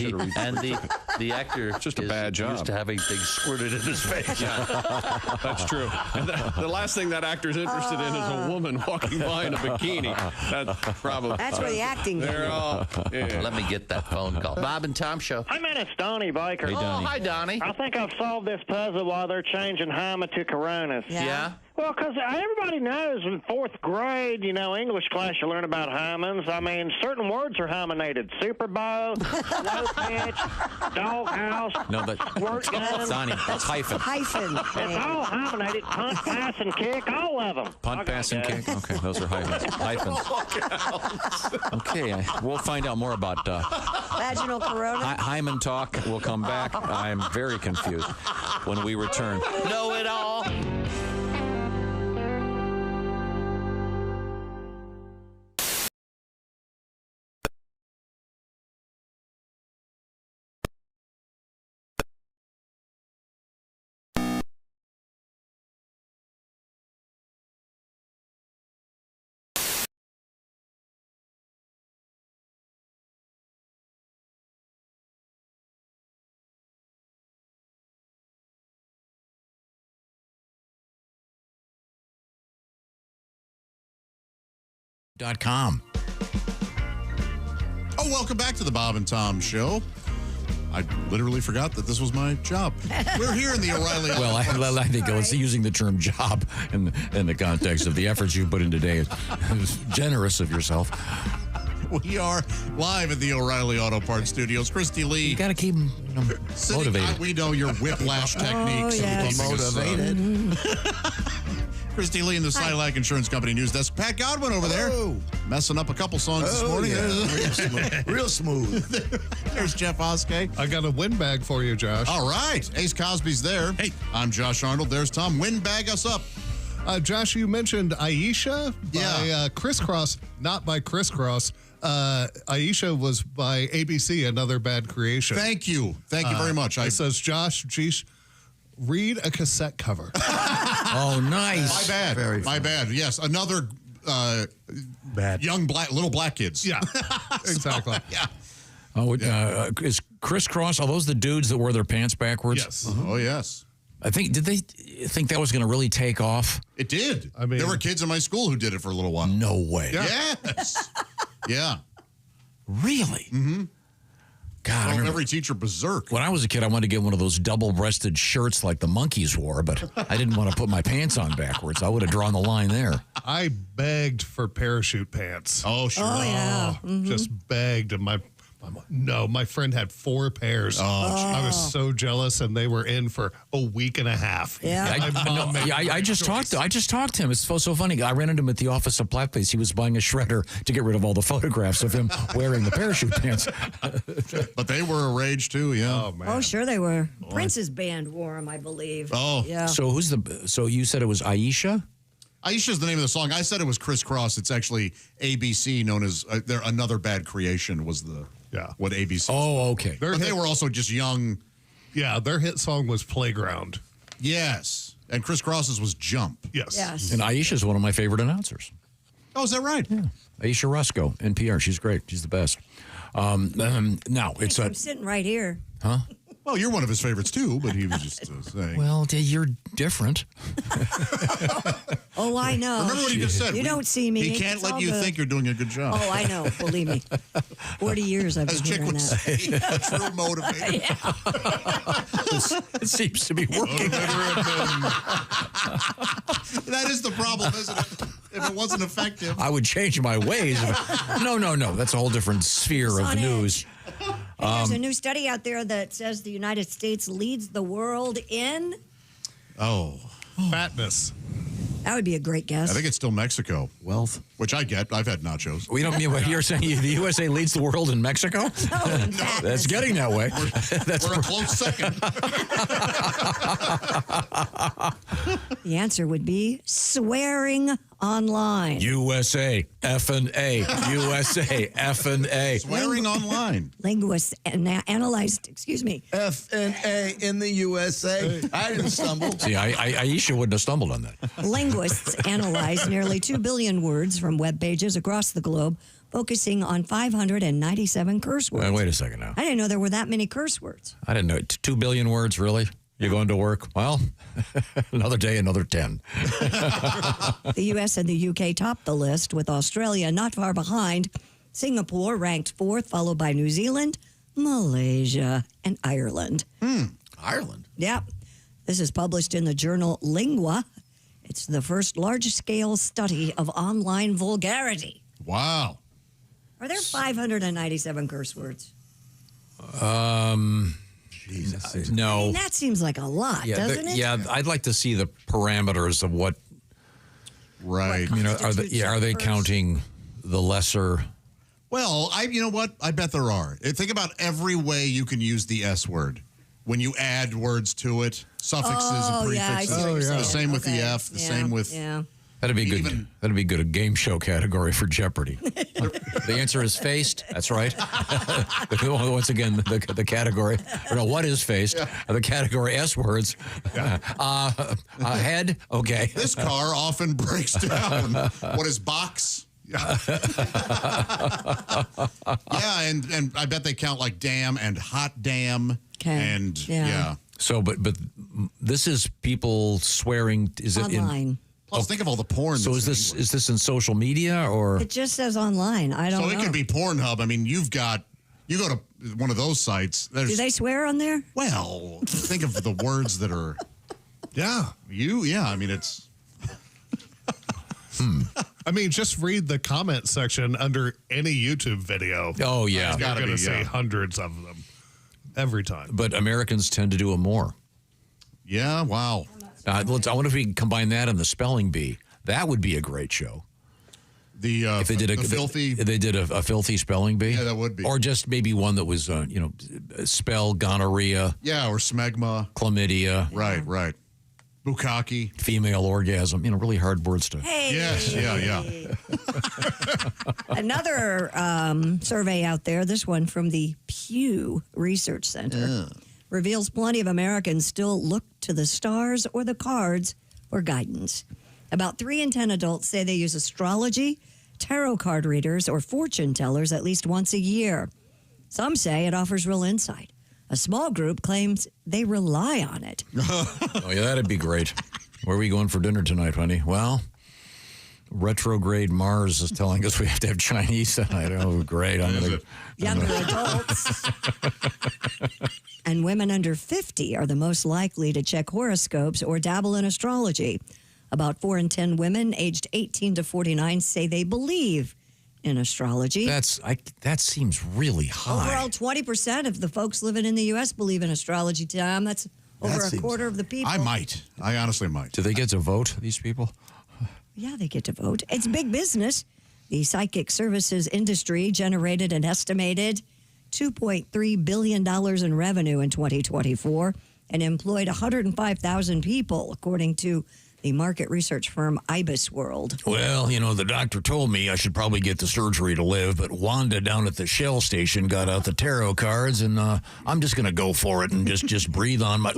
the actor it's just a bad job. Used to have a big squirted in his face. Yeah, that's true. And the last thing that actor's interested in is a woman walking by in a bikini. That's probably. That's where the acting. They're all. Yeah. Let me get that phone call. Bob and Tom Show. Hi, man. It's Donnie Baker. Hey, Donnie. Oh, hi, Donnie. I think I've solved this puzzle while they're changing hymen to Coronas. Yeah? Well, because everybody knows in fourth grade, English class, you learn about hymens. I mean, certain words are hymenated. Super Bowl, low pitch, doghouse, No, squirt gun. Donnie, that's hyphen. Hyphen. It's all hymenated. Punt, pass, and kick, all of them. Punt, pass, and kick. Okay, those are hyphens. Okay, we'll find out more about Vaginal corona. hymen talk. We'll come back. I'm very confused when we return. Know it all. .com. Oh, welcome back to the Bob and Tom Show. I literally forgot that this was my job. We're here in the O'Reilly. Well, I think it's using the term job in the context of the efforts you put in today is generous of yourself. We are live at the O'Reilly Auto Parts Studios. Christy Lee. You got to keep them motivated. We know your whiplash techniques. Motivated. Christy Lee in the Silac Insurance Company News Desk. Pat Godwin over there. Messing up a couple songs this morning. Yeah. Real smooth. There's Jeff Oskey. I got a wind bag for you, Josh. All right. Ace Cosby's there. Hey. I'm Josh Arnold. There's Tom. Wind bag us up. Josh, you mentioned Aisha by Crisscross, not by Crisscross. Aisha was by ABC, Another Bad Creation. Thank you. Thank you very much. It says, Josh, geez, read a cassette cover. Oh, nice. My bad. My bad. Yes, another bad young little black kids. Yeah, exactly. Yeah. Oh, is Crisscross? Are those the dudes that wear their pants backwards? Yes. Oh, yes. Did they think that was going to really take off? It did. I mean, there were kids in my school who did it for a little while. No way. Yeah. Yes. Yeah. Really? Mm-hmm. God, well, every teacher berserk. When I was a kid, I wanted to get one of those double-breasted shirts like the monkeys wore, but I didn't want to put my pants on backwards. I would have drawn the line there. I begged for parachute pants. Oh, sure. Oh, yeah. Mm-hmm. Just begged, and my friend had 4 pairs. I was so jealous, and they were in for a week and a half. Yeah. I just talked to him. It's so funny. I ran into him at the office of Blackface. He was buying a shredder to get rid of all the photographs of him wearing the parachute pants. But they were a rage too, yeah. Oh, man. Oh, sure they were. Prince's band wore them, I believe. Oh. Yeah. So so you said it was Aisha? Aisha's the name of the song. I said it was Crisscross. It's actually ABC, known as Another Bad Creation was what ABC. Oh, okay. But they were also just young. Yeah, their hit song was Playground. Yes. And Crisscross's was Jump. Yes. And Aisha's one of my favorite announcers. Oh, is that right? Yeah. Aisha Rusco, NPR. She's great. She's the best. Now, it's I'm sitting right here. Huh? Well, you're one of his favorites, too, but he was just saying. Well, you're different. Oh, I know. Remember what he just said. You don't see me. He can't let you think you're doing a good job. Oh, I know. Believe me. 40 years I've been hearing that. Say, a true motivator. It seems to be working. That is the problem, isn't it? If it wasn't effective. I would change my ways. No. That's a whole different sphere of news. There's a new study out there that says the United States leads the world in... Fatness. That would be a great guess. I think it's still Mexico. Wealth. Which I get. I've had nachos. We don't mean what you're saying. The USA leads the world in Mexico? That's getting that way. We're a close second. The answer would be swearing online. USA, F&A, USA, F&A. Swearing online. Linguists analyzed, F&A in the USA. I didn't stumble. See, Aisha wouldn't have stumbled on that. Linguists analyzed nearly 2 billion words from web pages across the globe, focusing on 597 curse words. Wait a second now. I didn't know there were that many curse words. I didn't know. 2 billion words, really? You're going to work? Well, another day, another 10. The U.S. and the U.K. topped the list, with Australia not far behind. Singapore ranked 4th, followed by New Zealand, Malaysia, and Ireland. Ireland? Yep. This is published in the journal Lingua. It's the first large-scale study of online vulgarity. Wow. Are there 597 curse words? No. I mean, that seems like a lot, doesn't it? Yeah, I'd like to see the parameters of what. Right. You know, are they counting the lesser? Well, you know what? I bet there are. Think about every way you can use the S word. When you add words to it, suffixes and prefixes. The same with the F. The same with. Yeah. That'd be good. That'd be good. A game show category for Jeopardy. The answer is faced. That's right. Once again, the category. Or no, what is faced? The category S words. Head. Okay. This car often breaks down. What is box? Yeah, and I bet they count like damn and hot damn. Okay. And yeah. So, but this is people swearing. Is it online? Plus, think of all the porn. So is this in social media or? It just says online. I don't know. So it could be Pornhub. I mean, you go to one of those sites. Do they swear on there? Well, think of the words that are. Yeah. I mean, it's. I mean, just read the comment section under any YouTube video. Oh, yeah. You're going to see hundreds of them every time. But Americans tend to do it more. Yeah, wow. I wonder if we can combine that and the spelling bee. That would be a great show. If they did a filthy spelling bee. Yeah, that would be. Or just maybe one that was, spell gonorrhea. Yeah, or smegma. Chlamydia. Right. Bukkake. Female orgasm. Really hard words to. Hey. Yes, yeah. Another survey out there, this one from the Pew Research Center, reveals plenty of Americans still look to the stars or the cards for guidance. About 3 in 10 adults say they use astrology, tarot card readers, or fortune tellers at least once a year. Some say it offers real insight. A small group claims they rely on it. Oh, yeah, that'd be great. Where are we going for dinner tonight, honey? Well, retrograde Mars is telling us we have to have Chinese tonight. Oh, great. Younger adults and women under 50 are the most likely to check horoscopes or dabble in astrology. About 4 in 10 women aged 18 to 49 say they believe in astrology. That seems really high. Overall, 20% of the folks living in the U.S. believe in astrology, Tom. That's over a quarter of the people. I might. I honestly might. Do they get to vote, these people? Yeah, they get to vote. It's big business. The psychic services industry generated an estimated $2.3 billion in revenue in 2024 and employed 105,000 people, according to the market research firm Ibis World. Well, the doctor told me I should probably get the surgery to live, but Wanda down at the Shell station got out the tarot cards, and I'm just going to go for it and just breathe on my...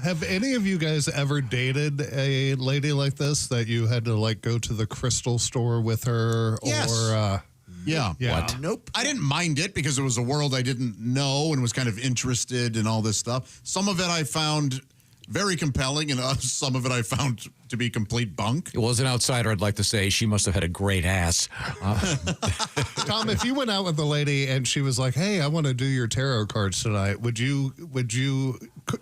Have any of you guys ever dated a lady like this that you had to go to the crystal store with her? Yes. Or yeah. What? Nope. I didn't mind it because it was a world I didn't know and was kind of interested in all this stuff. Some of it I found very compelling, and some of it I found to be complete bunk. It was an outsider, I'd like to say. She must have had a great ass. Tom, if you went out with a lady and she was like, "Hey, I want to do your tarot cards tonight," would you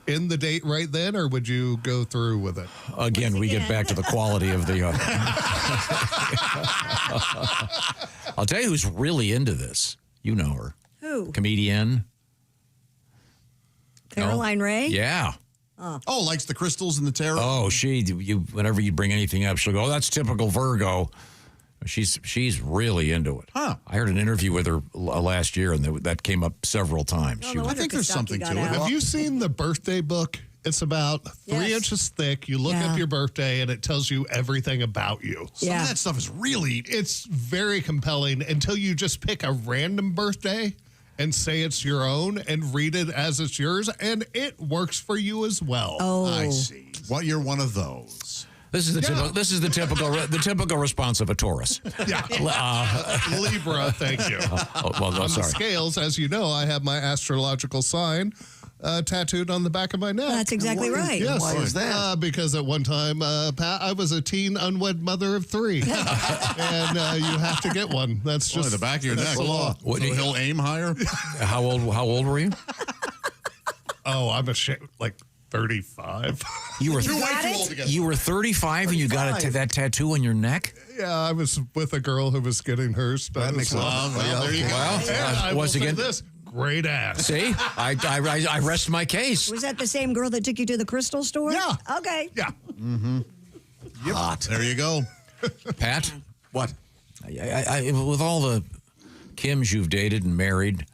end the date right then, or would you go through with it? Again, we get back to the quality of the... I'll tell you who's really into this. You know her. Who? Comedian. Caroline Ray? Yeah. Oh, likes the crystals and the tarot. Oh, whenever you bring anything up, she'll go, "Oh, that's typical Virgo." She's really into it. Huh. I heard an interview with her last year, and that came up several times. I think there's something to it. Have you seen the birthday book? It's about 3 inches thick. You look up your birthday, and it tells you everything about you. Some of that stuff is really... It's very compelling until you just pick a random birthday and say it's your own and read it as it's yours, and it works for you as well. Oh. I see. Well, you're one of those. This is the typical response of a Taurus. Yeah. Libra, thank you. On the sorry. scales, as you know, I have my astrological sign tattooed on the back of my neck. That's exactly right. Yes. Why is that? Because at one time, Pat, I was a teen unwed mother of 3. And you have to get one. That's just the back of your neck. the law. So he'll aim higher? How old were you? Oh, I'm ashamed. Like 35. You were You're way too old to get You were 35 and you got that tattoo on your neck? Yeah, I was with a girl who was getting hers done. That makes as well. Well, there you go. And I will once say again, this. Great ass. See, I rest my case. Was that the same girl that took you to the crystal store? Yeah. Okay. Yeah. Mm-hmm. Yep. Hot. There you go. Pat? What? With all the Kims you've dated and married,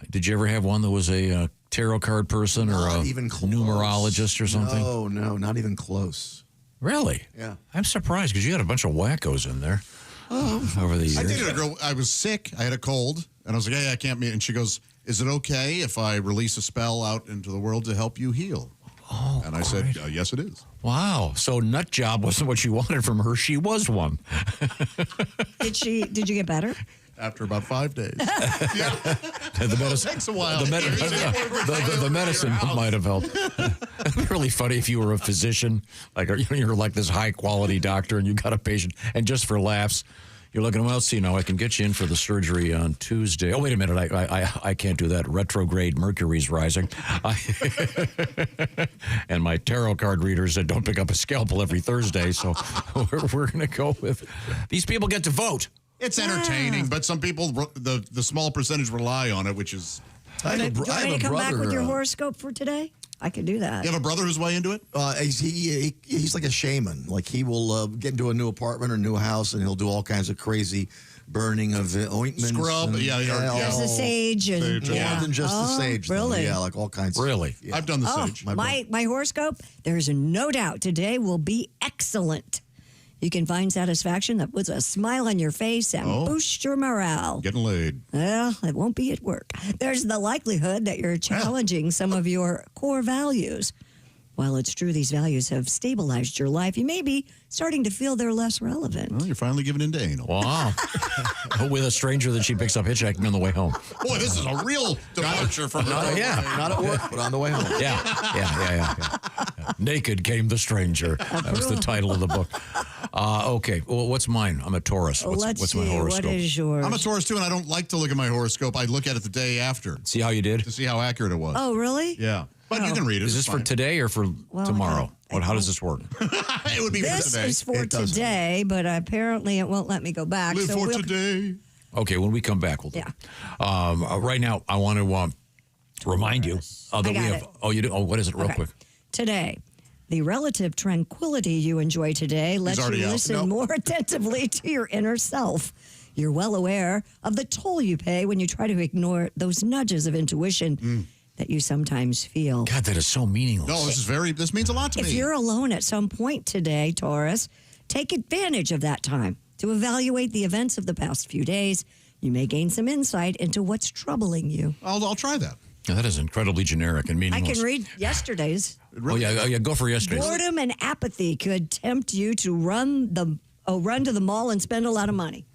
did you ever have one that was a tarot card person or a numerologist or something? No, not even close. Really? Yeah. I'm surprised because you had a bunch of wackos in there over the years. I dated a girl. I was sick. I had a cold. And I was like, hey, I can't meet. And she goes, is it okay if I release a spell out into the world to help you heal? Oh, and I said, yes, it is. Wow. So nut job wasn't what you wanted from her. She was one. Did you get better? After about 5 days. The medicine takes a while. The medicine might have helped. It'd be really funny if you were a physician, like you're like this high quality doctor, and you got a patient, and just for laughs, you're looking, well, see, I can get you in for the surgery on Tuesday. Oh, wait a minute, I can't do that. Retrograde Mercury's rising, and my tarot card reader said don't pick up a scalpel every Thursday. So we're going to go with these people get to vote. It's entertaining, but some people, the small percentage rely on it, which is... Do you want me to come back with your horoscope for today? I can do that. You have a brother who's way into it? He's like a shaman. Like he will get into a new apartment or new house, and he'll do all kinds of crazy burning of ointments. Scrub, There's the sage. And, more than just the sage. Really? Though. Yeah, like all kinds. Really? Yeah. I've done the sage. My horoscope, there's no doubt today will be excellent. You can find satisfaction that puts a smile on your face and boost your morale. Getting laid. Well, it won't be at work. There's the likelihood that you're challenging some of your core values. While it's true these values have stabilized your life, you may be starting to feel they're less relevant. Well, you're finally giving into anal. Wow. With a stranger that she picks up hitchhiking on the way home. Boy, this is a real departure from her. Not at work, but on the way home. Yeah. Naked came the stranger. That was the title of the book. Okay, well, what's mine? I'm a Taurus. What's my horoscope? What is yours? I'm a Taurus, too, and I don't like to look at my horoscope. I look at it the day after. See how you did? To see how accurate it was. Oh, really? Yeah. But you can read it. Is this for today or for tomorrow? How does this work? It would be for This today. is for today, but apparently it won't let me go back. Live for today. Okay, when we come back, we'll do it. Right now, I want to remind you that we have... Oh, you do? Oh, what is it? Real quick. Today, the relative tranquility you enjoy today lets you listen more attentively to your inner self. You're well aware of the toll you pay when you try to ignore those nudges of intuition that you sometimes feel. God, that is so meaningless. No, this means a lot to me. If you're alone at some point today, Taurus, take advantage of that time to evaluate the events of the past few days. You may gain some insight into what's troubling you. I'll try that. Yeah, that is incredibly generic and meaningless. I can read yesterday's. Really? Oh, yeah, go for yesterday's. Boredom and apathy could tempt you to run to the mall and spend a lot of money.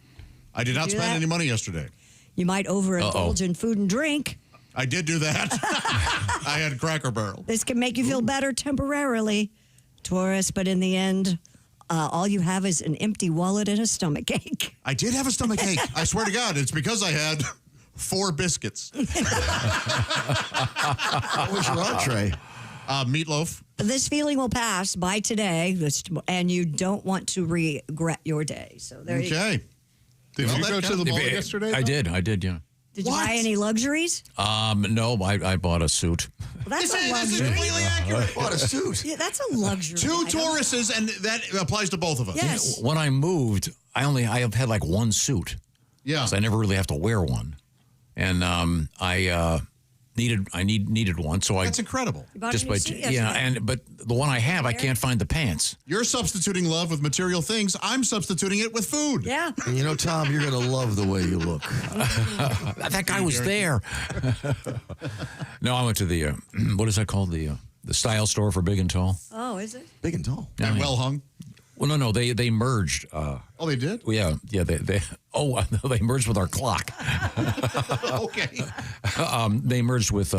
I did not spend any money yesterday. You might overindulge in food and drink. I did do that. I had Cracker Barrel. This can make you feel better temporarily, Taurus, but in the end, all you have is an empty wallet and a stomach ache. I did have a stomach ache. I swear to God, it's because I had 4 biscuits. What was your entree? Meatloaf. This feeling will pass by today, and you don't want to regret your day. So there you go. Okay. Did you go to the mall yesterday? I did, yeah. Did you buy any luxuries? No, I bought a suit. Well, that's a This luxury. is completely accurate. Bought a suit. Yeah, that's a luxury. Two item. Tauruses, and that applies to both of us. Yes. When I moved, I have had like one suit. Yeah. So I never really have to wear one. And I needed one, so That's incredible. You bought a new suit yesterday. but the one I have, I can't find the pants. You're substituting love with material things. I'm substituting it with food. Yeah. And you know, Tom, you're going to love the way you look. That guy was there. No, I went to the what is that called? The style store for Big and Tall. Oh, is it? Big and tall. Yeah, Well hung. Well, no, they merged. Oh, they did? Yeah. They merged with our clock. Okay. They merged with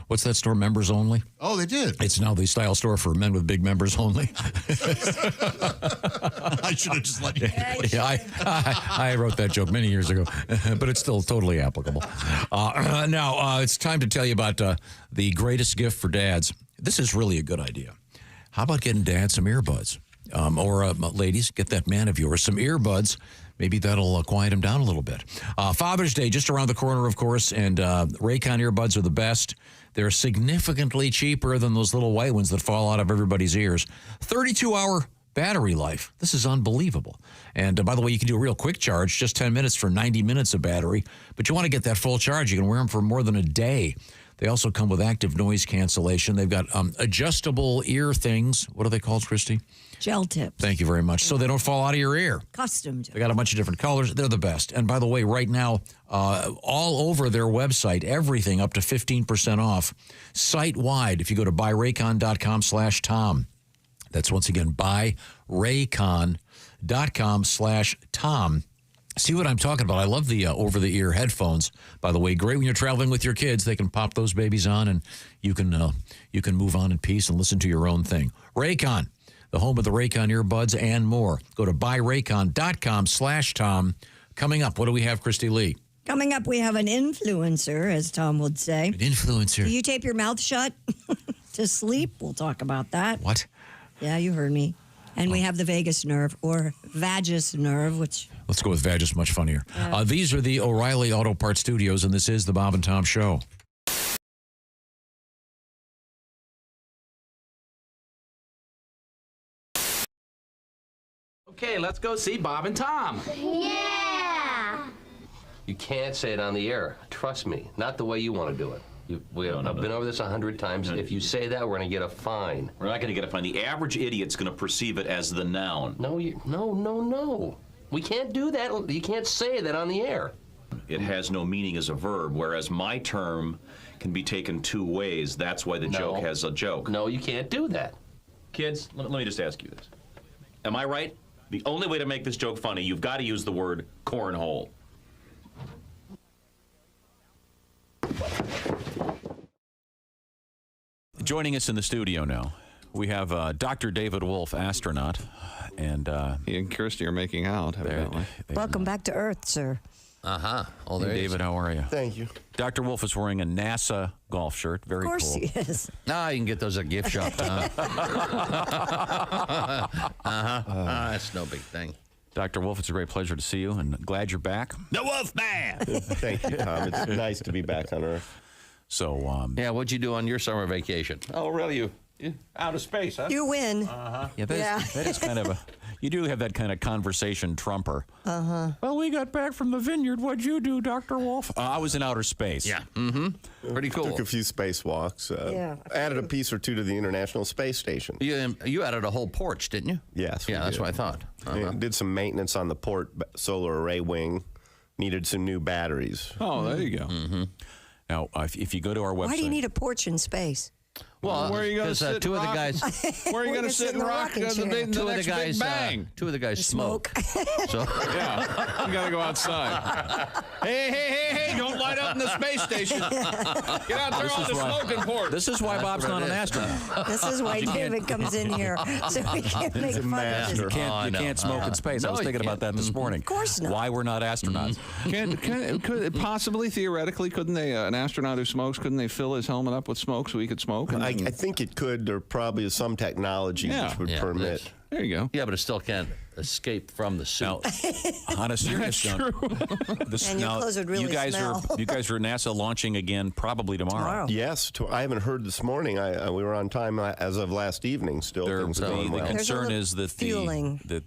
what's that store? Members Only. Oh, they did. It's now the style store for men with big members only. I should have just let you. Yeah, I wrote that joke many years ago, but it's still totally applicable. Now it's time to tell you about the greatest gift for dads. This is really a good idea. How about getting dad some earbuds? Or ladies, get that man of yours some earbuds. Maybe that'll quiet him down a little bit. Father's Day just around the corner, of course, and Raycon earbuds are the best. They're significantly cheaper than those little white ones that fall out of everybody's ears. 32-hour battery life. This is unbelievable. And by the way, you can do a real quick charge, just 10 minutes for 90 minutes of battery. But you want to get that full charge. You can wear them for more than a day. They also come with active noise cancellation. They've got adjustable ear things. What are they called, Christy? Gel tips. Thank you very much. So they don't fall out of your ear. Custom. They got a bunch of different colors. They're the best. And by the way, right now, all over their website, everything up to 15% off. Site-wide, if you go to buyraycon.com/Tom. That's once again, buyraycon.com/Tom. See what I'm talking about? I love the over-the-ear headphones. By the way, great when you're traveling with your kids. They can pop those babies on, and you can move on in peace and listen to your own thing. Raycon, the home of the Raycon earbuds and more. Go to buyraycon.com/Tom. Coming up, what do we have, Christy Lee? Coming up, we have an influencer, as Tom would say. An influencer. Do you tape your mouth shut to sleep? We'll talk about that. What? Yeah, you heard me. And we have the vagus nerve, or vagus nerve, which... Let's go with Vagus, much funnier. These are the O'Reilly Auto Parts Studios, and this is the Bob and Tom Show. Okay, let's go see Bob and Tom. Yeah! You can't say it on the air. Trust me. Not the way you want to do it. I've been over this 100 times. If you say that, we're going to get a fine. We're not going to get a fine. The average idiot's going to perceive it as the noun. No. We can't do that. You can't say that on the air. It has no meaning as a verb, whereas my term can be taken two ways. That's why the joke has a joke. No, you can't do that. Kids, let me just ask you this. Am I right? The only way to make this joke funny, you've got to use the word cornhole. Joining us in the studio now, we have Dr. David Wolf, astronaut, and he and Kirsty are making out, evidently. Welcome back to Earth, sir. Oh, there Hey, David, how are you? Thank you. Dr. Wolf is wearing a NASA golf shirt. Very cool. Of course he is. You can get those at gift shop. That's no big thing. Dr. Wolf, it's a great pleasure to see you, and glad you're back. The Wolf Man! Thank you, Tom. It's nice to be back on Earth. So, what'd you do on your summer vacation? Oh, really? You out of space, huh? You win. Yeah, that is kind of a... You do have that kind of conversation trumper. Well, we got back from the vineyard. What'd you do, Dr. Wolf? I was in outer space. Yeah. Pretty cool. Took a few spacewalks. Added a piece or two to the International Space Station. You added a whole porch, didn't you? Yes. Yeah, that's what I thought. Did some maintenance on the port solar array wing. Needed some new batteries. Oh, there you go. Now, if you go to our website... Why do you need a porch in space? Well, where are you going to sit? Two of the guys. Where are you going to sit and rock the next Big Bang? Two of the guys smoke. So yeah, you got to go outside. Hey! Don't light up in the space station. Get out there on the smoking port. This is why Bob's not an astronaut. This is why David comes in here, so we can't make fun of You him. can't smoke in space. I was thinking about that this morning. Of course not. Why we're not astronauts. Could possibly, theoretically, couldn't they, an astronaut who smokes, couldn't they fill his helmet up with smoke so he could smoke? I think it could. There probably is some technology which would permit. There you go. Yeah, but it still can't escape from the suit. On a serious note, And your clothes would really smell. You guys are NASA launching again probably tomorrow. Yes, I haven't heard this morning. We were on time as of last evening. Still, things are going well. The concern is that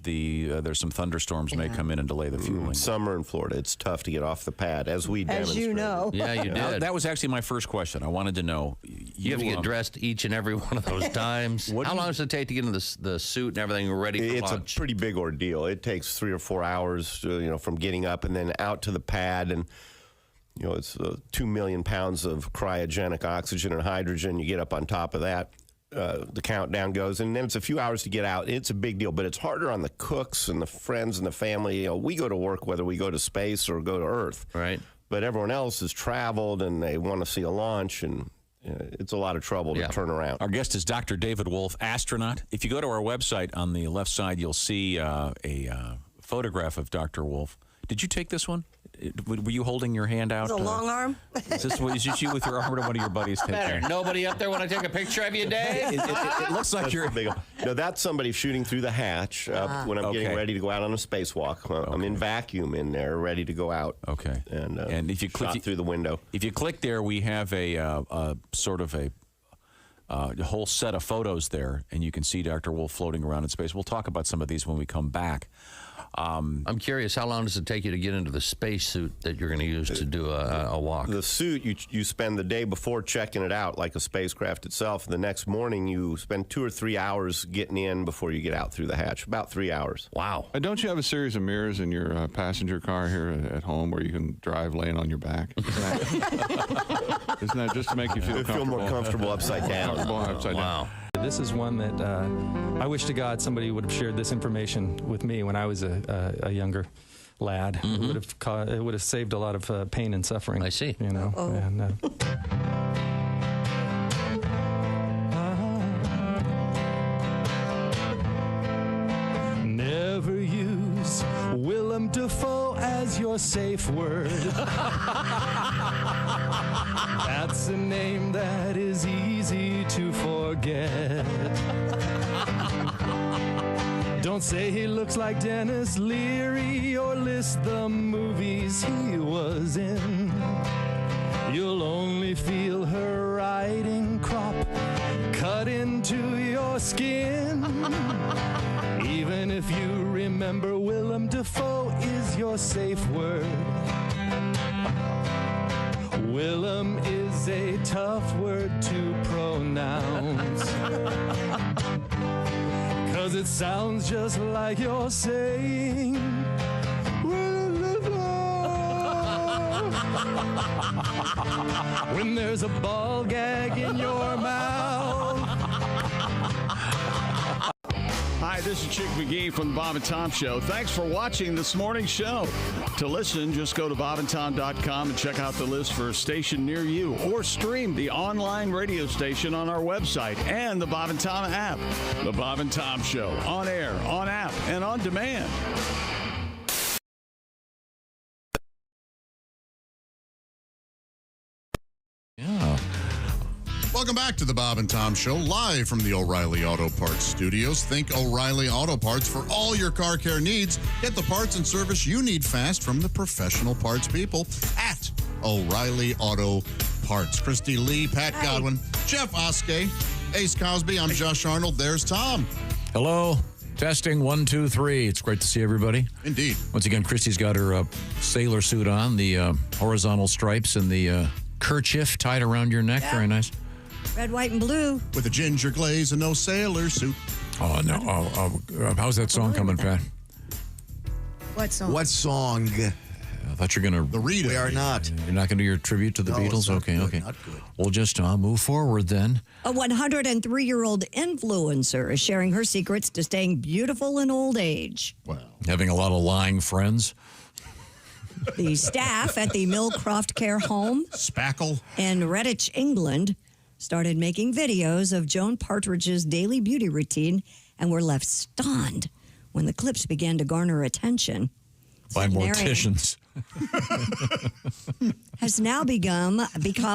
there's some thunderstorms may come in and delay the fueling. Summer in Florida, it's tough to get off the pad, as we demonstrated. you know. Yeah, you did. That was actually my first question. I wanted to know. You have to get dressed each and every one of those times. How long does it take to get into the suit and everything ready for It's launch? a pretty big ordeal. It takes 3 or 4 hours, from getting up and then out to the pad, and it's 2 million pounds of cryogenic oxygen and hydrogen. You get up on top of that, the countdown goes, and then it's a few hours to get out. It's a big deal, but it's harder on the cooks and the friends and the family. We go to work whether we go to space or go to Earth, right? But everyone else has traveled and they want to see a launch, and it's a lot of trouble to turn around. Our guest is Dr. David Wolf, astronaut. If you go to our website on the left side, you'll see a photograph of Dr. Wolf. Did you take this one? Were you holding your hand out? The long arm? Is this you with your arm or one of your buddies taking? Nobody up there want to take a picture of you, Dave? It looks like you're... No, that's somebody shooting through the hatch when I'm getting ready to go out on a spacewalk. I'm in vacuum in there, ready to go out. Okay. And if you click through the window. If you click there, we have a sort of a whole set of photos there, and you can see Dr. Wolf floating around in space. We'll talk about some of these when we come back. I'm curious, how long does it take you to get into the spacesuit that you're going to use to do a walk? The suit, you spend the day before checking it out like a spacecraft itself. The next morning, you spend 2 or 3 hours getting in before you get out through the hatch. About 3 hours. Wow. Don't you have a series of mirrors in your passenger car here at home where you can drive laying on your back? Isn't that just to make you feel comfortable? Feel more comfortable upside down. Wow. This is one that I wish to God somebody would have shared this information with me when I was a younger lad. Mm-hmm. It would have saved a lot of pain and suffering. I see. And, never use Willem Dafoe as your safe word. That's a name that is easy to forget. Don't say he looks like Dennis Leary or list the movies he was in. You'll only feel her riding crop cut into your skin. Even if you remember Willem Dafoe is your safe word. Willem is a tough word to pronounce. 'Cause it sounds just like you're saying Willem Dafoe. When there's a ball gag in your mouth. Hi, this is Chick McGee from the Bob and Tom Show. Thanks for watching this morning's show. To listen, just go to bobandtom.com and check out the list for a station near you, or stream the online radio station on our website and the Bob and Tom app. The Bob and Tom Show, on air, on app, and on demand. Yeah. Welcome back to the Bob and Tom Show, live from the O'Reilly Auto Parts studios. Think O'Reilly Auto Parts for all your car care needs. Get the parts and service you need fast from the professional parts people at O'Reilly Auto Parts. Christy Lee, Pat Godwin, Jeff Oskey, Ace Cosby. I'm Josh Arnold. There's Tom. Hello. Testing 1, 2, 3. It's great to see everybody. Indeed. Once again, Christy's got her sailor suit on, the horizontal stripes and the kerchief tied around your neck. Very nice. Red, white, and blue. With a ginger glaze and no sailor suit. Oh, no. How's that song coming, Pat? What song? What song? I thought you were going to read it. We are not. You're not going to do your tribute to the Beatles? Okay. Not good. We'll just move forward then. A 103-year-old influencer is sharing her secrets to staying beautiful in old age. Wow. Having a lot of lying friends. The staff at the Millcroft Care Home Spackle in Redditch, England, started making videos of Joan Partridge's daily beauty routine and were left stunned when the clips began to garner attention. By morticians. Has now become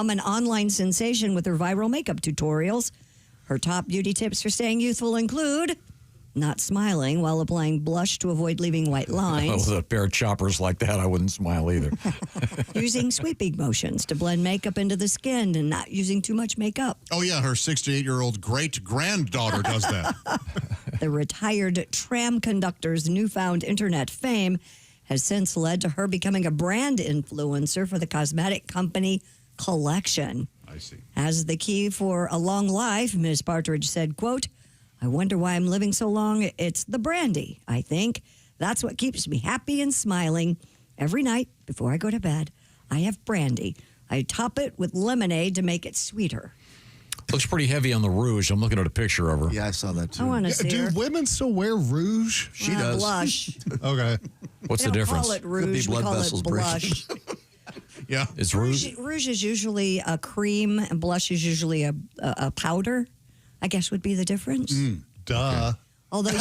an online sensation with her viral makeup tutorials. Her top beauty tips for staying youthful include not smiling while applying blush to avoid leaving white lines. With a pair of choppers like that, I wouldn't smile either. Using sweeping motions to blend makeup into the skin and not using too much makeup. Oh, yeah, her 68-year-old great-granddaughter does that. The retired tram conductor's newfound internet fame has since led to her becoming a brand influencer for the cosmetic company Collection. I see. As the key for a long life, Ms. Partridge said, quote, I wonder why I'm living so long. It's the brandy, I think. That's what keeps me happy and smiling. Every night before I go to bed, I have brandy. I top it with lemonade to make it sweeter. Looks pretty heavy on the rouge. I'm looking at a picture of her. Yeah, I saw that too. I want to see Do her. women still wear rouge? She does. Blush. Okay. What's We the don't difference? call it rouge. We blood call vessels it blush. Yeah. Is rouge? Rouge is usually a cream, and blush is usually a powder, I guess would be the difference. Duh. Although you,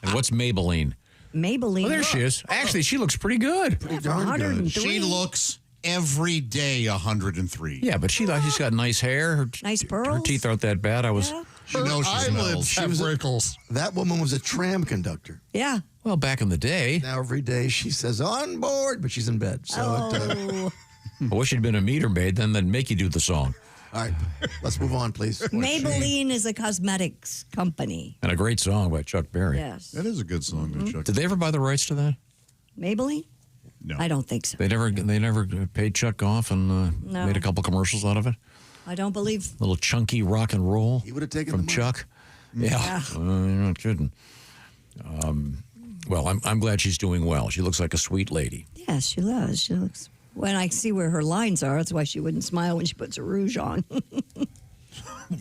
And what's Maybelline? Maybelline. Oh, there she is. Actually, she looks pretty good. Yeah, for 103. She looks every day 103. Yeah, but she's got nice hair. Her, Nice Her pearls. teeth aren't that bad. She knows she smells. Eyelids have wrinkles. That woman was a tram conductor. Yeah. Well, back in the day. Now every day she says on board, but she's in bed. So Oh. I wish she'd been a meter maid, then they'd make you do the song. all right, let's move on, please. Maybelline is a cosmetics company. And a great song by Chuck Berry. Yes. That is a good song, though, Chuck. Did they ever buy the rights to that? Maybelline? No. I don't think so. They never paid Chuck off and No. made a couple commercials out of it. I don't believe. Little chunky rock and roll. He would have taken from the money. Chuck. Yeah, you're not kidding. Well, I'm glad she's doing well. She looks like a sweet lady. Yes, she does. She looks. When I see where her lines are, that's why she wouldn't smile when she puts her rouge on.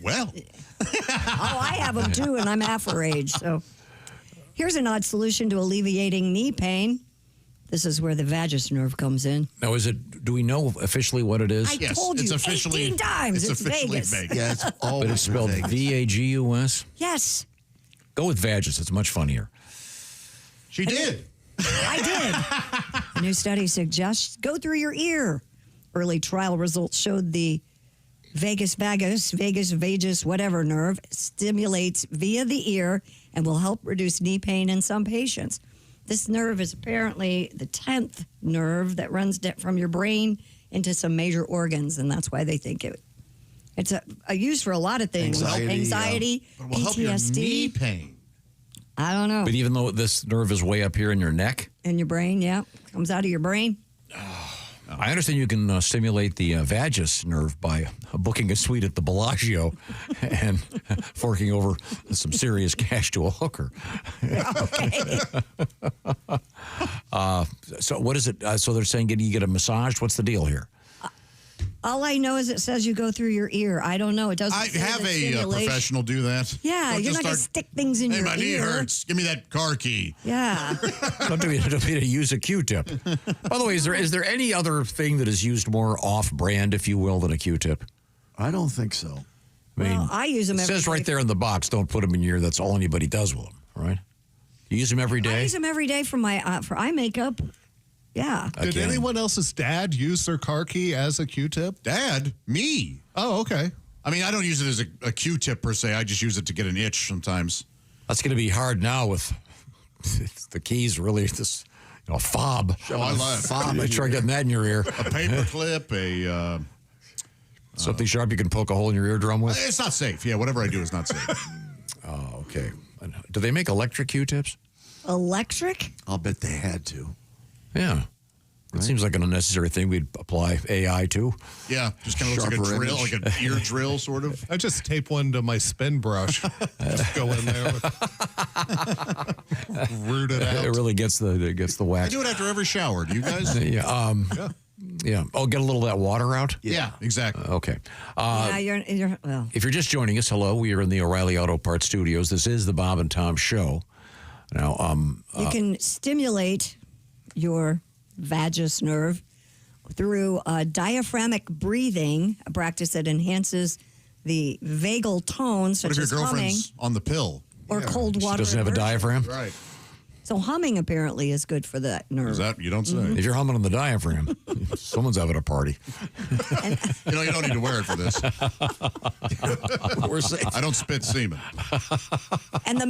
Well. Oh, I have them too, and I'm half her age. So here's an odd solution to alleviating knee pain. This is where the vagus nerve comes in. Now, do we know officially what it is? I told you 18 times. It's officially Vegas. Yeah, it's all. But it's spelled V-A-G-U-S? Yes, Go with vagus. It's much funnier. She did. I did. A new study suggests go through your ear. Early trial results showed the vagus, whatever nerve stimulates via the ear and will help reduce knee pain in some patients. This nerve is apparently the 10th nerve that runs from your brain into some major organs, and that's why they think it's a use for a lot of things. Anxiety, But it will help your knee PTSD. pain. I don't know. But even though this nerve is way up here in your neck, In your brain, yeah. Comes out of your brain. I understand you can stimulate the vagus nerve by booking a suite at the Bellagio and forking over some serious cash to a hooker. Okay. So what is it? So they're saying you get a massage? What's the deal here? All I know is it says you go through your ear. I don't know. It doesn't I say have the a stimulation. professional do that. Yeah, Don't you're just not going to stick things in Hey, your my knee ear. hurts. Give me that car key. Yeah. Don't be to use a Q-tip. By the way, is there any other thing that is used more off-brand, if you will, than a Q-tip? I don't think so. I mean, Well, I use them it every says day. right there in the box, don't put them in your ear. That's all anybody does with them, right? You use them every I day? use them every day for my for eye makeup. Yeah. Did Again. anyone else's dad use their car key as a Q-tip? Dad? Me? Oh, okay. I mean, I don't use it as a Q-tip per se. I just use it to get an itch sometimes. That's going to be hard now with the keys, really. This fob. Oh, I love fob. Try getting that in your ear. A paper clip, Something sharp you can poke a hole in your eardrum with? It's not safe. Yeah, whatever I do is not safe. Oh, okay. Do they make electric Q-tips? Electric? I'll bet they had to. Yeah. It seems like an unnecessary thing we'd apply AI to. Yeah, just kind of looks like a Sharper drill, image. like an ear drill, sort of. I just tape one to my spin brush. Just go in there, root it out. It really gets the I wax. do it after every shower. Do you guys? Yeah. Yeah. Oh, get a little of that water out? Yeah, exactly. Okay. Yeah, you're well. If you're just joining us, hello. We are in the O'Reilly Auto Parts Studios. This is the Bob and Tom Show. Now, You can stimulate your vagus nerve through diaphragmatic breathing, a practice that enhances the vagal tones, What such if as your humming girlfriend's on the pill? or cold she water. doesn't have a immersion. diaphragm? Right. So humming apparently is good for that nerve. Is that, you don't say. If you're humming on the diaphragm, someone's having a party. You know, you don't need to wear it for this. We're safe. I don't spit semen. And the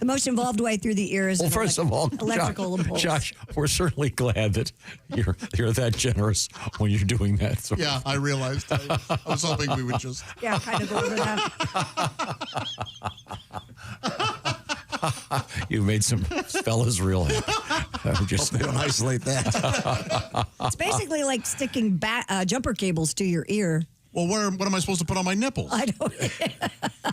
most involved way through the ear is Well, an first of all, electrical impulse. Josh, we're certainly glad that you're that generous when you're doing that. So. Yeah, I realized. I was hoping we would just. Yeah, kind of go over that. You've made some fellas real happy. Hope they don't isolate that. It's basically like sticking jumper cables to your ear. Well, what am I supposed to put on my nipples? I don't.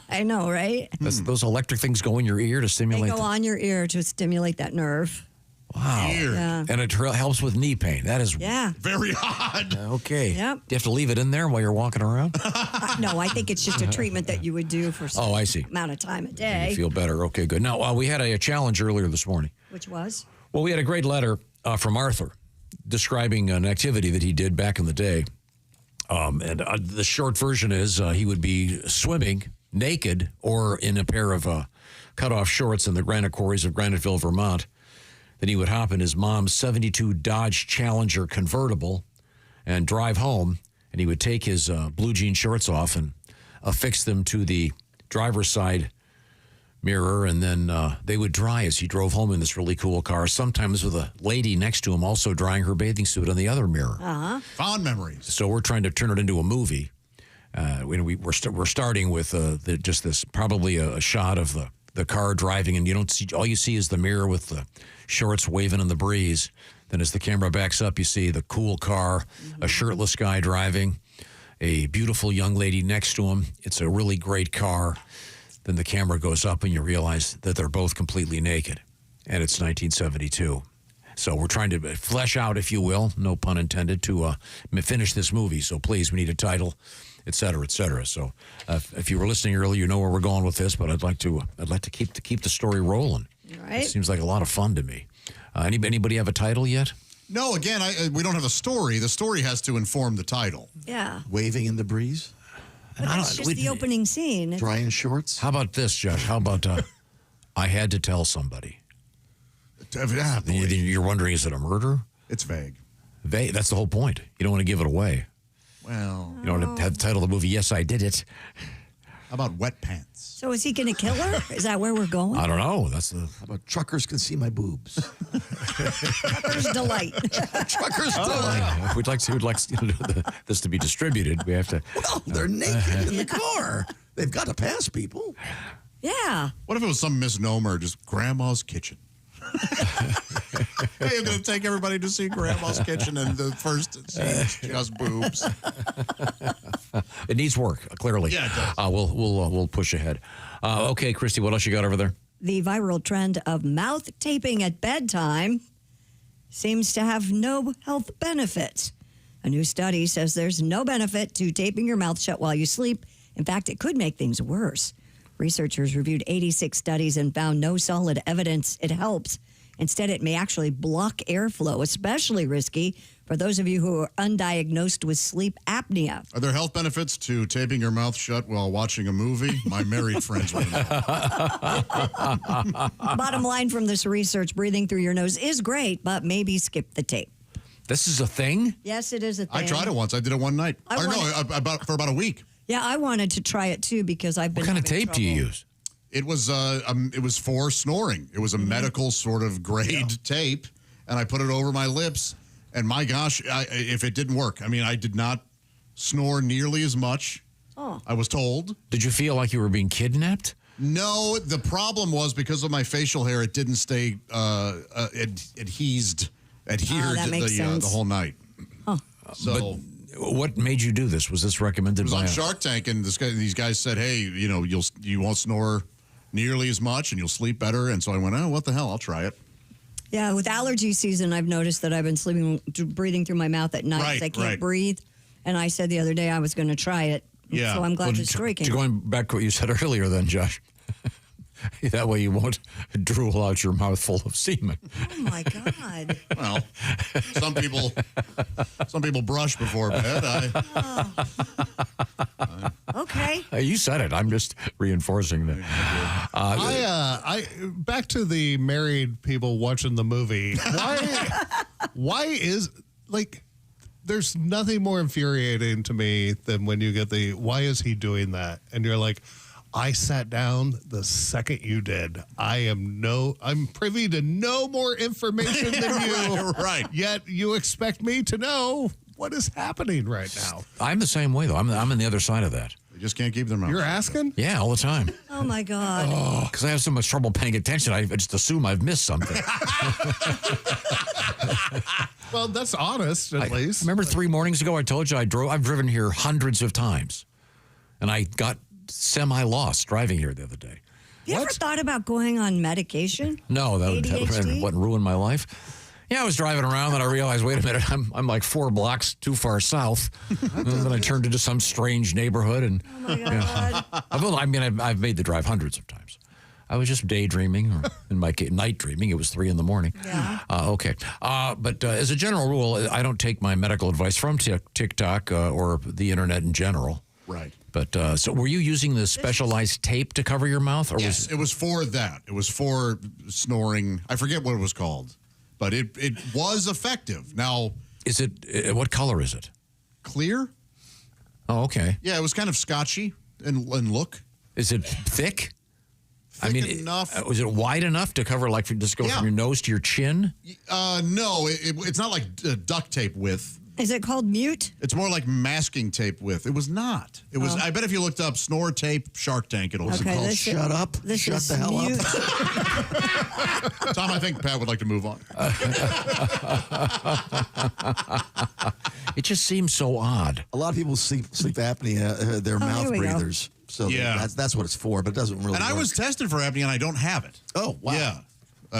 I know, right? Those electric things go in your ear to They stimulate. go on your ear to stimulate that nerve. Wow. Yeah. And it helps with knee pain. That is very odd. Okay. Yep. Do you have to leave it in there while you're walking around? No, I think it's just a treatment that you would do for some I see. amount of time a You day. feel better. Okay, good. Now, we had a challenge earlier this morning. Which was? Well, we had a great letter from Arthur describing an activity that he did back in the day. And the short version is he would be swimming naked or in a pair of cut-off shorts in the granite quarries of Graniteville, Vermont. Then he would hop in his mom's 72 Dodge Challenger convertible and drive home, and he would take his blue jean shorts off and affix them to the driver's side mirror, and then they would dry as he drove home in this really cool car, sometimes with a lady next to him also drying her bathing suit on the other mirror. Uh-huh. Fond memories. So we're trying to turn it into a movie. We're starting with just this, probably a shot of the car driving, and you don't see, all you see is the mirror with the shorts waving in the breeze. Then as the camera backs up, you see the cool car, a shirtless guy driving, a beautiful young lady next to him. It's a really great car. Then the camera goes up and you realize that they're both completely naked, and it's 1972. So we're trying to flesh out, if you will, no pun intended, to finish this movie. So please, we need a title, et cetera, et cetera. So if you were listening earlier, you know where we're going with this. But I'd like to keep the story rolling. All right. It seems like a lot of fun to me. Anybody have a title yet? No, again, we don't have a story. The story has to inform the title. Yeah. Waving in the breeze. But that's just the opening scene. Drying shorts. How about this, Josh? How about I had to tell somebody? You're wondering, is it a murder? It's vague. Vague. That's the whole point. You don't want to give it away. Well, you don't want to have the title of the movie, Yes, I Did It. How about Wet Pants? So is he going to kill her? Is that where we're going? I don't know. How about truckers can see my boobs? Trucker's Delight. Trucker's Delight. If we'd like this to be distributed, we have to. Well, they're naked in the car. They've got to pass people. Yeah. What if it was some misnomer, just Grandma's Kitchen? Hey, I'm going to take everybody to see Grandma's Kitchen, and the first scene is just boobs. It needs work, clearly. Yeah, it does. We'll push ahead. Okay, Christy, what else you got over there? The viral trend of mouth taping at bedtime seems to have no health benefits. A new study says there's no benefit to taping your mouth shut while you sleep. In fact, it could make things worse. Researchers reviewed 86 studies and found no solid evidence it helps. Instead, it may actually block airflow, especially risky for those of you who are undiagnosed with sleep apnea. Are there health benefits to taping your mouth shut while watching a movie? My married friends want to know. Bottom line from this research, breathing through your nose is great, but maybe skip the tape. This is a thing? Yes, it is a thing. I tried it once. I did it one night. For about a week. Yeah, I wanted to try it too because I've been. What kind of having tape do you use? It was for snoring. It was a medical sort of grade tape, and I put it over my lips. And my gosh, if it didn't work, I mean, I did not snore nearly as much. Oh. I was told. Did you feel like you were being kidnapped? No, the problem was because of my facial hair, it didn't stay adhered the whole night. Huh. So. What made you do this? Was this recommended It was by on Shark Tank, and these guys said, "Hey, you won't snore nearly as much, and you'll sleep better." And so I went, "Oh, what the hell? I'll try it." Yeah, with allergy season, I've noticed that I've been breathing through my mouth at night because I can't breathe. And I said the other day I was going to try it. Yeah. So I'm glad the story came. Going back to what you said earlier, then, Josh. That way you won't drool out your mouth full of semen. Oh my God! Well, some people brush before bed. Okay. You said it. I'm just reinforcing that. I back to the married people watching the movie. Why is like? There's nothing more infuriating to me than when you get the why is he doing that, and you're like, I sat down the second you did. I'm privy to no more information than you. Right. Yet you expect me to know what is happening right now. I'm the same way, though. I'm on the other side of that. They just can't keep their mouth. You're asking? Yeah, all the time. Oh, my God. Oh, because I have so much trouble paying attention. I just assume I've missed something. Well, that's honest, at least. Remember 3 mornings ago I told you I've driven here hundreds of times, and I got semi-lost driving here the other day. You ever thought about going on medication? No, that ADHD? wouldn't ruin my life. Yeah, I was driving around and I realized, wait a minute, I'm like 4 blocks too far south. And then I turned into some strange neighborhood. And, oh, my God. I've made the drive hundreds of times. I was just daydreaming, or in my case, night dreaming. It was 3 a.m. Yeah. Okay. But as a general rule, I don't take my medical advice from TikTok or the internet in general. Right. But so were you using the specialized tape to cover your mouth? Or Yes, it was for that. It was for snoring. I forget what it was called, but it was effective. Now, is it? What color is it? Clear. Oh, okay. Yeah, it was kind of scotchy in look. Is it thick? Enough. Was it wide enough to cover, like, just go from your nose to your chin? No, it's not like duct tape width. Is it called mute? It's more like masking tape width. It was not. It was. I bet if you looked up snore tape Shark Tank, it'll Is it called Shut Up? Shut the hell up. Tom, I think Pat would like to move on. It just seems so odd. A lot of people sleep apnea, they're mouth breathers. So yeah, that's what it's for, but it doesn't really And I was tested for apnea, and I don't have it. Oh, wow. Yeah.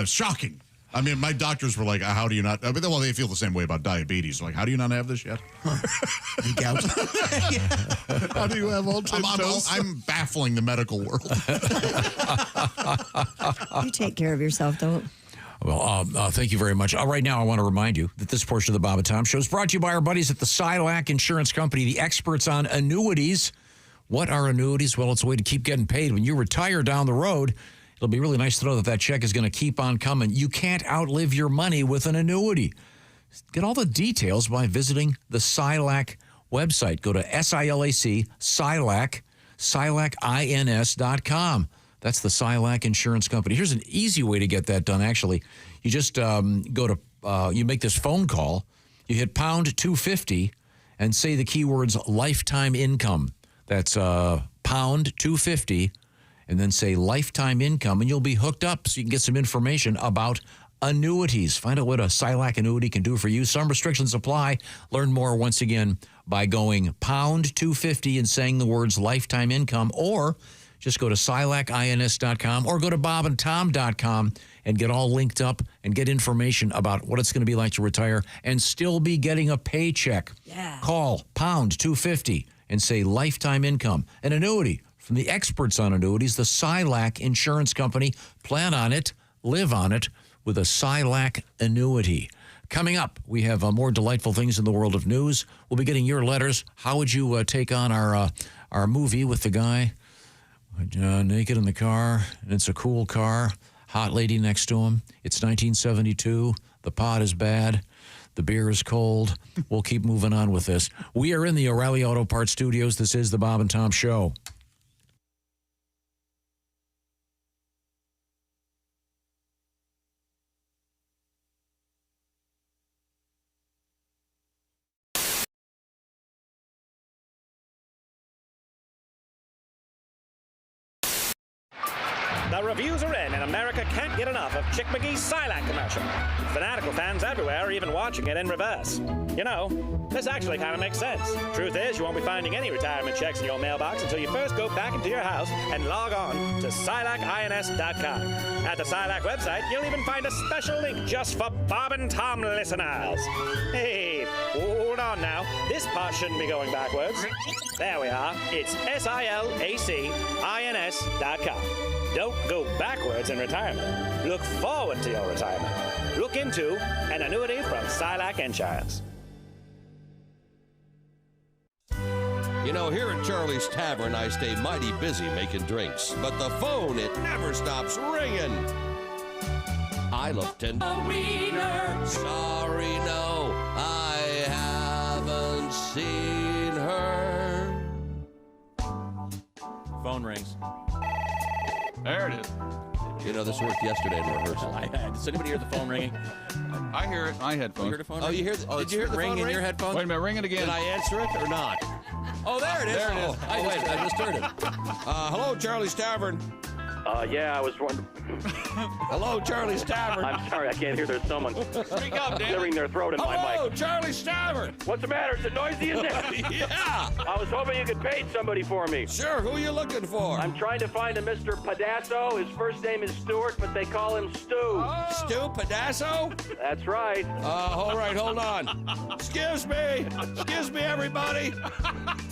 Shocking. I mean, my doctors were like, how do you not? Well, they feel the same way about diabetes. Like, how do you not have this yet? Gout. How do you have all I'm baffling the medical world. You take care of yourself, don't. Well, thank you very much. Right now, I want to remind you that this portion of the Bob and Tom Show is brought to you by our buddies at the Silac Insurance Company, the experts on annuities. What are annuities? Well, it's a way to keep getting paid. When you retire down the road, it'll be really nice to know that check is going to keep on coming. You can't outlive your money with an annuity. Get all the details by visiting the Silac website. Go to SILAC, SILACINS.com. That's the Silac Insurance Company. Here's an easy way to get that done, actually. You just go to, you make this phone call, you hit pound 250 and say the keywords lifetime income. That's pound 250 and then say lifetime income, and you'll be hooked up so you can get some information about annuities. Find out what a Silac annuity can do for you. Some restrictions apply. Learn more once again by going pound 250 and saying the words lifetime income, or just go to SILACINS.com or go to bobandtom.com and get all linked up and get information about what it's going to be like to retire and still be getting a paycheck. Yeah. Call pound 250 and say lifetime income. An annuity from the experts on annuities, the Silac Insurance Company. Plan on it, live on it with a Silac annuity. Coming up, we have more delightful things in the world of news. We'll be getting your letters. How would you take on our movie with the guy naked in the car, and it's a cool car, hot lady next to him. It's 1972. The pot is bad. The beer is cold. We'll keep moving on with this. We are in the O'Reilly Auto Parts Studios. This is the Bob and Tom Show. The reviews are in, and America can't get enough of Chick McGee's Silac commercial. Fanatical fans everywhere are even watching it in reverse. You know, this actually kind of makes sense. Truth is, you won't be finding any retirement checks in your mailbox until you first go back into your house and log on to SILACINS.com. At the Silac website, you'll even find a special link just for Bob and Tom listeners. Hey, hold on now. This part shouldn't be going backwards. There we are. It's SILACINS.com. Don't go backwards in retirement. Look forward to your retirement. Look into an annuity from Silac Insurance. You know, here at Charlie's Tavern, I stay mighty busy making drinks, but the phone, it never stops ringing. I love tender wiener. Sorry, no, I haven't seen her. Phone rings. There it is. You know, this worked yesterday in rehearsal. Does anybody hear the phone ringing? I hear it in my headphones. You heard a phone Oh, ring? you hear? Did you hear the ring phone in ring? your headphones? Wait a minute, ring it again. Did I answer it or not? Oh, there it is. There it is. I just heard it. Hello, Charlie's Tavern. Yeah, I was wondering. Hello, Charlie's Tavern. I'm sorry, I can't hear. There's someone Speak up, Dan. clearing their throat in my Hello, mic. Charlie's Tavern. What's the matter? Is it noisy in there? Yeah. I was hoping you could page somebody for me. Sure, who are you looking for? I'm trying to find a Mr. Padasso. His first name is Stuart, but they call him Stu. Stu Padasso? That's right. All right, hold on. Excuse me, everybody.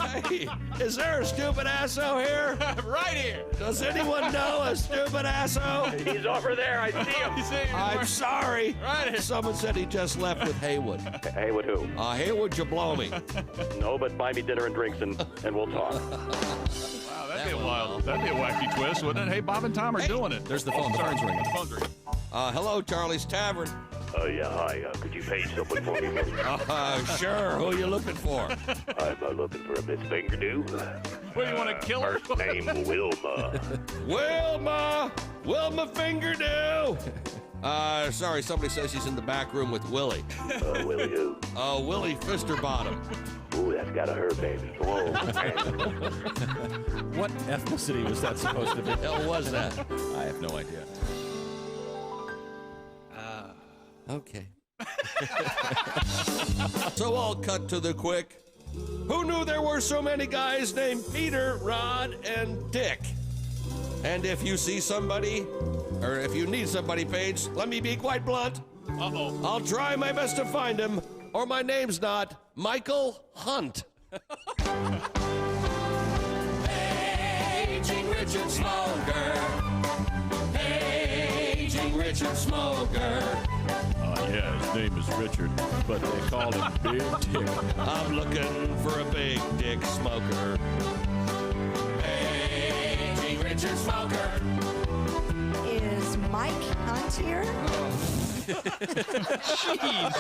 Hey, is there a stupid asso here? Right here. Does anyone know a stupid asso? He's over there. I see him. I'm sorry. Right here. Someone said he just left with Haywood. Haywood who? Haywood Jablomi. No, but buy me dinner and drinks, and we'll talk. Wow, that'd be a wild. That'd be a wacky twist, wouldn't it? Hey, Bob and Tom are doing it. There's the phone. The phone's ringing. The phone's ringing. Hello, Charlie's Tavern. Yeah, hi. Could you page someone for me, please? Sure. Who are you looking for? I'm looking for a Miss Fingerdew. What, do you want to kill her? First name Wilma. Wilma Fingerdew. Sorry, somebody says she's in the back room with Willie. Willie who? Willie Fisterbottom. Ooh, that's got a her, baby. Whoa. What ethnicity was that supposed to be? What the hell was that? I have no idea. Okay. So I'll cut to the quick. Who knew there were so many guys named Peter, Rod, and Dick? And if you see somebody, or if you need somebody, Paige, let me be quite blunt. Uh-oh. I'll try my best to find him, or my name's not Michael Hunt. Paging Richard Smoker. Paging Richard Smoker. Yeah, his name is Richard, but they called him Big Dick. I'm looking for a big dick smoker. Paging Richard Smoker. Is Mike Hunt here? Jeez.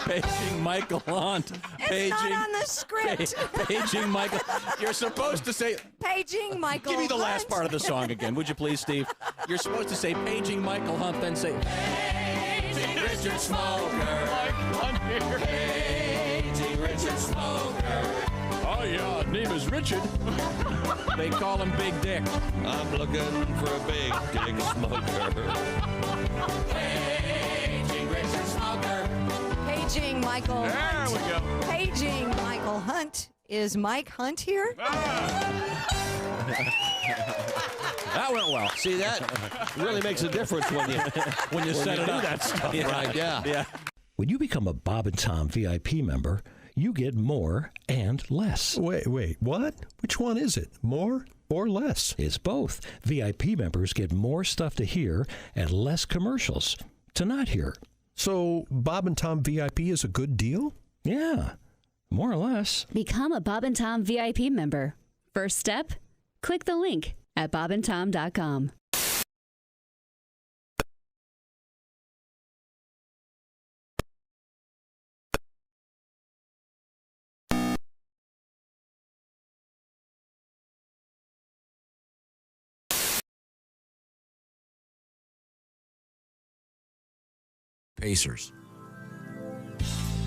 Paging Michael Hunt. It's not on the script. Paging Michael. You're supposed to say. Paging Michael Give me the Hunt. last part of the song again, would you please, Steve? You're supposed to say Paging Michael Hunt, then say Paging Richard Smoker. Paging Richard Smoker. Oh, yeah, name is Richard. They call him Big Dick. I'm looking for a big dick smoker. Paging Richard Smoker. Paging Michael There Hunt. we go. Paging Michael Hunt. Is Mike Hunt here? That went well. See, that really makes a difference when you set it do up. that stuff, right? Yeah. When you become a Bob and Tom VIP member, you get more and less. Wait, what? Which one is it? More or less? It's both. VIP members get more stuff to hear and less commercials to not hear. So Bob and Tom VIP is a good deal? Yeah, more or less. Become a Bob and Tom VIP member. First step, click the link at bobandtom.com. Pacers.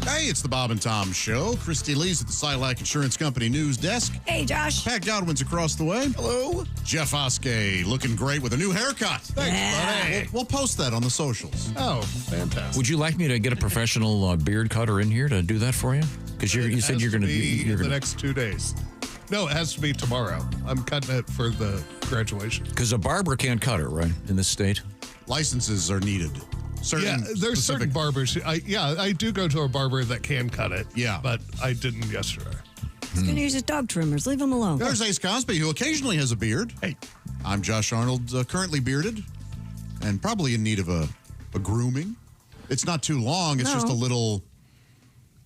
Hey, it's the Bob and Tom Show. Christy Lee's at the Silac Insurance Company news desk. Hey, Josh. Pat Godwin's across the way. Hello. Jeff Oskey looking great with a new haircut. Thanks, buddy. We'll post that on the socials. Oh, fantastic. Would you like me to get a professional beard cutter in here to do that for you? Because you said you're going to be the next 2 days. No, it has to be tomorrow. I'm cutting it for the graduation. Because a barber can't cut it, right, in this state? Licenses are needed. There's certain barbers. I do go to a barber that can cut it. Yeah. But I didn't yesterday. He's going to use his dog trimmers. Leave him alone. There's Ace Cosby, who occasionally has a beard. Hey. I'm Josh Arnold, currently bearded and probably in need of a grooming. It's not too long. It's just a little,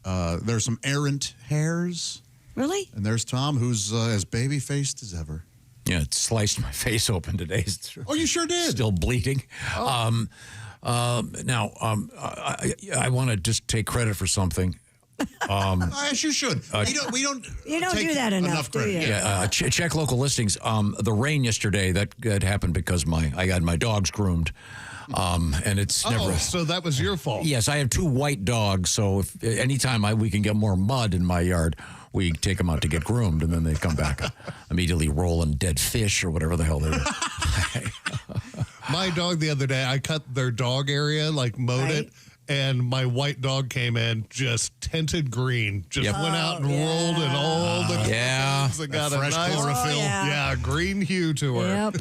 there's some errant hairs Really? And there's Tom, who's as baby-faced as ever. Yeah, it sliced my face open today. Oh, you sure did? Still bleeding. Oh. I want to just take credit for something. Yes, you should. We don't do that enough, do you? Yeah, check local listings. The rain yesterday, that happened because I got my dogs groomed. And it's never. So that was your fault. Yes, I have 2 white dogs, so if anytime we can get more mud in my yard, we take them out to get groomed, and then they come back immediately rolling dead fish or whatever the hell they're. My dog the other day, I cut their dog area, mowed it, and my white dog came in just tinted green, just went out and rolled in all the yeah, and got fresh a nice chlorophyll. green hue to her. Yep.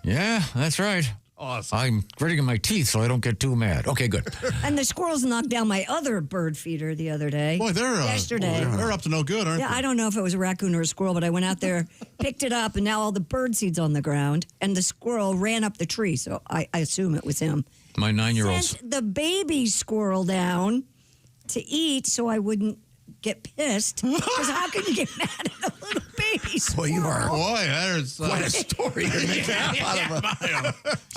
Yeah, that's right. Awesome. I'm gritting my teeth so I don't get too mad. Okay, good. And the squirrels knocked down my other bird feeder the other day. Boy, yesterday. They're up to no good, aren't they? Yeah, I don't know if it was a raccoon or a squirrel, but I went out there, picked it up, and now all the bird seed's on the ground, and the squirrel ran up the tree, so I assume it was him. My 9-year-old's. Sent the baby squirrel down to eat so I wouldn't get pissed. Because how can you get mad at a little baby squirrel? Boy, you are. Boy, there's quite a story. I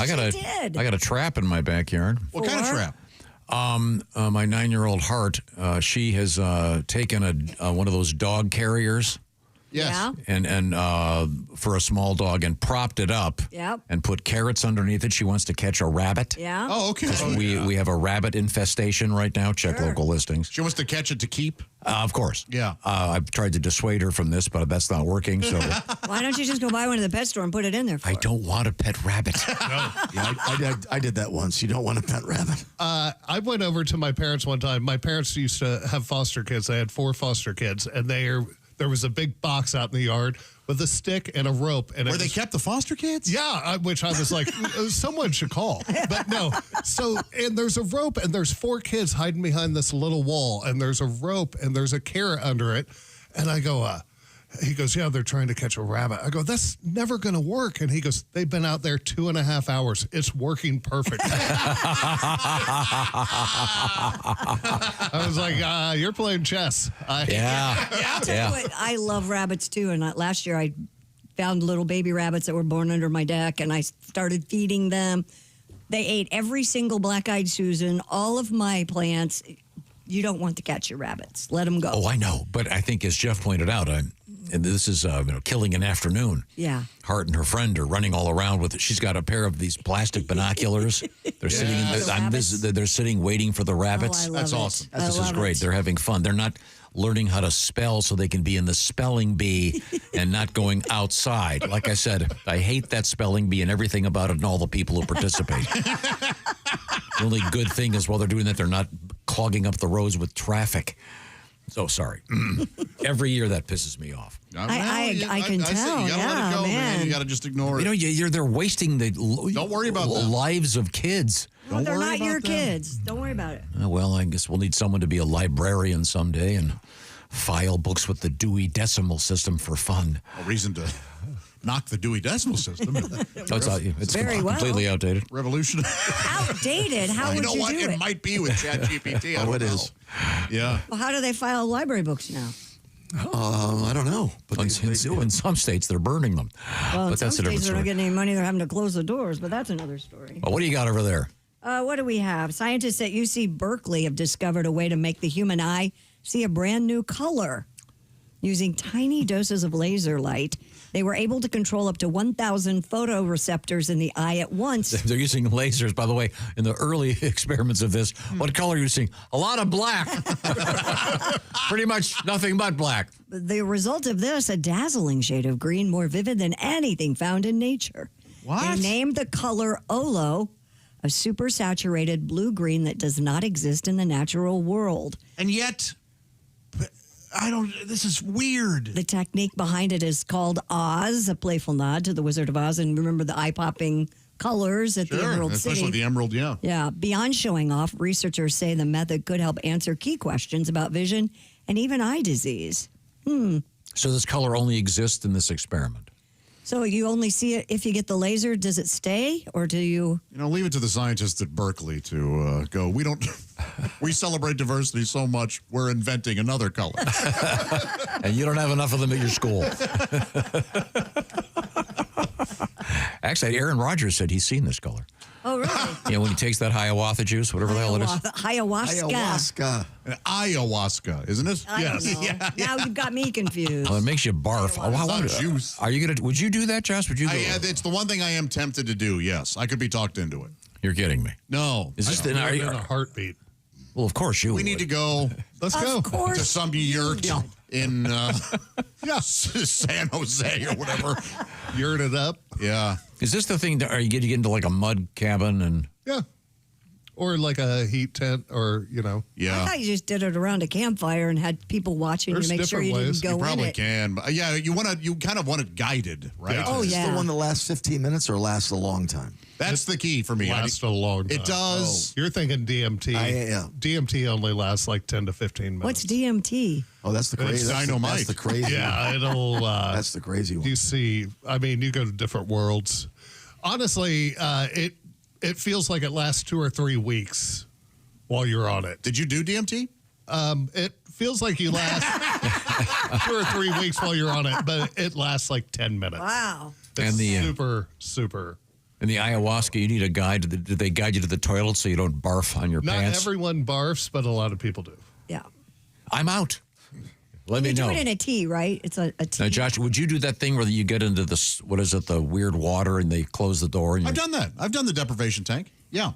did. got a trap in my backyard. What kind of trap? My 9-year-old Hart, she has taken one of those dog carriers. Yes. Yeah. And for a small dog and propped it up. Yep. And put carrots underneath it. She wants to catch a rabbit. Yeah. Oh, okay. 'Cause we have a rabbit infestation right now. Check local listings. She wants to catch it to keep? Of course. Yeah. I've tried to dissuade her from this, but that's not working. So Why don't you just go buy one at the pet store and put it in there for I her? don't want a pet rabbit. Yeah, I did that once. You don't want a pet rabbit. I went over to my parents one time. My parents used to have foster kids. They had 4 foster kids, and there was a big box out in the yard with a stick and a rope. And where they kept the foster kids? Yeah, which I was like, someone should call. But no. So, and there's a rope, and there's 4 kids hiding behind this little wall, and there's a rope, and there's a carrot under it. And I go, he goes, yeah, they're trying to catch a rabbit. I go, that's never going to work. And he goes, they've been out there 2.5 hours. It's working perfect. I was like, you're playing chess. I'll tell you what, I love rabbits too. And last year I found little baby rabbits that were born under my deck, and I started feeding them. They ate every single black-eyed Susan, all of my plants. You don't want to catch your rabbits. Let them go. Oh, I know. But I think, as Jeff pointed out, and this is killing an afternoon. Yeah. Hart and her friend are running all around with it. She's got a pair of these plastic binoculars. They're sitting they're sitting waiting for the rabbits. I love That's it. awesome. I This is love great. it. They're having fun. They're not learning how to spell so they can be in the spelling bee and not going outside. Like I said, I hate that spelling bee and everything about it and all the people who participate. The only good thing is while they're doing that, they're not clogging up the roads with traffic. So sorry. Every year that pisses me off. I can tell. You gotta let it go, man. You gotta just ignore it. They're wasting the Don't worry about them. lives of kids. Well, they're not your kids. Don't worry about it. Well, I guess we'll need someone to be a librarian someday and file books with the Dewey Decimal System for fun. A reason to knock the Dewey Decimal System. It's Very well. completely outdated. Revolution. Outdated? How would you know what? do it? It might be with ChatGPT. I don't know. Yeah. Well, how do they file library books now? I don't know. But in some states, they're burning them. Well, in but some that's a different states they're not story. getting any money. They're having to close the doors, but that's another story. Well, what do you got over there? What do we have? Scientists at UC Berkeley have discovered a way to make the human eye see a brand new color. Using tiny doses of laser light, they were able to control up to 1,000 photoreceptors in the eye at once. They're using lasers, by the way, in the early experiments of this. What color are you seeing? A lot of black. Pretty much nothing but black. The result of this, a dazzling shade of green, more vivid than anything found in nature. What? They named the color Olo, a supersaturated blue-green that does not exist in the natural world. And yet, this is weird. The technique behind it is called Oz, a playful nod to the Wizard of Oz. And remember the eye-popping colors at the Emerald City. Especially the emerald, yeah. Yeah. Beyond showing off, researchers say the method could help answer key questions about vision and even eye disease. So this color only exists in this experiment. So you only see it if you get the laser. Does it stay, or do you? Leave it to the scientists at Berkeley to go. We don't We celebrate diversity so much, we're inventing another color. And you don't have enough of them at your school. Actually, Aaron Rodgers said he's seen this color. Oh, really? Yeah, when he takes that Hiawatha juice, whatever the hell it is. Ayahuasca. Ayahuasca, isn't it? I don't know. Yeah. Now you've got me confused. Well, it makes you barf. Oh, It's not juice. Are you gonna? Would you do that, Josh? Would you? It's the one thing I am tempted to do. Yes, I could be talked into it. You're kidding me. No, Is this in a heartbeat? Well, of course you. We need to go. Let's go to some yurt in San Jose or whatever. Yurt it up. Yeah. Is this the thing? That, are you getting into like a mud cabin and? Yeah. Or like a heat tent, or I thought you just did it around a campfire and had people watching There's to make sure you different didn't go You probably in it. can, but you kind of want it guided, right? Yeah. Oh, Is this yeah. the one that lasts 15 minutes or lasts a long time? That's the key for me. Lasts a long time. It does. You're thinking DMT. Yeah. DMT only lasts like 10 to 15 minutes. What's DMT? Oh, that's the crazy. That's dynamite. the crazy. Yeah, it'll. That's the crazy one. You see, I mean, you go to different worlds. Honestly, it feels like it lasts 2 or 3 weeks while you're on it. Did you do DMT? It feels like you last 2 or 3 weeks while you're on it, but it lasts like 10 minutes. Wow. It's And the, super. In the ayahuasca, you need a guide. Did they guide you to the toilet so you don't barf on your Not pants? everyone barfs, but a lot of people do. Yeah. I'm out. Let me You know. do it in a tea, right? It's a tea. Now, Josh, would you do that thing where you get into this, what is it, the weird water, and they close the door? And I've done that. I've done the deprivation tank. Yeah.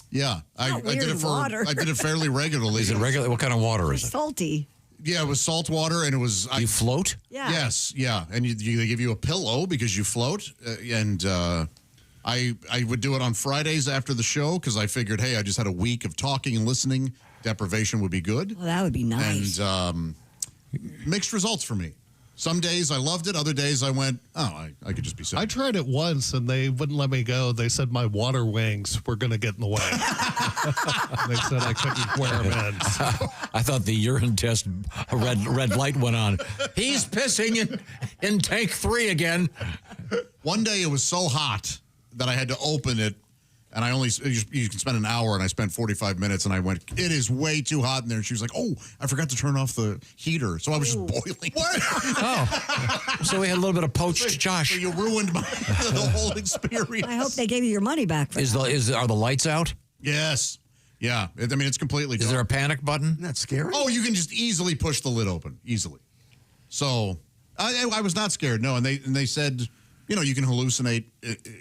Yeah. I did it water. I did it fairly regularly. Is it regular? What kind of water is it? Salty. Yeah, it was salt water, and it was. You float? Yeah. Yes, yeah, and they give you a pillow because you float, and I would do it on Fridays after the show because I figured, hey, I just had a week of talking and listening. Deprivation would be good. Well, that would be nice. And mixed results for me. Some days I loved it. Other days I went, I could just be sitting. I tried it once and they wouldn't let me go. They said my water wings were going to get in the way. They said I couldn't wear them in. I thought the urine test red light went on. He's pissing in tank 3 again. One day it was so hot that I had to open it, and you can spend an hour, and I spent 45 minutes, and I went, it is way too hot in there. And she was like, oh, I forgot to turn off the heater. So I was just boiling. What? Oh. So we had a little bit of poached Josh. So you ruined the whole experience. I hope they gave you your money back for that. Are the lights out? Yes. Yeah. It's completely dark. Is there a panic button? Isn't that scary? Oh, you can just easily push the lid open. Easily. So I was not scared, no. And they said, you can hallucinate.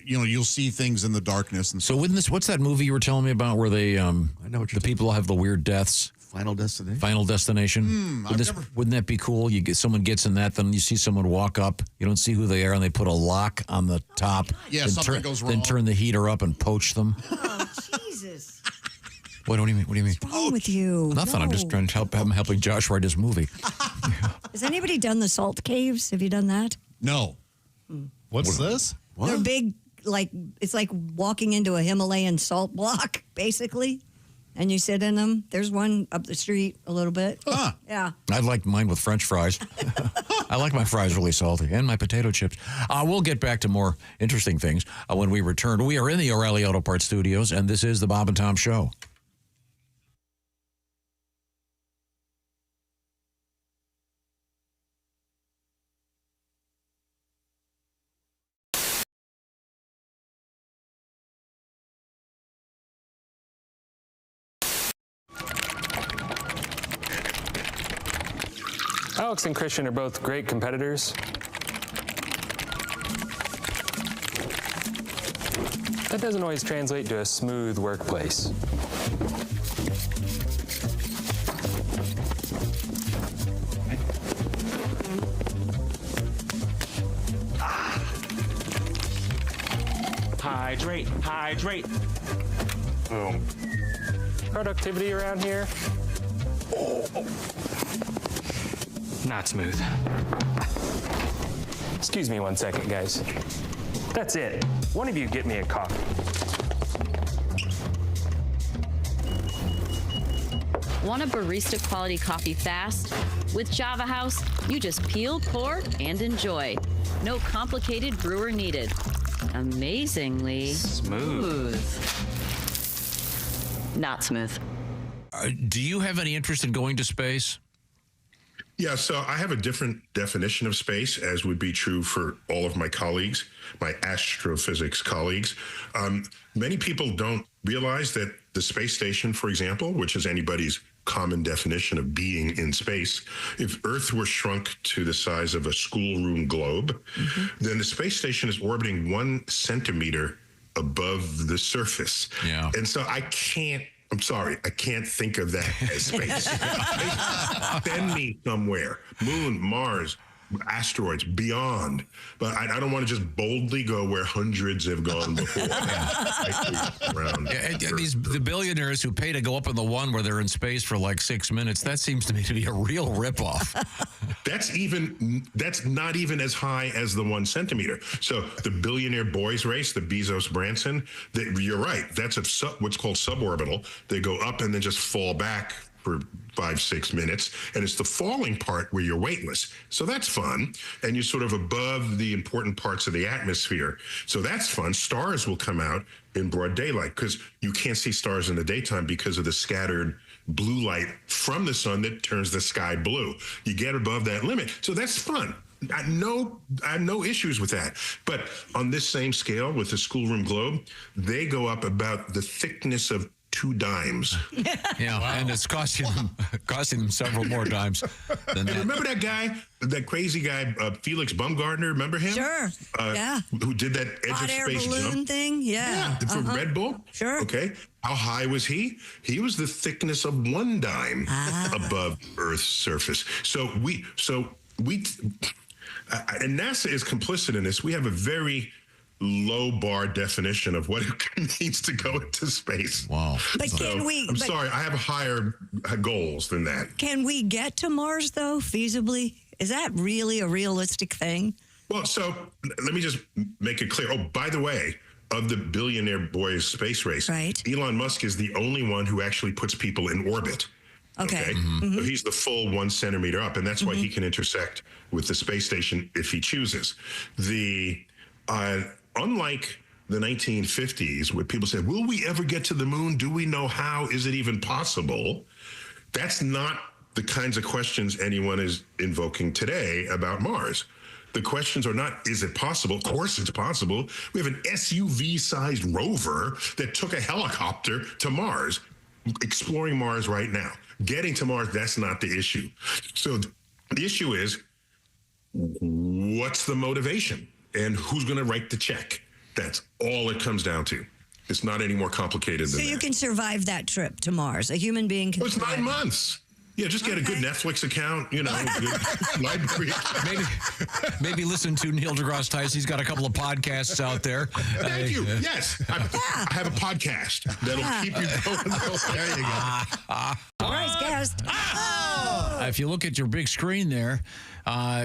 You'll see things in the darkness. And so what's that movie you were telling me about where they, I know what the people have the weird deaths? Final Destination. Final Destination. Wouldn't that be cool? Someone gets in that, then you see someone walk up. You don't see who they are, and they put a lock on the top. Yeah, something goes wrong. Then turn the heater up and poach them. Oh, Jesus. What do you mean? What's wrong with you? Nothing. No. I'm just trying to help. I'm helping Josh write his movie. Has anybody done the salt caves? Have you done that? No. What's this? What? They're big, it's like walking into a Himalayan salt block, basically. And you sit in them. There's one up the street a little bit. Huh. Yeah. I'd like mine with French fries. I like my fries really salty, and my potato chips. We'll get back to more interesting things when we return. We are in the O'Reilly Auto Parts Studios, and this is the Bob and Tom Show. Alex and Christian are both great competitors. That doesn't always translate to a smooth workplace. Hydrate, hydrate. Boom. Productivity around here? Not smooth. Excuse me 1 second, guys. That's it. One of you get me a coffee. Want a barista quality coffee fast? With Java House, you just peel, pour, and enjoy. No complicated brewer needed. Amazingly smooth. Not smooth. Do you have any interest in going to space? Yeah, so I have a different definition of space, as would be true for all of my colleagues, my astrophysics colleagues. Many people don't realize that the space station, for example, which is anybody's common definition of being in space, if Earth were shrunk to the size of a schoolroom globe, then the space station is orbiting 1 centimeter above the surface. Yeah. And so I'm sorry, I can't think of that as space. Send me somewhere. Moon, Mars, asteroids, beyond. But I don't want to just boldly go where hundreds have gone before. The billionaires who pay to go up in the one where they're in space for like 6 minutes, that seems to me to be a real ripoff. That's not even as high as the 1 centimeter. So the billionaire boys race, the Bezos-Branson, you're right. That's what's called suborbital. They go up and then just fall back for 5-6 minutes, and it's the falling part where you're weightless. So that's fun, and you're sort of above the important parts of the atmosphere. So that's fun. Stars will come out in broad daylight because you can't see stars in the daytime because of the scattered blue light from the sun that turns the sky blue. You get above that limit. So that's fun. I have no issues with that. But on this same scale with the schoolroom globe, they go up about the thickness of 2 dimes. Yeah, wow. And it's costing them several more dimes than that. Remember that guy, that crazy guy, Felix Baumgartner? Remember him? Sure. Yeah. Who did that edge hot of air space balloon jump thing? Yeah. For Red Bull? Sure. Okay. How high was he? He was the thickness of 1 dime above Earth's surface. So we, and NASA is complicit in this. We have a very low bar definition of what it means to go into space. Wow. But I'm sorry, I have higher goals than that. Can we get to Mars, though, feasibly? Is that really a realistic thing? Well, so let me just make it clear. Oh, by the way, of the billionaire boys space race, right, Elon Musk is the only one who actually puts people in orbit. Okay. So he's the full 1 centimeter up, and that's why he can intersect with the space station if he chooses. Unlike the 1950s, where people said, will we ever get to the moon? Do we know how? Is it even possible? That's not the kinds of questions anyone is invoking today about Mars. The questions are not, is it possible? Of course it's possible. We have an SUV-sized rover that took a helicopter to Mars, exploring Mars right now. Getting to Mars, that's not the issue. So the issue is, what's the motivation? And who's going to write the check? That's all it comes down to. It's not any more complicated than that. So you can survive that trip to Mars. A human being can. It's 9 months. Yeah, just get a good Netflix account, good library. Maybe listen to Neil deGrasse Tyson. He's got a couple of podcasts out there. Thank you. Yes, I have a podcast that'll keep you going. There you go. Surprise guest. If you look at your big screen there,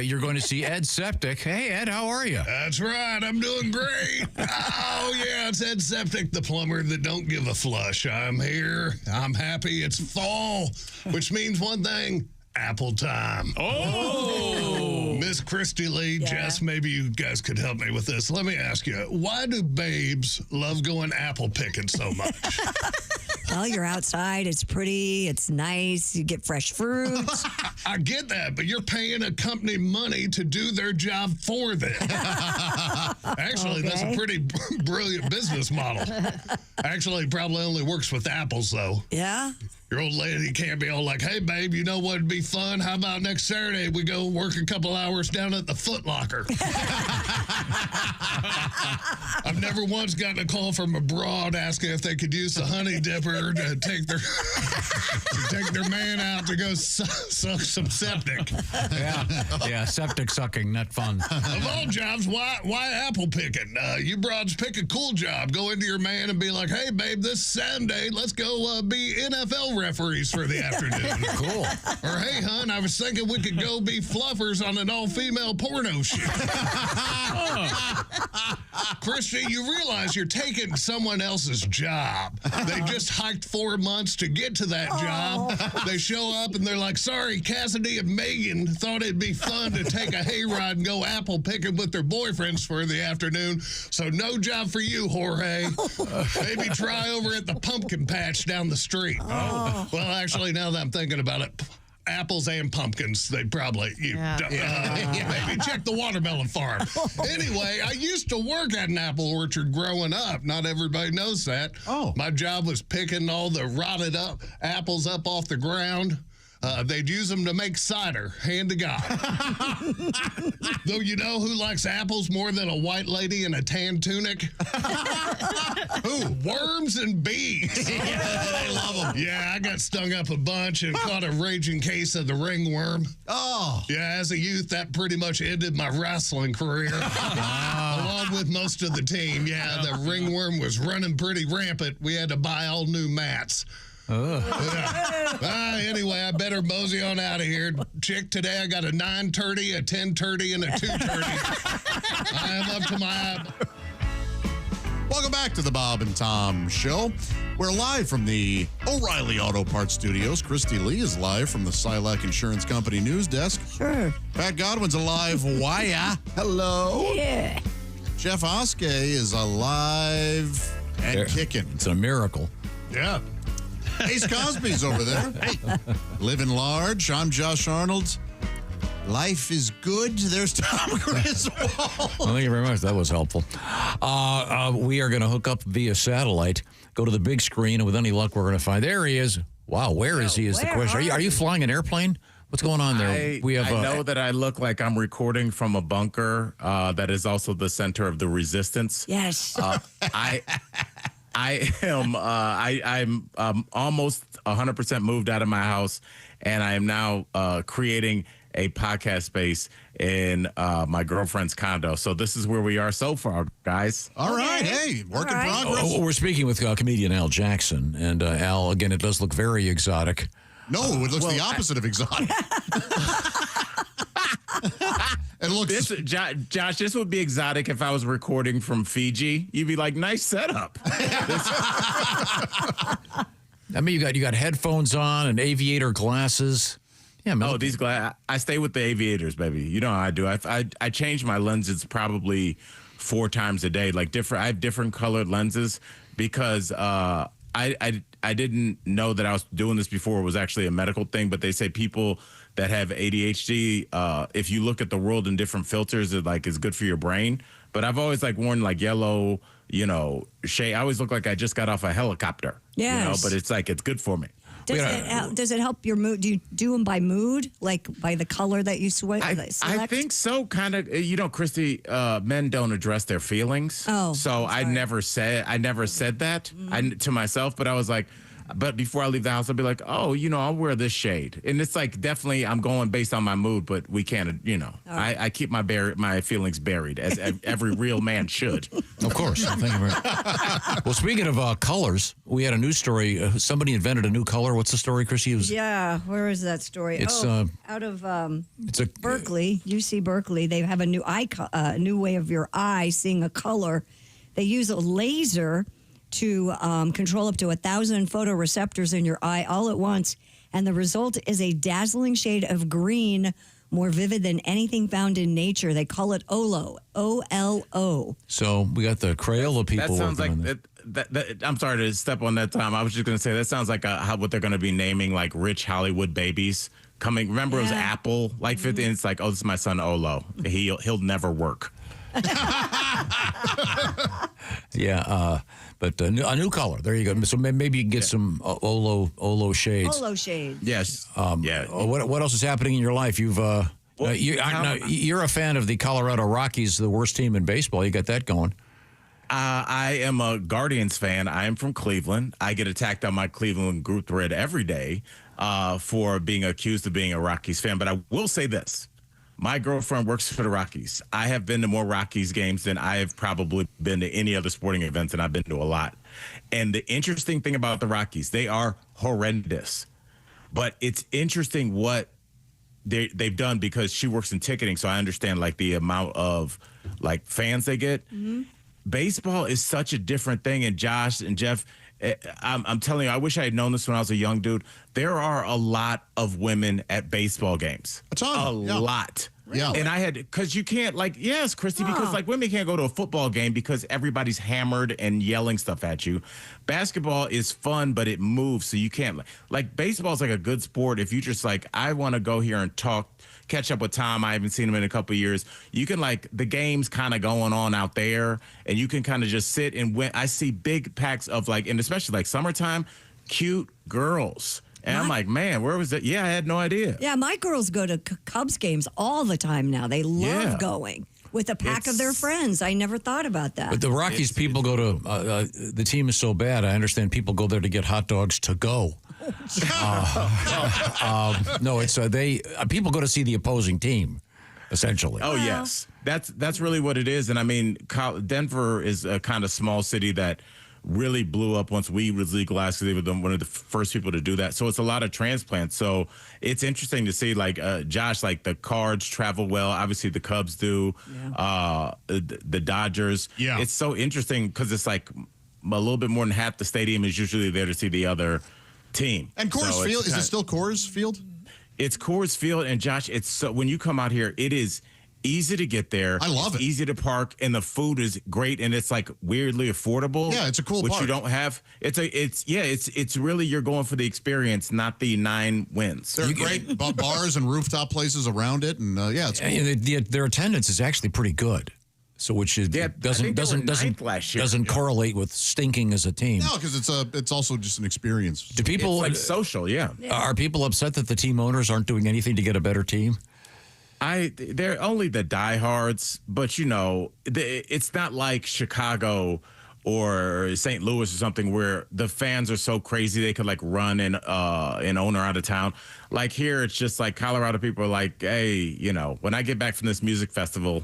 you're going to see Ed Septic. Hey, Ed, how are you? That's right. I'm doing great. Oh, yeah, it's Ed Septic, the plumber that don't give a flush. I'm here. I'm happy. It's fall, which means one thing. Apple time. Oh! Miss Christy Lee, Jess, maybe you guys could help me with this. Let me ask you, why do babes love going apple picking so much? Well, you're outside. It's pretty. It's nice. You get fresh fruit. I get that, but you're paying a company money to do their job for them. Actually, that's a pretty brilliant business model. Actually, it probably only works with apples, though. Yeah? Your old lady can't be all like, hey, babe, you know what'd be fun? How about next Saturday we go work a couple hours down at the Foot Locker? I've never once gotten a call from abroad asking if they could use the honey dipper to take their man out to go suck some septic. Yeah, septic sucking, not fun. Of all jobs, why apple picking? You broads pick a cool job. Go into your man and be like, hey, babe, this Sunday, let's go be NFL referees for the afternoon. Cool. Or, hey, hon, I was thinking we could go be fluffers on an all-female porno shoot. Christy, you realize you're taking someone else's job. They just hiked 4 months to get to that job. They show up and they're like, sorry, Cassidy and Megan thought it'd be fun to take a hayride and go apple picking with their boyfriends for the afternoon. So no job for you, Jorge. Maybe try over at the pumpkin patch down the street. Well, actually, now that I'm thinking about it, apples and pumpkins, they probably, maybe check the watermelon farm. Anyway, I used to work at an apple orchard growing up. Not everybody knows that. My job was picking all the rotted up apples up off the ground. They'd use them to make cider, hand to God. Though you know who likes apples more than a white lady in a tan tunic? Who? Worms and bees. They love them. Yeah, I got stung up a bunch and caught a raging case of the ringworm. Yeah, as a youth, that pretty much ended my wrestling career. Along with most of the team. Yeah, the ringworm was running pretty rampant. We had to buy all new mats. Anyway, I better mosey on out of here. Chick, today I got a 9:30, a 10:30, and a 2:30. I am up to my... Welcome back to the Bob and Tom Show. We're live from the O'Reilly Auto Parts Studios. Christy Lee is live from the Silac Insurance Company news desk. Sure. Pat Godwin's alive. Why? Hello. Yeah. Jeff Oskey is alive and kicking. It's a miracle. Yeah. Ace Cosby's over there. Hey. Living large. I'm Josh Arnold. Life is good. There's Tom Griswold. Well, thank you very much. That was helpful. We are going to hook up via satellite, go to the big screen, and with any luck, we're going to find... There he is. Wow, where is he is the question. Are you flying an airplane? What's going on there? I know that I look like I'm recording from a bunker that is also the center of the resistance. Yes. I'm almost 100% moved out of my house, and I am now creating a podcast space in my girlfriend's condo. So this is where we are so far, guys. All right. Hey, work in progress. We're speaking with comedian Al Jackson. And Al, again, it does look very exotic. No, it looks the opposite of exotic. It looks Josh, this would be exotic if I was recording from Fiji. You'd be like, nice setup. I mean, you got headphones on and aviator glasses. Yeah, man. These glasses. I stay with the aviators, baby. You know how I do. I change my lenses probably 4 times a day. Like I have different colored lenses because I didn't know that I was doing this before it was actually a medical thing, but they say people that have ADHD, if you look at the world in different filters, it's good for your brain. But I've always worn yellow, shade. I always look like I just got off a helicopter. Yes. But it's good for me. Does it help your mood? Do you do them by mood, like by the color that you select? I think so, kind of. Christy, men don't address their feelings. So I never said that to myself, but I was like, but before I leave the house, I'll be like, I'll wear this shade. And it's definitely I'm going based on my mood, but we can't, I keep my feelings buried, as every real man should. Of course. Thank you very much. Well, speaking of colors, we had a news story. Somebody invented a new color. What's the story, Chrissy? Where is that story? It's out of Berkeley, UC Berkeley. They have a new way of your eye seeing a color. They use a laser to control up to 1,000 photoreceptors in your eye all at once. And the result is a dazzling shade of green, more vivid than anything found in nature. They call it OLO, O-L-O. So we got the Crayola people. That sounds like I'm sorry to step on that time. I was just going to say that sounds like what they're going to be naming rich Hollywood babies coming. Remember, it was Apple 50, and it's this is my son Olo. He'll never work. But a new color. There you go. So maybe you can get some Olo shades. Olo shades. Yes. What else is happening in your life? You're a fan of the Colorado Rockies, the worst team in baseball. You got that going. I am a Guardians fan. I am from Cleveland. I get attacked on my Cleveland group thread every day for being accused of being a Rockies fan. But I will say this. My girlfriend works for the Rockies. I have been to more Rockies games than I have probably been to any other sporting events, and I've been to a lot. And the interesting thing about the Rockies, they are horrendous. But it's interesting what they've done because she works in ticketing, so I understand the amount of fans they get. Mm-hmm. baseball is such a different thing. And Josh and Jeff, I'm telling you, I wish I had known this when I was a young dude. There are a lot of women at baseball games. A lot. Yeah. And I had, because you can't, like, yes, Christy, because like women can't go to a football game because everybody's hammered and yelling stuff at you. Basketball is fun, but it moves, so you can't, like, baseball is like a good sport. If you just like, I want to go here and catch up with Tom. I haven't seen him in a couple of years. You can, like, the game's kind of going on out there, and you can kind of just sit and I see big packs of, like, and especially like summertime, cute girls. And I'm like, man, where was it? Yeah, I had no idea. Yeah, my girls go to Cubs games all the time now. They love going with a pack of their friends. I never thought about that. But the Rockies people go to, the team is so bad, I understand people go there to get hot dogs to go. No, it's people go to see the opposing team, essentially. Oh, yes. That's really what it is. And I mean, Denver is a kind of small city that really blew up once weed was legalized, because they were one of the first people to do that. So it's a lot of transplants. So it's interesting to see, like, Josh, like the Cards travel well. Obviously the Cubs do, the Dodgers. Yeah. It's so interesting because it's like a little bit more than half the stadium is usually there to see the other team. And Coors Field, is it still Coors Field? It's Coors Field. And Josh, it's so, when you come out here, it is easy to get there. I love it. Easy to park, and the food is great, and it's like weirdly affordable. Yeah, it's a cool which park. you don't have. It's really, you're going for the experience, not the 9 wins. There are great bars and rooftop places around it, and it's cool. Their attendance is actually pretty good. So which is doesn't correlate with stinking as a team. No, because it's also just an experience. Do people it's like social? Yeah. Are people upset that the team owners aren't doing anything to get a better team? They're only the diehards, but it's not like Chicago or St. Louis or something where the fans are so crazy they could like run an owner out of town. Like here, it's just like Colorado people are like, hey, when I get back from this music festival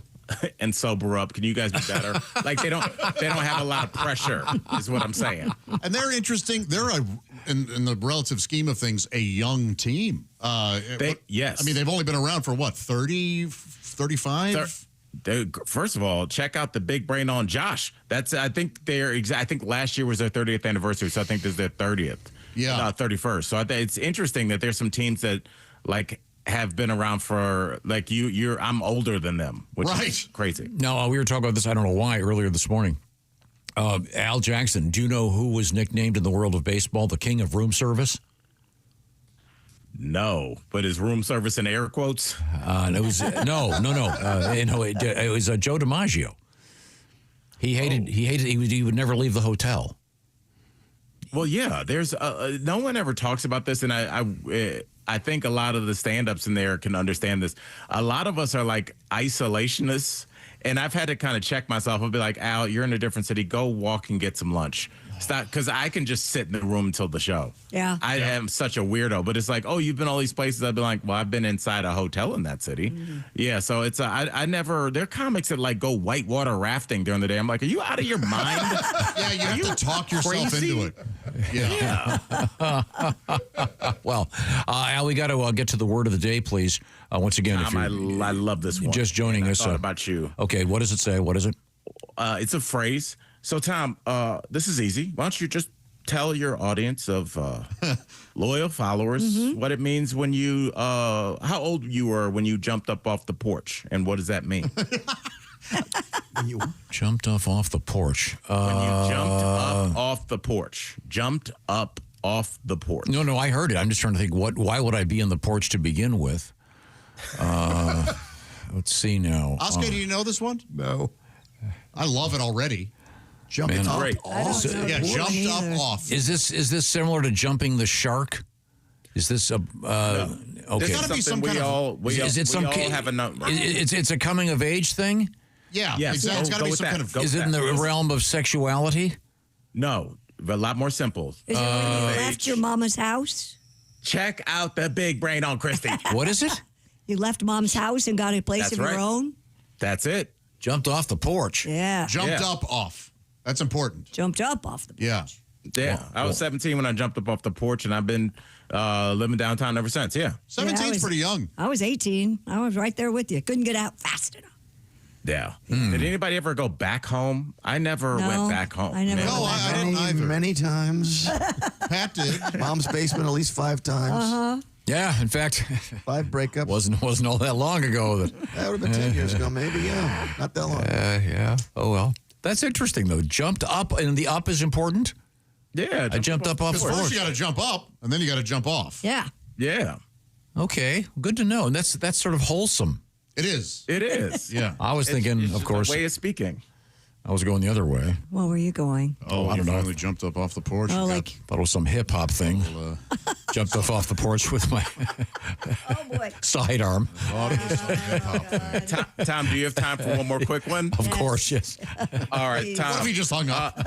and sober up, can you guys be better? Like they don't have a lot of pressure, is what I'm saying. And they're interesting. They're in the relative scheme of things, a young team. Yes. I mean, they've only been around for what, 30, 35? First of all, check out the big brain on Josh. I think last year was their 30th anniversary, so I think this is their 30th. Yeah. 31st. So it's interesting that there's some teams that like have been around for like I'm older than them, which is crazy. No, we were talking about this, I don't know why, earlier this morning. Al Jackson, do you know who was nicknamed in the world of baseball the king of room service? No, but is room service in air quotes? It was no. It was Joe DiMaggio. He would never leave the hotel. Well, yeah, there's no one ever talks about this, and I think a lot of the stand-ups in there can understand this. A lot of us are like isolationists, and I've had to kind of check myself. I'll be like, Al, you're in a different city. Go walk and get some lunch. Stop, because I can just sit in the room until the show. Yeah. I am such a weirdo, but it's like, oh, you've been all these places. I've been like, well, I've been inside a hotel in that city. Mm-hmm. Yeah, so it's I never. There are comics that like go whitewater rafting during the day. I'm like, are you out of your mind? Yeah, you have to talk yourself crazy? into it. Yeah. Well, Al, we got to get to the word of the day, please. Once again, Tom, I love this one. Just joining us. Thought about you. Okay, what does it say? What is it? It's a phrase. So, Tom, this is easy. Why don't you just tell your audience of loyal followers what it means when you, how old you were when you jumped up off the porch, and what does that mean? When you jumped off the porch. When you jumped up off the porch. Jumped up off the porch. No, I heard it. I'm just trying to think, why would I be on the porch to begin with? Let's see now. Oscar, do you know this one? No. I love it already. Jumping up off. Yeah, jumped up off. Is this similar to jumping the shark? Is this a no. Okay? There's gotta be some kind of. We all have a number. It's a coming of age thing. Yeah, yes. exactly. It's got to be some kind of. Is it in the realm of sexuality? No, a lot more simple. Is it when you left your mama's house? Check out the big brain on Christy. What is it? You left mom's house and got a place of your own? That's it. Jumped off the porch. Yeah. Jumped up off. That's important. Jumped up off the porch. Yeah. Yeah. I was 17 when I jumped up off the porch, and I've been living downtown ever since. Yeah. 17's pretty young. I was 18. I was right there with you. Couldn't get out fast enough. Yeah. Did anybody ever go back home? I never went back home. I never Man. went back I didn't either. Many times. Pat did. Mom's basement at least 5 times. Yeah, in fact, 5 breakups. wasn't all that long ago. That would have been 10 years ago, maybe. Yeah, not that long. Yeah. Oh well, that's interesting though. Jumped up, and the up is important. Yeah, I jumped up off the First, porch. you got to jump up, and then you got to jump off. Yeah. Yeah. Okay, good to know. And that's sort of wholesome. It is. It is. Yeah. I was thinking, It's of just course, a way of speaking. I was going the other way. Where were you going? Oh, I don't know. Finally jumped up off the porch. Oh, You like Thought it was some hip hop thing. Jumped off the porch with my sidearm. Tom, do you have time for one more quick one? Of course, yes. All right, Tom. What if he just hung up?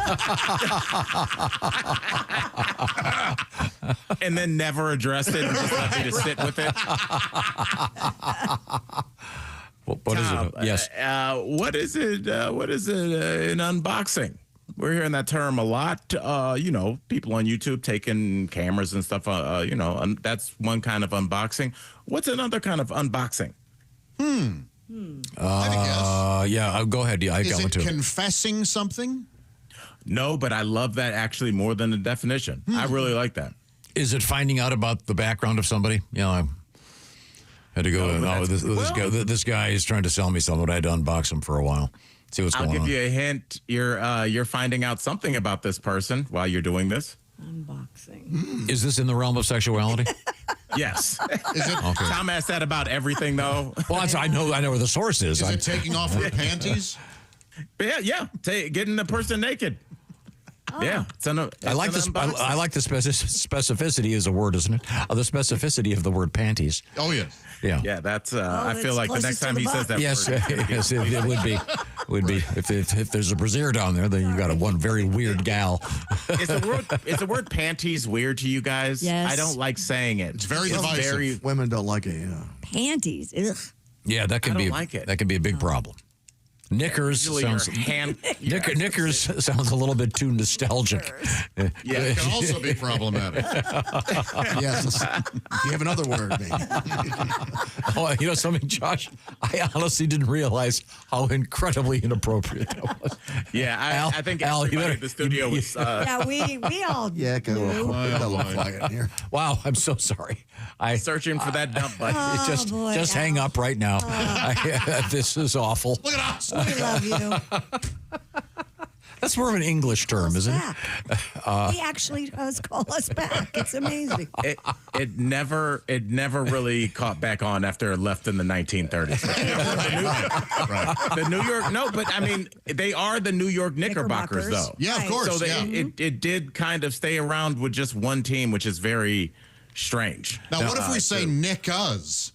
And then never addressed it and just let me to sit with it. What is Tom, it? Yes. What is it? What is it in unboxing? We're hearing that term a lot. People on YouTube taking cameras and stuff. That's one kind of unboxing. What's another kind of unboxing? Yeah, go ahead. Yeah, I got one Is too. it confessing something? No, but I love that actually more than the definition. I really like that. Is it finding out about the background of somebody? I had to go. This guy is trying to sell me something. I had to unbox him for a while. See what's going on. I'll give you a hint. You're finding out something about this person while you're doing this. Unboxing. Is this in the realm of sexuality? Yes. Is it? Okay. Tom asked that about everything, though. Well, I know where the source is. Is it taking off her panties? Yeah. Getting the person naked. Yeah, I like this. I like the specificity is a word, isn't it? The specificity of the word panties. Oh yes. Yeah. Yeah, that's. I feel like the next time he says that. Yes, word, yes, it would be. Would be if there's a brassiere down there, then you got one very weird gal. Is the word panties weird to you guys? Yes. I don't like saying it. It's very divisive. Women don't like it. Yeah. Panties. Ugh. Yeah, that can I be. don't like it. That can be a big problem. Knickers sounds. Knickers sounds a little bit too nostalgic. Yeah, it can also be problematic. Yes. You have another word, maybe. Something, Josh, I honestly didn't realize how incredibly inappropriate that was. Yeah, I think everybody in the studio was. Yeah, we all Yeah, knew. quiet here. Wow, I'm so sorry. Searching for that dump button. Just hang up right now. This is awful. Look at us. We love you. That's more of an English term, isn't it? He actually does call us back. It's amazing. It never really caught back on after it left in the 1930s. The New York, no, but I mean, they are the New York Knickerbockers, though. Yeah, of course. So yeah. it did kind of stay around with just one team, which is very strange. Now, what if we say Nick-us?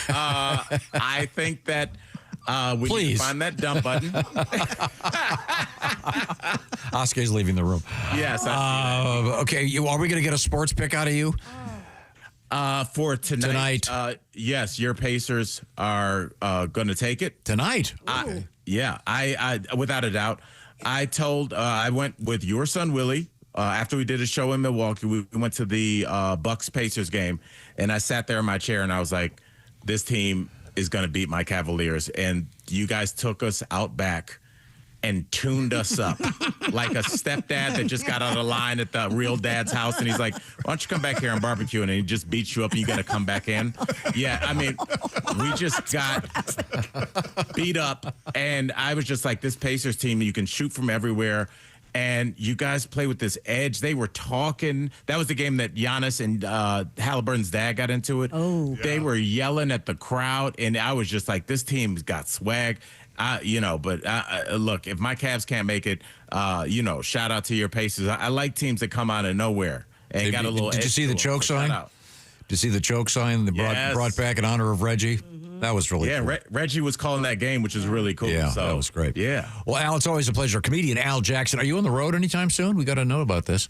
I think that we need to find that dump button. Oscar's leaving the room. Yes. Okay, are we going to get a sports pick out of you? For tonight. Yes, your Pacers are going to take it. Tonight? I without a doubt. I went with your son, Willie. After we did a show in Milwaukee, we went to the Bucks-Pacers game, and I sat there in my chair, and I was like, this team is going to beat my Cavaliers. And you guys took us out back and tuned us up like a stepdad that just got out of line at the real dad's house. And he's like, why don't you come back here and barbecue? And he just beats you up and you got to come back in. Yeah, I mean, we just got beat up. And I was just like, this Pacers team, you can shoot from everywhere. And you guys play with this edge. They were talking. That was the game that Giannis and Halliburton's dad got into it. Oh, They were yelling at the crowd, and I was just like, this team's got swag. But look, if my Cavs can't make it, shout out to your Pacers. I like teams that come out of nowhere and got a little edge. Did you see the choke sign? Did you see the choke sign they brought back in honor of Reggie? That was really cool. Reggie was calling that game, which is really cool. Yeah, so, that was great. Yeah. Well, Al, it's always a pleasure. Comedian Al Jackson. Are you on the road anytime soon? We got to know about this.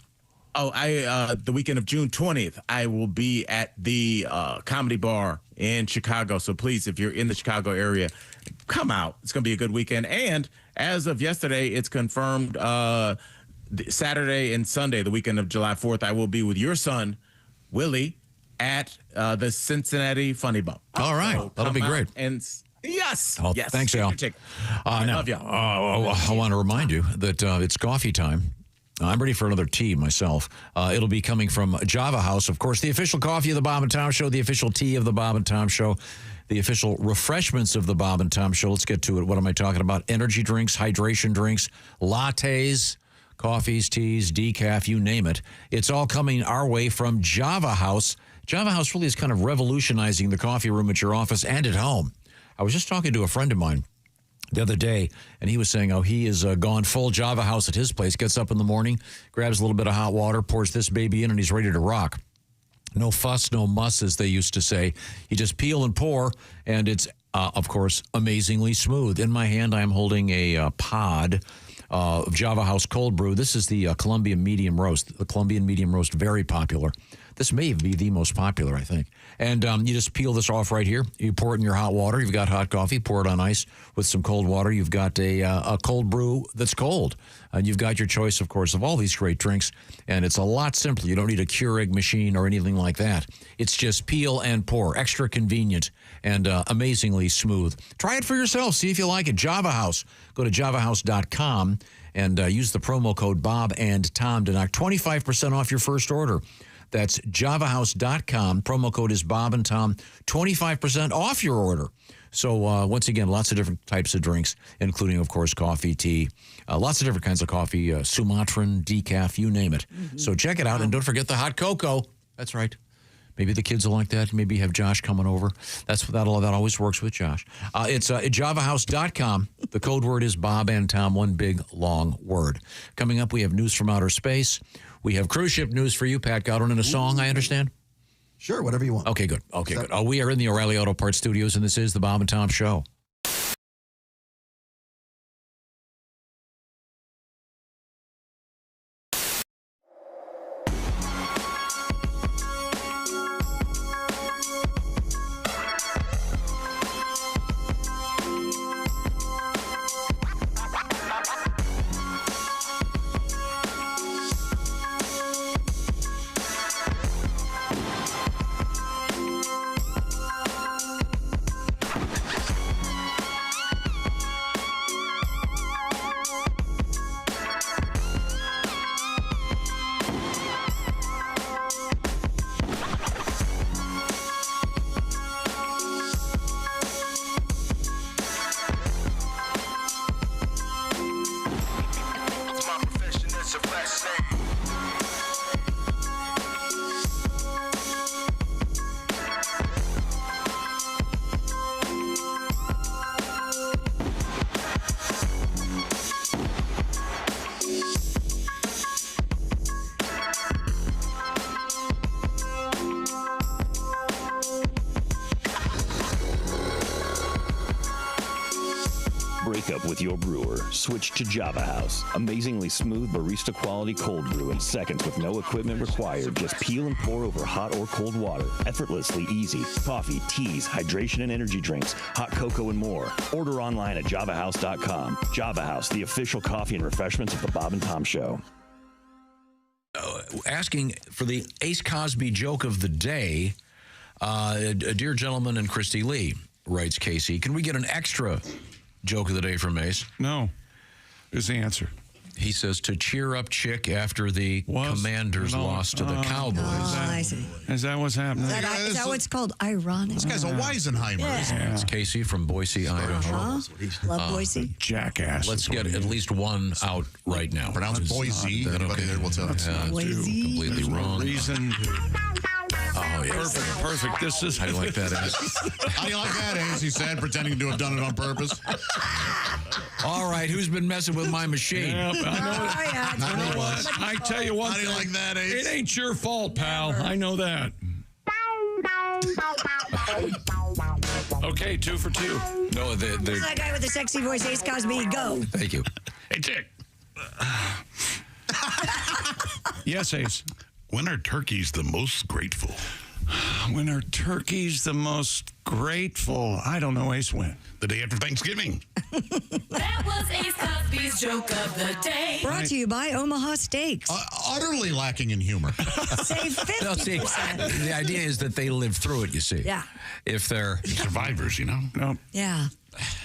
Oh, the weekend of June 20th, I will be at the Comedy Bar in Chicago. So please, if you're in the Chicago area, come out. It's going to be a good weekend. And as of yesterday, it's confirmed Saturday and Sunday, the weekend of July 4th, I will be with your son, Willie, at the Cincinnati Funny Bump. All right. So that'll be great. And Yes. Oh, yes. Thanks, Al. I now, love you. I want to remind you that it's coffee time. I'm ready for another tea myself. It'll be coming from Java House, of course, the official coffee of the Bob and Tom Show, the official tea of the Bob and Tom Show, the official refreshments of the Bob and Tom Show. Let's get to it. What am I talking about? Energy drinks, hydration drinks, lattes, coffees, teas, decaf, you name it. It's all coming our way from Java House. Java House really is kind of revolutionizing the coffee room at your office and at home. I was just talking to a friend of mine the other day, and he was saying, he has gone full Java House at his place, gets up in the morning, grabs a little bit of hot water, pours this baby in, and he's ready to rock. No fuss, no muss, as they used to say. You just peel and pour, and it's, of course, amazingly smooth. In my hand, I am holding a pod of Java House cold brew. This is the Colombian medium roast. The Colombian medium roast, very popular. This may be the most popular, I think. And you just peel this off right here. You pour it in your hot water. You've got hot coffee. Pour it on ice with some cold water. You've got a cold brew that's cold. And you've got your choice, of course, of all these great drinks. And it's a lot simpler. You don't need a Keurig machine or anything like that. It's just peel and pour. Extra convenient and amazingly smooth. Try it for yourself. See if you like it. Java House. Go to javahouse.com and use the promo code Bob and Tom to knock 25% off your first order. That's javahouse.com. Promo code is Bob and Tom. 25% off your order. So, once again, lots of different types of drinks, including, of course, coffee, tea, lots of different kinds of coffee, Sumatran, decaf, you name it. Mm-hmm. So check it out. And don't forget the hot cocoa. That's right. Maybe the kids will like that. Maybe have Josh coming over. That always works with Josh. It's at javahouse.com. The code word is Bob and Tom, one big, long word. Coming up, we have news from outer space. We have cruise ship news for you. Pat Godwin in a song, I understand? Sure, whatever you want. Okay, good. Okay, good. We are in the O'Reilly Auto Parts Studios, and this is the Bob and Tom Show. Break up with your brewer. Switch to Java House. Amazingly smooth barista quality cold brew in seconds with no equipment required. Just peel and pour over hot or cold water. Effortlessly easy. Coffee, teas, hydration and energy drinks, hot cocoa and more. Order online at javahouse.com. Java House, the official coffee and refreshments of the Bob and Tom Show. Asking for the Ace Cosby joke of the day, a dear gentleman and Christy Lee, writes Casey, can we get an extra joke of the day from Ace? No. Is the answer. He says to cheer up Chick after the Commanders lost to the Cowboys. Oh, I see. Is that what's happening? Is that what's called ironic? This guy's a Weisenheimer. Yeah. It's Casey from Boise, Idaho. Love Boise. Jackass. Let's get at least one out right now. Pronounce Boise. Anybody there will tell us. Boise. Completely wrong. Reason. Oh, yeah. Perfect. This is. How do you like that, Ace? How do you like that, Ace? He said, pretending to have done it on purpose. All right, who's been messing with my machine? Yep, I know what? I tell you what. How do you like that, Ace? It ain't your fault, pal. I know that. Okay, 2 for 2. No, Who's that guy with the sexy voice? Ace Cosby, go. Thank you. Hey, Dick. Yes, Ace. When are turkeys the most grateful? When are turkeys the most grateful? I don't know, Ace. When? The day after Thanksgiving. That was Ace Cosby's joke of the day. Brought to you by Omaha Steaks. Utterly lacking in humor. Save 50%. No, see, the idea is that they live through it, you see. Yeah. If they're survivors, you know? No. Yeah.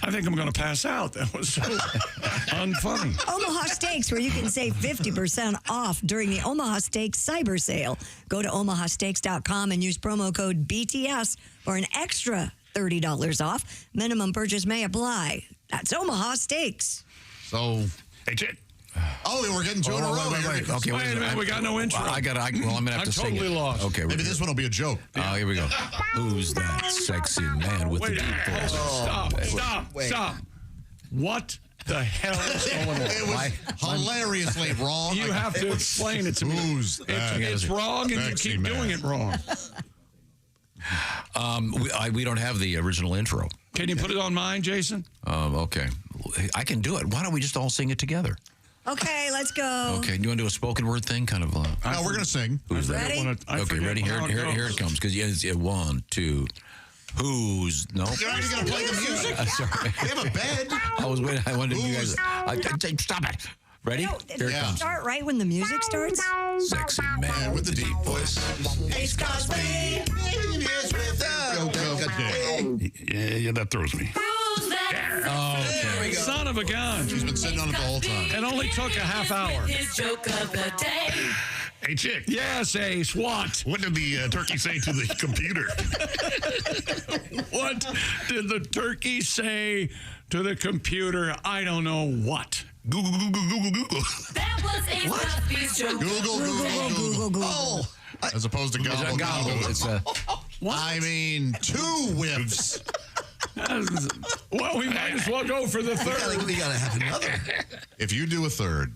I think I'm going to pass out. That was so unfunny. Omaha Steaks, where you can save 50% off during the Omaha Steaks Cyber Sale. Go to omahasteaks.com and use promo code BTS for an extra $30 off. Minimum purchase may apply. That's Omaha Steaks. So, hey, Chick. Oh, we're getting two in a row. Wait. Okay, wait a minute. We got no intro. I'm going to have to sing it. I'm totally lost. Okay, maybe this one will be a joke. Here we go. Who's that sexy man with the deep voice? Stop. What the hell is going on? It was hilariously wrong. You have to explain it to me. It's wrong, and you keep doing it wrong. We don't have the original intro. Can you put it on mine, Jason? Okay. I can do it. Why don't we just all sing it together? Okay, let's go. Okay, do you want to do a spoken word thing? Kind of. No, we're going to sing. Who's ready? Okay, ready? Here it comes. Because it's 1, 2. Who's no? You're already going to play the music. Sorry. We have a bed. I was waiting. I wanted you guys. Stop it. Ready? Here it comes. Start right when the music starts. Sexy man with the deep voice. Ace Cosby. Yeah, that throws me. Who's that? Okay. Son of a gun. She's been sitting on it the whole time. It only took a half hour. His joke of the day. Hey, Chick. Yes, Ace. What? What did the turkey say to the computer? What did the turkey say to the computer? I don't know what. Google. That was Ace Cosby's joke. Google. Oh, as opposed to gobble. It's a. I mean, 2 whiffs. Well, we might as well go for the third. We got to have another. If you do a third,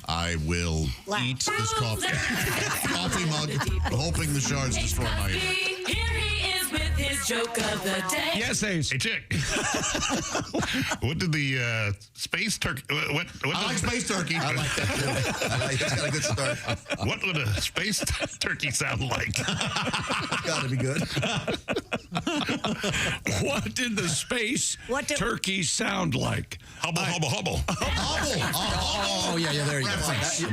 I will eat this coffee mug, hoping the shards destroy my ear. Here he is with his joke of the day. Yes, Ace. Hey, Chick. What did the space turkey? What I like space turkey. I like that too. It's got a good start. What would a space turkey sound like? It's got to be good. What did the space turkey sound like? Hubble. Oh, yeah, there you go.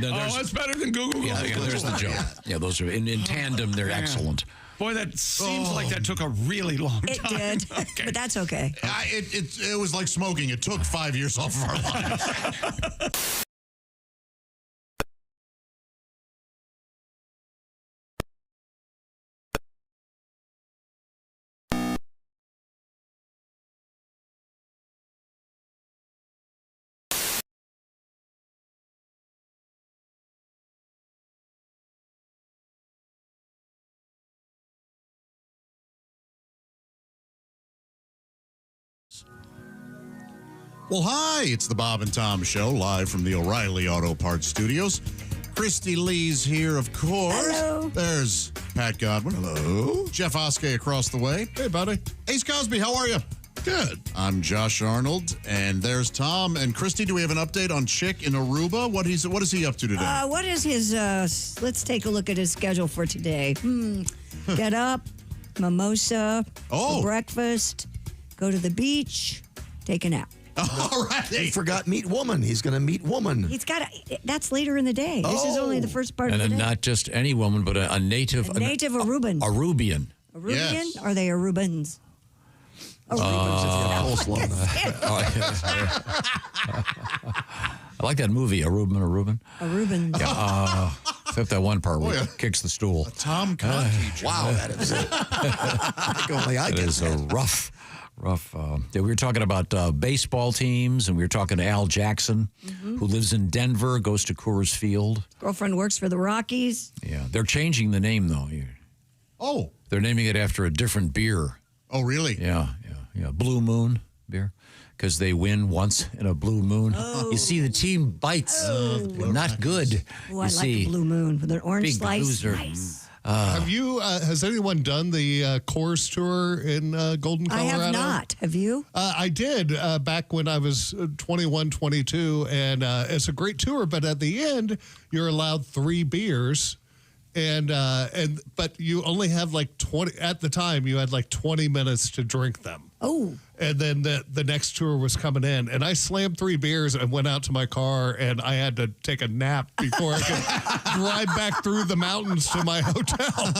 That's better than Google. Yeah, there's the joke. Yeah, those are in tandem. They're excellent. Boy, that seems like that took a really long time. It did, but that's okay. It was like smoking. It took 5 years off of our lives. Well, hi, it's the Bob and Tom Show, live from the O'Reilly Auto Parts Studios. Christy Lee's here, of course. Hello. There's Pat Godwin. Hello. Jeff Oskey across the way. Hey, buddy. Ace Cosby, how are you? Good. I'm Josh Arnold, and there's Tom. And Christy, do we have an update on Chick in Aruba? What is he up to today? What is his, let's take a look at his schedule for today. Get up, mimosa, for breakfast, go to the beach, take a nap. All right. He forgot meet woman. He's going to meet woman. He's got that's later in the day. This is only the first part of the day. And not just any woman, but a native. A native Aruban. Arubian. Arubian? Yes. Are they Arubans? I like that movie, Aruban. Aruban. Yeah, except that one part where he kicks the stool. Tom Conti. Wow, that is it. It is a rough. We were talking about baseball teams, and we were talking to Al Jackson, who lives in Denver, goes to Coors Field. Girlfriend works for the Rockies. Yeah, they're changing the name, though. Oh. They're naming it after a different beer. Oh, really? Yeah. Blue Moon beer, because they win once in a blue moon. Oh. You see, the team bites. Not good. Oh, I like the Blue Moon with an orange big slice. loser. Nice. Has anyone done the Coors tour in Golden, Colorado? I have not. Have you? I did back when I was 21, 22, and it's a great tour, but at the end, you're allowed 3 beers, But you only have like 20 at the time. You had like 20 minutes to drink them. Oh. And then the next tour was coming in, and I slammed 3 beers and went out to my car, and I had to take a nap before I could drive back through the mountains to my hotel.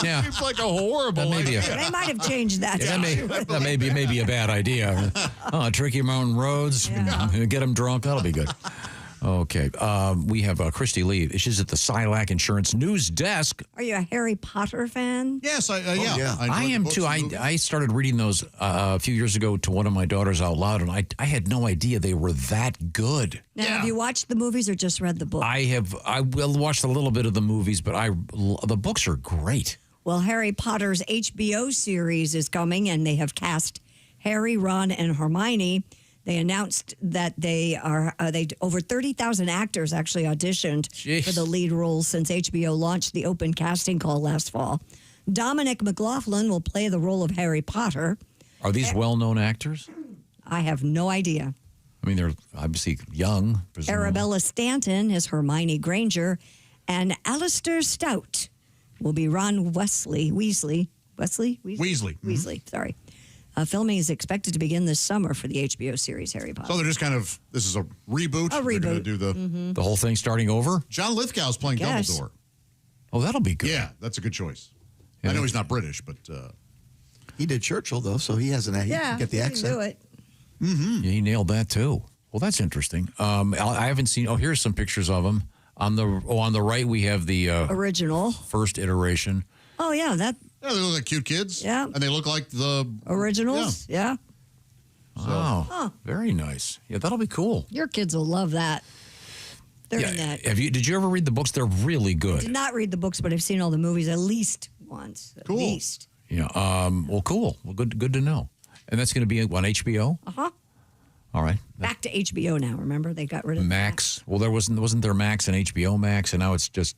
Yeah. It's like a horrible idea. They might have changed that. That may be a bad idea. Tricky mountain roads, get them drunk. That'll be good. Okay. We have Christy Lee. She's at the Silac Insurance News Desk. Are you a Harry Potter fan? Yes, I am too. I started reading those a few years ago to one of my daughters out loud, and I had no idea they were that good. Now, have you watched the movies or just read the book? I watched a little bit of the movies, but the books are great. Well, Harry Potter's HBO series is coming, and they have cast Harry, Ron, and Hermione. They announced that over 30,000 actors actually auditioned for the lead roles since HBO launched the open casting call last fall. Dominic McLaughlin will play the role of Harry Potter. Are these well-known actors? I have no idea. I mean, they're obviously young. Presumably. Arabella Stanton is Hermione Granger, and Alistair Stout will be Ron Weasley. Weasley, sorry. Filming is expected to begin this summer for the HBO series Harry Potter. So they're just this is a reboot? A They're going reboot. to do the whole thing starting over? John Lithgow's playing Yes. Dumbledore. Oh, that'll be good. Yeah, that's a good choice. I know he's not British, but... he did Churchill, though, so he has he can get the accent. Do it. Mm-hmm. Yeah, he nailed that, too. Well, that's interesting. I haven't seen... Oh, here's some pictures of him. On the right, we have the... original. First iteration. Oh, yeah, that... Yeah, they look like cute kids. Yeah. And they look like the... Originals? Yeah. Oh, very nice. Yeah, that'll be cool. Your kids will love that. They're in that. Did you ever read the books? They're really good. I did not read the books, but I've seen all the movies at least once. Cool. At least. Yeah. Well, cool. Well, good to know. And that's going to be on HBO? Uh-huh. All right. Back to HBO now, remember? They got rid of Max. Well, there wasn't there Max and HBO Max, and now it's just...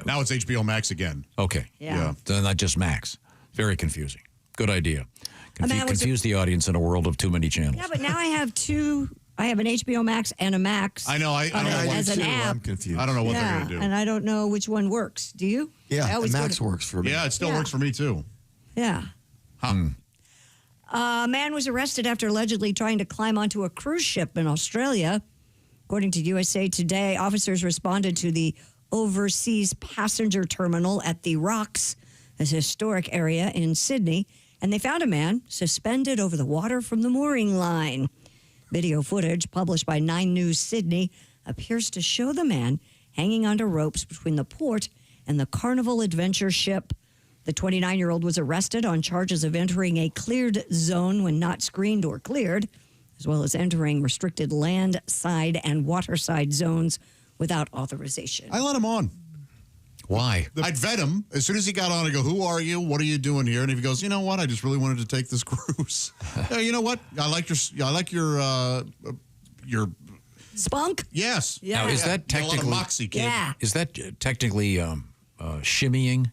Now it's HBO Max again. Okay. Yeah. So not just Max. Very confusing. Good idea. Confuse the audience in a world of too many channels. Yeah, but now I have two. I have an HBO Max and a Max. I know. I don't know as an app. I'm confused. I don't know what they're going to do. And I don't know which one works. Do you? Yeah, Max works for me. Yeah, it still works for me, too. Yeah. Huh. A man was arrested after allegedly trying to climb onto a cruise ship in Australia. According to USA Today, officers responded to the overseas passenger terminal at the Rocks, a historic area in Sydney, and they found a man suspended over the water from the mooring line. Video footage published by 9 News Sydney appears to show the man hanging onto ropes between the port and the Carnival Adventure ship. The 29-year-old was arrested on charges of entering a cleared zone when not screened or cleared, as well as entering restricted land, side, and waterside zones without authorization. I let him on. Why? I'd vet him. As soon as he got on, I go, who are you? What are you doing here? And if he goes, you know what? I just really wanted to take this cruise. You know what? I like your spunk? Yes. Yeah. Now, is that Got a lot of technically... moxie, kid. Yeah. Is that technically shimmying?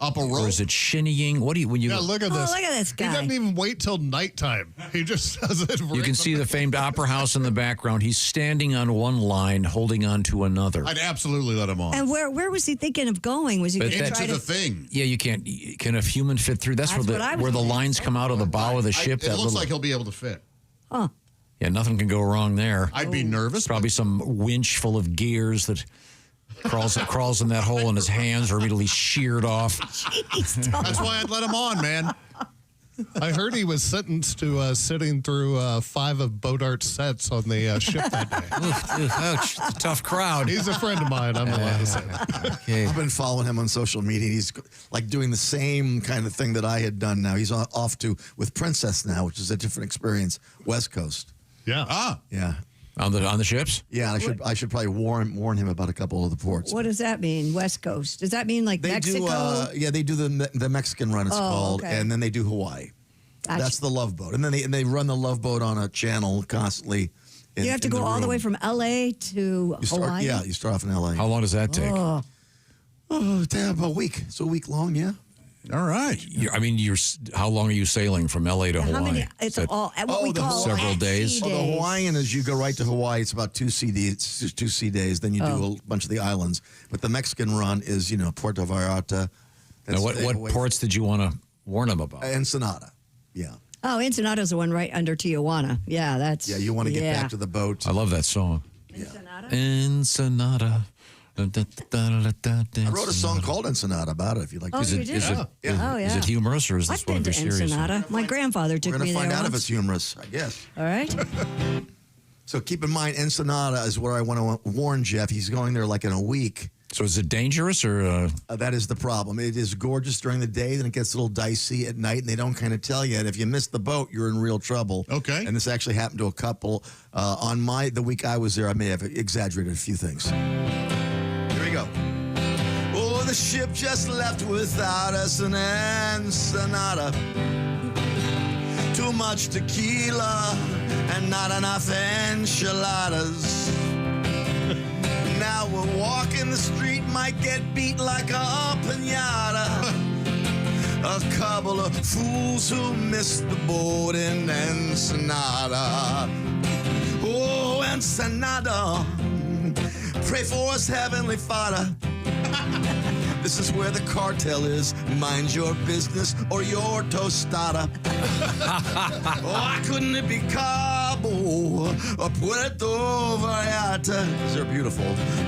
Up a rope? Or is it shinnying? What do you... When you Yeah, look at this. Look at this guy. He doesn't even wait till nighttime. He just does it. You can see the famed opera house in the background. He's standing on one line, holding on to another. I'd absolutely let him on. And where was he thinking of going? Was he going to try Into to... the thing. Yeah, you can't... Can a human fit through? That's what I was where the thinking. lines come out of the bow of the ship. It looks like he'll be able to fit. Huh. Yeah, nothing can go wrong there. I'd be nervous. Probably some winch full of gears that crawls in that hole in his hands are immediately sheared off. Jeez, That's why I'd let him on, man. I heard he was sentenced to sitting through 5 of Bodart's sets on the ship that day. Ouch, it's a tough crowd. He's a friend of mine. I'm allowed to say it. Okay. I've been following him on social media. He's like doing the same kind of thing that I had done now. He's off to with Princess now, which is a different experience. West Coast. Yeah. Ah. Yeah. On the ships? Yeah, I should probably warn him about a couple of the ports. What does that mean, West Coast? Does that mean like They Mexico? they do the Mexican run, it's called, okay. and then they do Hawaii. Gotcha. That's the Love Boat, and then they run the Love Boat on a channel constantly. You have to go all the way from L.A. to Hawaii? You start off in L.A. How long does that take? Oh. Oh, damn, about a week. It's a week long, yeah. All right. How long are you sailing from L.A. to Hawaii? How many? It's all what we call several days. Oh, the Hawaiian is you go right to Hawaii. It's about 2 sea days. Then you do a bunch of the islands. But the Mexican run is, Puerto Vallarta. Now, what ports did you want to warn them about? Ensenada. Yeah. Oh, Ensenada's the one right under Tijuana. Yeah, that's. Yeah, you want to get back to the boat. I love that song. Ensenada. I wrote a song called Ensenada about it. If you'd like, you did? Is it humorous or is this I've one been of your to serious? Ensenada. My grandfather took me there. We're going to find out if once. it's humorous, I guess. All right. So keep in mind, Ensenada is where I want to warn Jeff. He's going there like in a week. So is it dangerous or? That is the problem. It is gorgeous during the day, then it gets a little dicey at night, and they don't kind of tell you. And if you miss the boat, you're in real trouble. Okay. And this actually happened to a couple. The week I was there, I may have exaggerated a few things. Here we go. Oh, the ship just left without us an Ensenada. Too much tequila and not enough enchiladas. Now we're walking the street, might get beat like a piñata. A couple of fools who missed the boat in Ensenada. Oh, Ensenada, pray for us, Heavenly Father. This is where the cartel is. Mind your business or your tostada. Oh, couldn't it be Cabo or Puerto Vallarta? They're beautiful.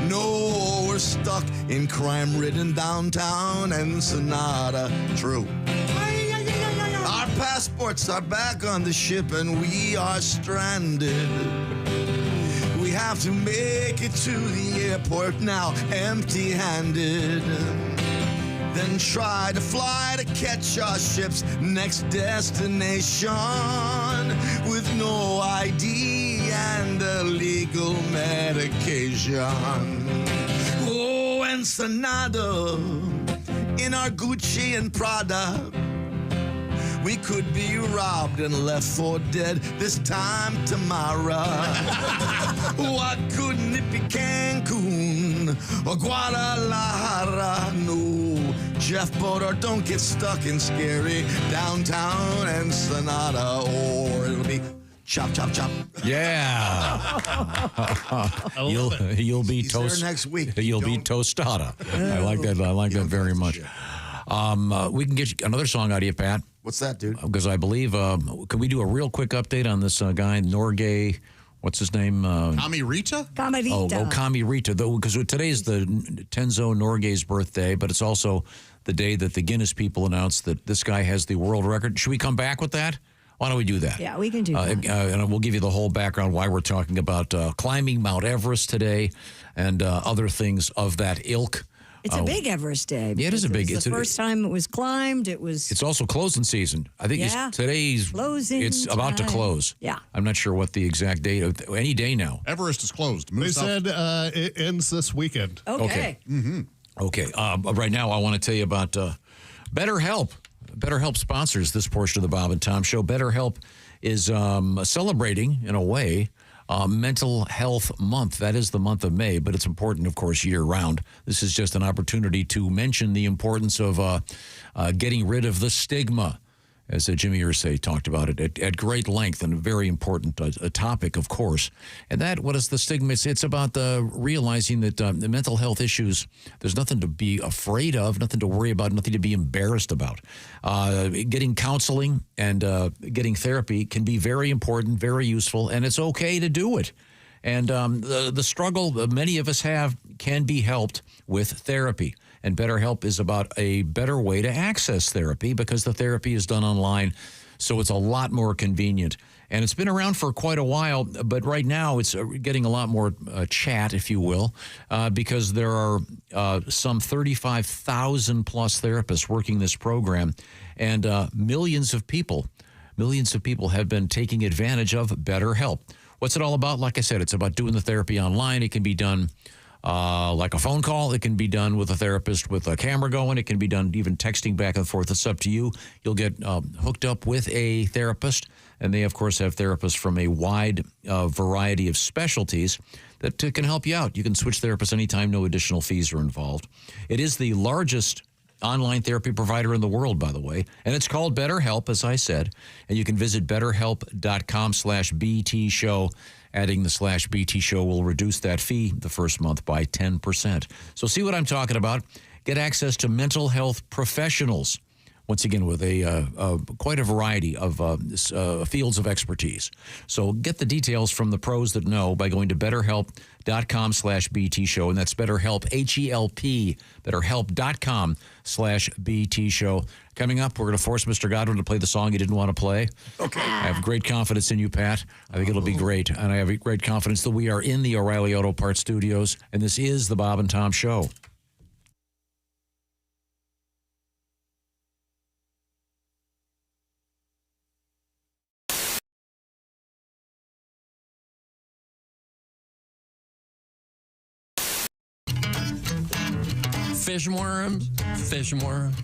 No, we're stuck in crime-ridden downtown Ensenada. True. Our passports are back on the ship and we are stranded. We have to make it to the airport now empty-handed. Then try to fly to catch our ship's next destination with no ID and illegal medication. Oh, Ensenada, in our Gucci and Prada, we could be robbed and left for dead this time tomorrow. Why couldn't it be Cancun or Guadalajara? No, Jeff Boder, don't get stuck in scary downtown Ensenada, or it'll be chop, chop, chop. Yeah. You'll be He's there toast next week. You'll be tostada. I like that. I like that very much. We can get another song out of you, Pat. What's that, dude? Because I believe, can we do a real quick update on this guy, Norgay? What's his name? Camirita? Camirita. Oh, Camirita. Because today's the Tenzo Norgay's birthday, but it's also the day that the Guinness people announced that this guy has the world record. Should we come back with that? Why don't we do that? Yeah, we can do that. And we'll give you the whole background why we're talking about climbing Mount Everest today and other things of that ilk. It's a big Everest day. Yeah, it is a big. It's the first time it was climbed. It's also closing season. I think today's closing. It's about to close. Yeah. I'm not sure what the exact date. Any day now. Everest is closed. They said it ends this weekend. Okay. Mm-hmm. Okay. Right now, I want to tell you about BetterHelp. BetterHelp sponsors this portion of the Bob and Tom Show. BetterHelp is celebrating, in a way, Mental Health Month. That is the month of May, but it's important, of course, year-round. This is just an opportunity to mention the importance of getting rid of the stigma, as Jimmy Irsay talked about it at great length, and a very important topic, of course. And what is the stigma? It's about realizing that the mental health issues, there's nothing to be afraid of, nothing to worry about, nothing to be embarrassed about. Getting counseling and getting therapy can be very important, very useful, and it's okay to do it. And the struggle that many of us have can be helped with therapy. And BetterHelp is about a better way to access therapy because the therapy is done online, so it's a lot more convenient. And it's been around for quite a while, but right now it's getting a lot more chat, if you will, because there are some 35,000 plus therapists working this program, and millions of people have been taking advantage of BetterHelp. What's it all about? Like I said, it's about doing the therapy online. It can be done like a phone call. It can be done with a therapist with a camera going. It can be done even texting back and forth. It's up to you. You'll get hooked up with a therapist, and they, of course, have therapists from a wide variety of specialties that can help you out. You can switch therapists anytime. No additional fees are involved. It is the largest online therapy provider in the world, by the way. And it's called BetterHelp, as I said. And you can visit betterhelp.com/BT show. Adding the /BT show will reduce that fee the first month by 10%. So see what I'm talking about. Get access to mental health professionals. Once again, with quite a variety of fields of expertise. So get the details from the pros that know by going to betterhelp.com/BT show. And that's BetterHelp, HELP, betterhelp.com/BT show. Coming up, we're going to force Mr. Godwin to play the song he didn't want to play. Okay. I have great confidence in you, Pat. I think it'll be great. And I have great confidence that we are in the O'Reilly Auto Parts studios. And this is the Bob and Tom Show. Fish and worms, fish and worms.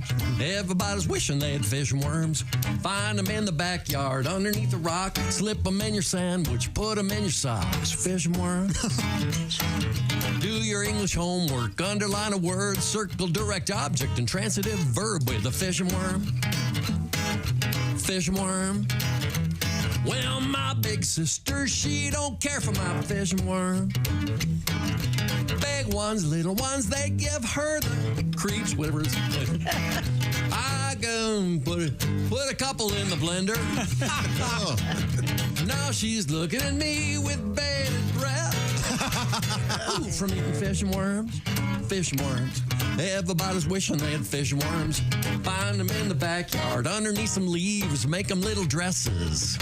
Everybody's wishing they had fish and worms. Find them in the backyard, underneath the rock. Slip them in your sandwich, put them in your socks. Fish and worms. Do your English homework, underline a word, circle direct object and transitive verb with a fish and worm. Fish and worm. Well, my big sister, she don't care for my fish and worm. Big ones, little ones, they give her the creeps, whatever it's. I go put a couple in the blender. Now she's looking at me with bated breath. Ooh, from eating fish and worms. Fish and worms. Everybody's wishing they had fish and worms. Find them in the backyard, underneath some leaves, make them little dresses.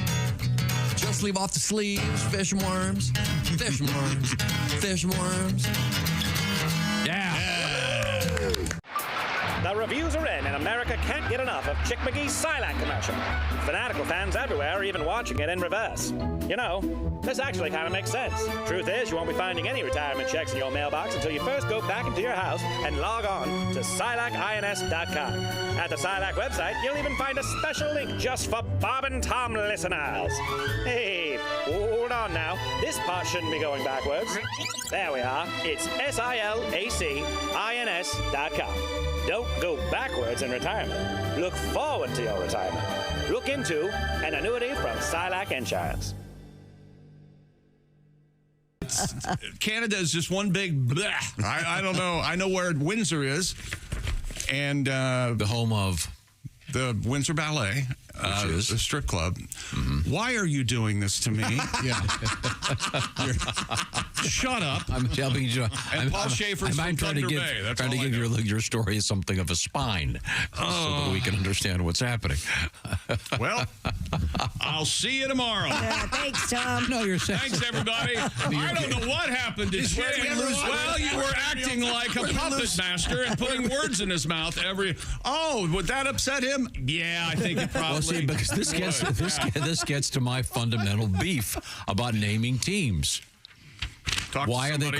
Just leave off the sleeves, fish and worms, fish and worms, fish and worms. Yeah. The reviews are in, and America can't get enough of Chick McGee's Silac commercial. Fanatical fans everywhere are even watching it in reverse. You know, this actually kind of makes sense. Truth is, you won't be finding any retirement checks in your mailbox until you first go back into your house and log on to SilacINS.com. At the Silac website, you'll even find a special link just for Bob and Tom listeners. Hey, hold on now. This part shouldn't be going backwards. There we are. It's SilacINS.com. Don't go backwards in retirement. Look forward to your retirement. Look into an annuity from Silac Insurance. Canada is just one big bleh. I don't know. I know where Windsor is, and the home of the Windsor Ballet, which is a strip club. Mm-hmm. Why are you doing this to me? Yeah. Shut up. I'm telling you. And Paul Schaefer's from Thunder Bay. That's trying to give your story something of a spine so that we can understand what's happening. Well, I'll see you tomorrow. Yeah, thanks, Tom. No, you're saying. Thanks, everybody. I don't know what happened to Chick. Well, you were acting like a puppet master and putting words in his mouth every. Oh, would that upset him? Yeah, I think it probably. Well, see, because this gets to my fundamental beef about naming teams. Why are they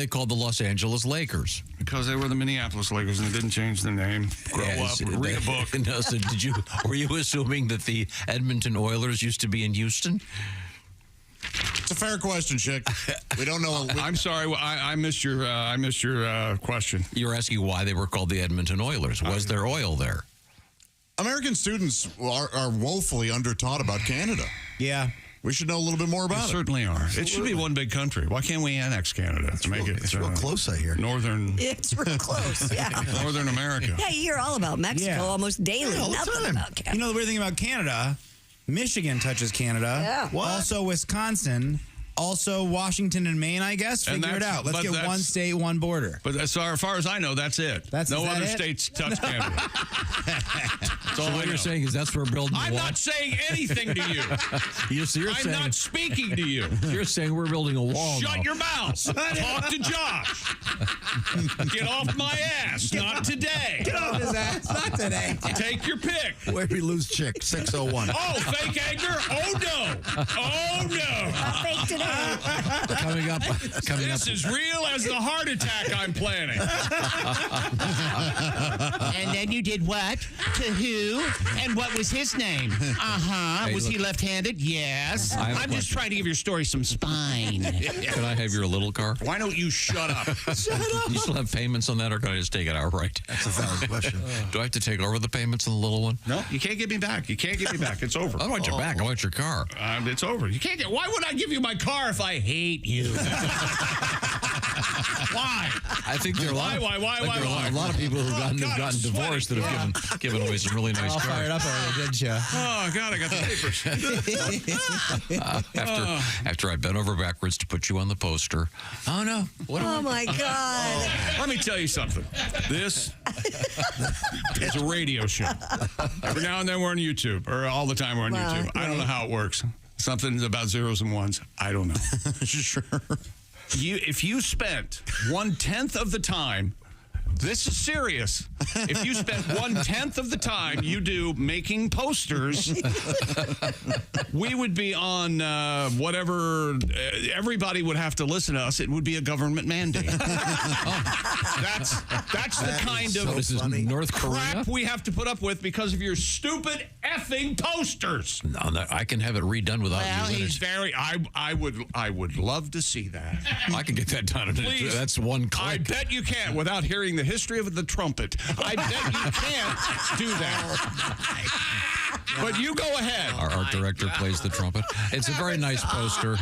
called the Los Angeles Lakers? Because they were the Minneapolis Lakers and they didn't change their name. Grow up, read a book. No, so were you assuming that the Edmonton Oilers used to be in Houston? It's a fair question, Chick. We don't know. I'm sorry, I missed your question. You were asking why they were called the Edmonton Oilers. Was there oil there? American students are woefully undertaught about Canada. Yeah. We should know a little bit more about it. Certainly are. It should be one big country. Why can't we annex Canada to make it? It's real close, I hear. Northern. It's real close, yeah. Northern America. Yeah, you hear all about Mexico almost daily. Nothing about Canada. You know the weird thing about Canada? Michigan touches Canada. Yeah. What? Also Wisconsin. Also Washington and Maine, I guess. Figure it out. Let's get one state, one border. But as far as I know, that's it. No other states touch Canada. So what you're saying is that's where we're building I'm a wall. not saying anything to you. I'm not speaking to you. You're saying we're building a wall. Shut your mouth. Talk to Josh. Get off my ass. Not today. Get off his ass. Not today. Take your pick. Where'd we lose Chick? 601. Oh, fake anger? Oh, no. Oh, no. Fake today. Coming up. This is real as the heart attack I'm planning. And then you did what? To who? And what was his name? Hey, was he look. left-handed? Yes. I have a I'm just question. trying to give your story some spine. Can I have your little car? Why don't you shut up? Shut up. You still have payments on that, or can I just take it outright? That's a valid question. Do I have to take over the payments on the little one? No, you can't get me back. You can't get me back. It's over. I don't want your back. I want your car. It's over. You can't get. Why would I give you my car if I hate you? Why? I think there are a lot. Why? A lot of people who've gotten divorced that have given away some really nice All cars. fired up already, didn't you? Oh God, I got the papers. After I bent over backwards to put you on the poster. Oh no! Oh my God! Let me tell you something. This is a radio show. Every now and then we're on YouTube, or all the time we're on YouTube. I don't know how it works. Something's about zeros and ones. I don't know. Sure. If you spent 1/10 of the time, this is serious. If you spent 1/10 of the time you do making posters, we would be on whatever. Everybody would have to listen to us. It would be a government mandate. That's the kind of North Korea? crap we have to put up with because of your stupid effing posters. No, I can have it redone without Well, you in he's it. very. I would love to see that. I can get that done. Please. That's one click. I bet you can't without hearing the history of the trumpet. I bet you can't do that. But you go ahead. Our art director plays the trumpet. It's a very nice poster,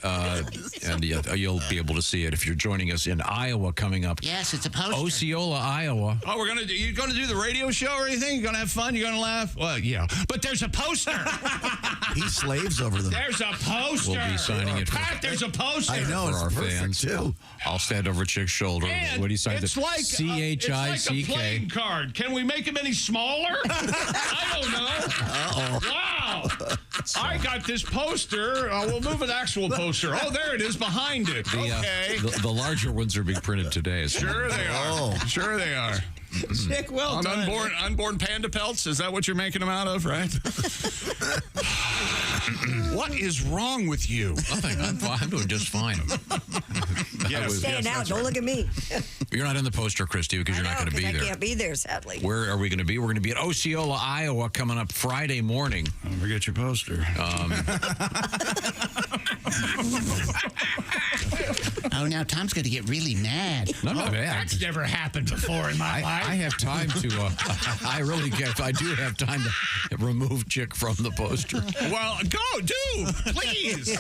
and you'll be able to see it if you're joining us in Iowa coming up. Yes, it's a poster. Osceola, Iowa. Oh, you going to do the radio show or anything? You going to have fun? You going to laugh? Well, yeah. But there's a poster. He slaves over them. There's a poster. We'll be signing it. Pat, there's a poster. I know, for it's our perfect, fans. too. I'll stand over Chick's shoulder. And What do you sign? it's like CHICK. It's like a playing card. Can we make him any smaller? I don't know. Wow. I got this poster. We'll move an actual poster. Oh, there it is behind it. Okay. The larger ones are being printed today. Sure they are. Sure they are. Chick, well On done. unborn panda pelts? Is that what you're making them out of, right? What is wrong with you? Nothing. I'm doing just fine. Stand out. Don't look at me. You're not in the poster, Christy, because you're not going to be I there. can't be there, sadly. Where are we going to be? We're going to be at Osceola, Iowa, coming up Friday morning. Don't forget your poster. Oh, now Tom's going to get really mad. No, Oh, that's never happened before in my life. I have time to. I really get. I do have time to remove Chick from the poster. Well, go, do, please,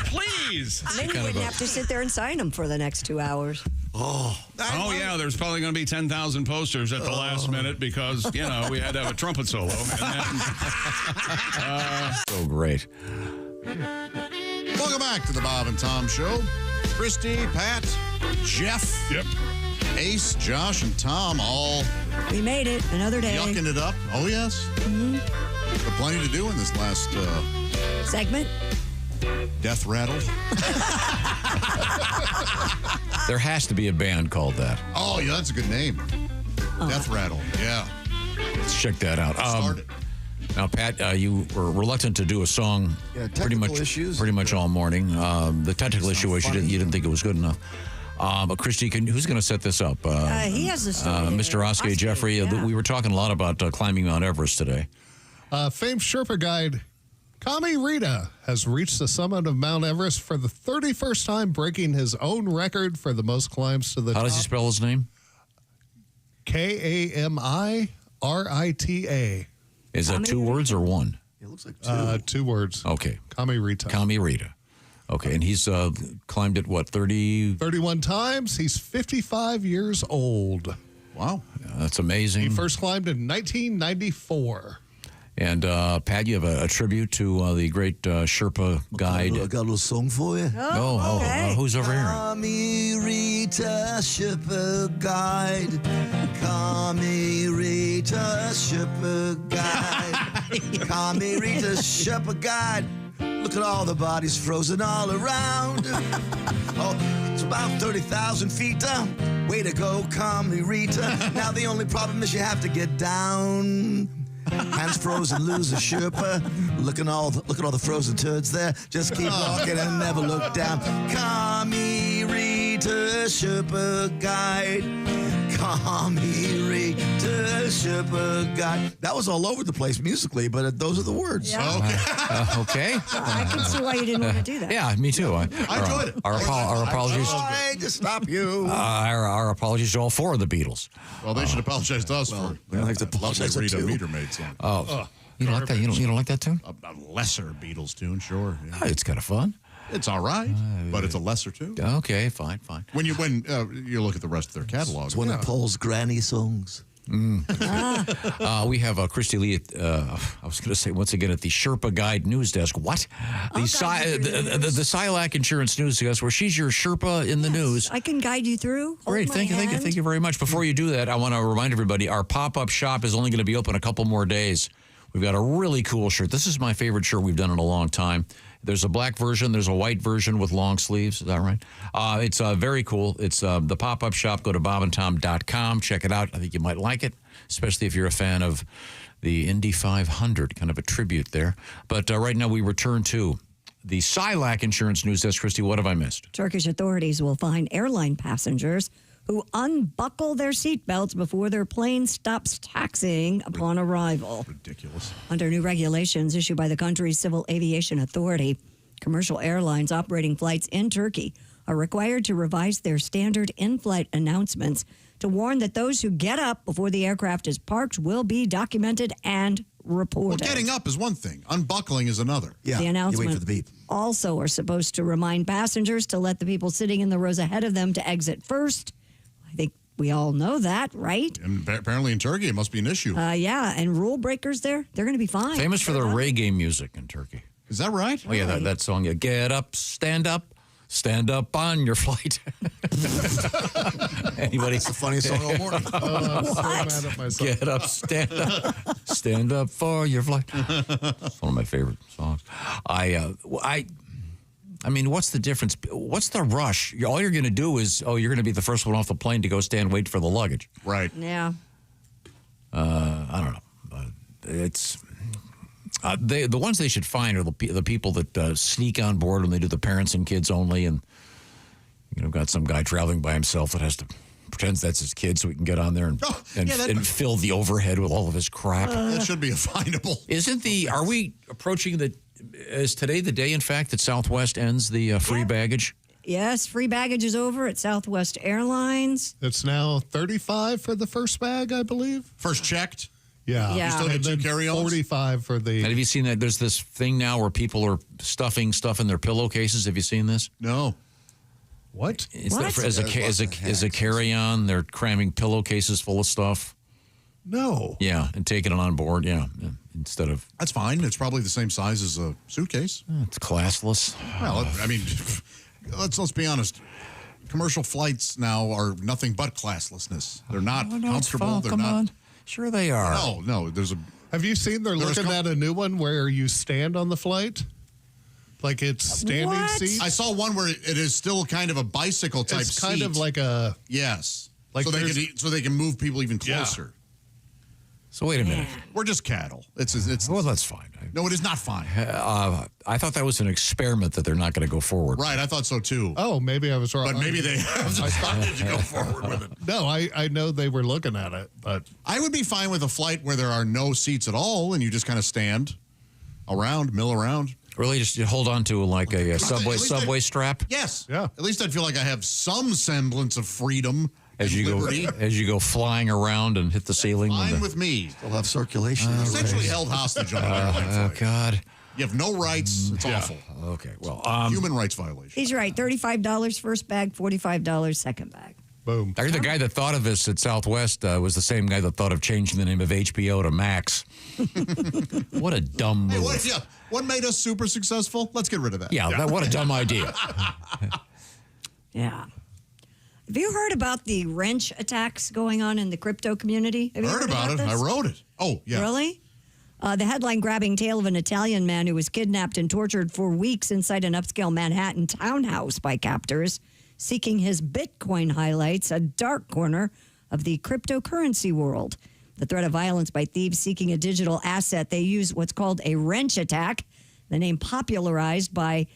please. Then you wouldn't have to sit there and sign them for the next 2 hours. Oh yeah, there's probably going to be 10,000 posters at the last minute because, we had to have a trumpet solo. And then, So great. Welcome back to the Bob and Tom Show. Christy, Pat, Jeff, Ace, Josh, and Tom all We made it. Another day. yucking it up. Oh, yes. Mm-hmm. Got plenty to do in this last Segment. death rattle. There has to be a band called that. Oh, yeah, that's a good name. Death rattle. Yeah. Let's check that out. Start it. Now, Pat, you were reluctant to do a song pretty much all morning. The technical issue was you didn't think it was good enough. But Christy, who's going to set this up? He has the story. Mr. Oscar Jeffrey. We were talking a lot about climbing Mount Everest today. Famed Sherpa guide Kami Rita has reached the summit of Mount Everest for the 31st time, breaking his own record for the most climbs to the top. How does he spell his name? Kamirita. Is that 2 words or one? It looks like 2 words. Okay. Kamirita. Kamirita. Okay, and he's climbed it, what, 31 times. He's 55 years old. Wow. That's amazing. He first climbed in 1994. And, Pat, you have a tribute to the great Sherpa guide. I got a little song for you. Who's over here? Kamirita Sherpa guide. Kamirita Sherpa guide. Kamirita Sherpa guide. Look at all the bodies frozen all around. Oh, it's about 30,000 feet. Way to go, Kamirita. Now the only problem is you have to get down. Hands frozen, loser Sherpa. Look at all the frozen turds there. Just keep walking and never look down. Kamirita Sherpa guide. Tommy to Sherpa guy. That was all over the place musically, but those are the words. Yeah. Okay. I can see why you didn't want to do that. Yeah, me too. I enjoyed it. Our apologies. I'm trying to stop you. Our apologies to all four of the Beatles. Well, they should apologize to us for we don't have to apologize lovely to Rita two. Meter made song. Oh, you don't like that? You don't like that tune? A lesser Beatles tune, sure. Yeah. It's kind of fun. It's all right, but it's a lesser tune. Okay, fine. When you look at the rest of their catalog, It's one of Paul's granny songs. We have Christy Lee. I was going to say once again at the Sherpa Guide News Desk. What? The Silac Insurance News Desk, where she's your Sherpa in the news. I can guide you through. Great, thank you very much. Before you do that, I want to remind everybody our pop-up shop is only going to be open a couple more days. We've got a really cool shirt. This is my favorite shirt we've done in a long time. There's a black version. There's a white version with long sleeves. Is that right? It's very cool. It's the pop-up shop. Go to bobandtom.com. Check it out. I think you might like it, especially if you're a fan of the Indy 500, kind of a tribute there. But right now we return to the Silac Insurance News Desk. Christy, what have I missed? Turkish authorities will fine airline passengers who unbuckle their seatbelts before their plane stops taxiing upon arrival. Ridiculous. Under new regulations issued by the country's Civil Aviation Authority, commercial airlines operating flights in Turkey are required to revise their standard in-flight announcements to warn that those who get up before the aircraft is parked will be documented and reported. Well, getting up is one thing. Unbuckling is another. Yeah, the announcement you wait for the beep. also are supposed to remind passengers to let the people sitting in the rows ahead of them to exit first. I think we all know that, right? And apparently in Turkey, it must be an issue. Yeah, and rule breakers there, they're going to be fine. Famous for their reggae music in Turkey. Is that right? Oh, yeah, that song, get up, stand up on your flight. Anybody? It's the funniest song all morning. I'm so mad at myself. Get up, stand up for your flight. It's one of my favorite songs. I mean, what's the difference? What's the rush? All you're going to do is, you're going to be the first one off the plane to go stand wait for the luggage. Right. Yeah. I don't know. It's the ones they should find are the people that sneak on board when they do the parents and kids only, and got some guy traveling by himself that has to pretends that's his kid so he can get on there and fill the overhead with all of his crap. That should be a findable. Are we approaching is today the day, in fact, that Southwest ends the free baggage? Yes, free baggage is over at Southwest Airlines. It's now $35 for the first bag, I believe. First checked? Yeah. You still need two carry-ons? $45 for the... And have you seen that? There's this thing now where people are stuffing stuff in their pillowcases. Have you seen this? No. What? As a carry-on, they're cramming pillowcases full of stuff. No. Yeah, and taking it on board, instead of... That's fine. It's probably the same size as a suitcase. It's classless. Well, I mean, let's be honest. Commercial flights now are nothing but classlessness. They're not comfortable. They're not... on. Sure they are. No, there's a... Have you seen they're looking at a new one where you stand on the flight? Like it's standing seats? I saw one where it is still kind of a bicycle type seat. It's kind of like a... Yes. Like so they can move people even closer. Yeah. So wait a minute. We're just cattle. It's well, that's fine. No, it is not fine. I thought that was an experiment that they're not going to go forward. Right, I thought so too. Oh, maybe I was wrong. But maybe they have started to go forward with it. No, I know they were looking at it, but I would be fine with a flight where there are no seats at all and you just kind of stand around, mill around. Really, just hold on to like a subway strap. Yes. Yeah. At least I'd feel like I have some semblance of freedom. As you go flying around and hit the ceiling. Fine with me. Still have circulation. Essentially held hostage on an airline flight. Oh, God. You have no rights. It's awful. Okay, well. Human rights violation. He's right. $35 first bag, $45 second bag. boom. I heard the guy that thought of this at Southwest was the same guy that thought of changing the name of HBO to Max. What a dumb move. Hey, what made us super successful? Let's get rid of that. Yeah. What a dumb idea. Yeah. Have you heard about the wrench attacks going on in the crypto community? Have you heard about it. this? I wrote it. Oh, yeah. Really? The headline-grabbing tale of an Italian man who was kidnapped and tortured for weeks inside an upscale Manhattan townhouse by captors seeking his Bitcoin highlights a dark corner of the cryptocurrency world. The threat of violence by thieves seeking a digital asset, they use what's called a wrench attack, the name popularized by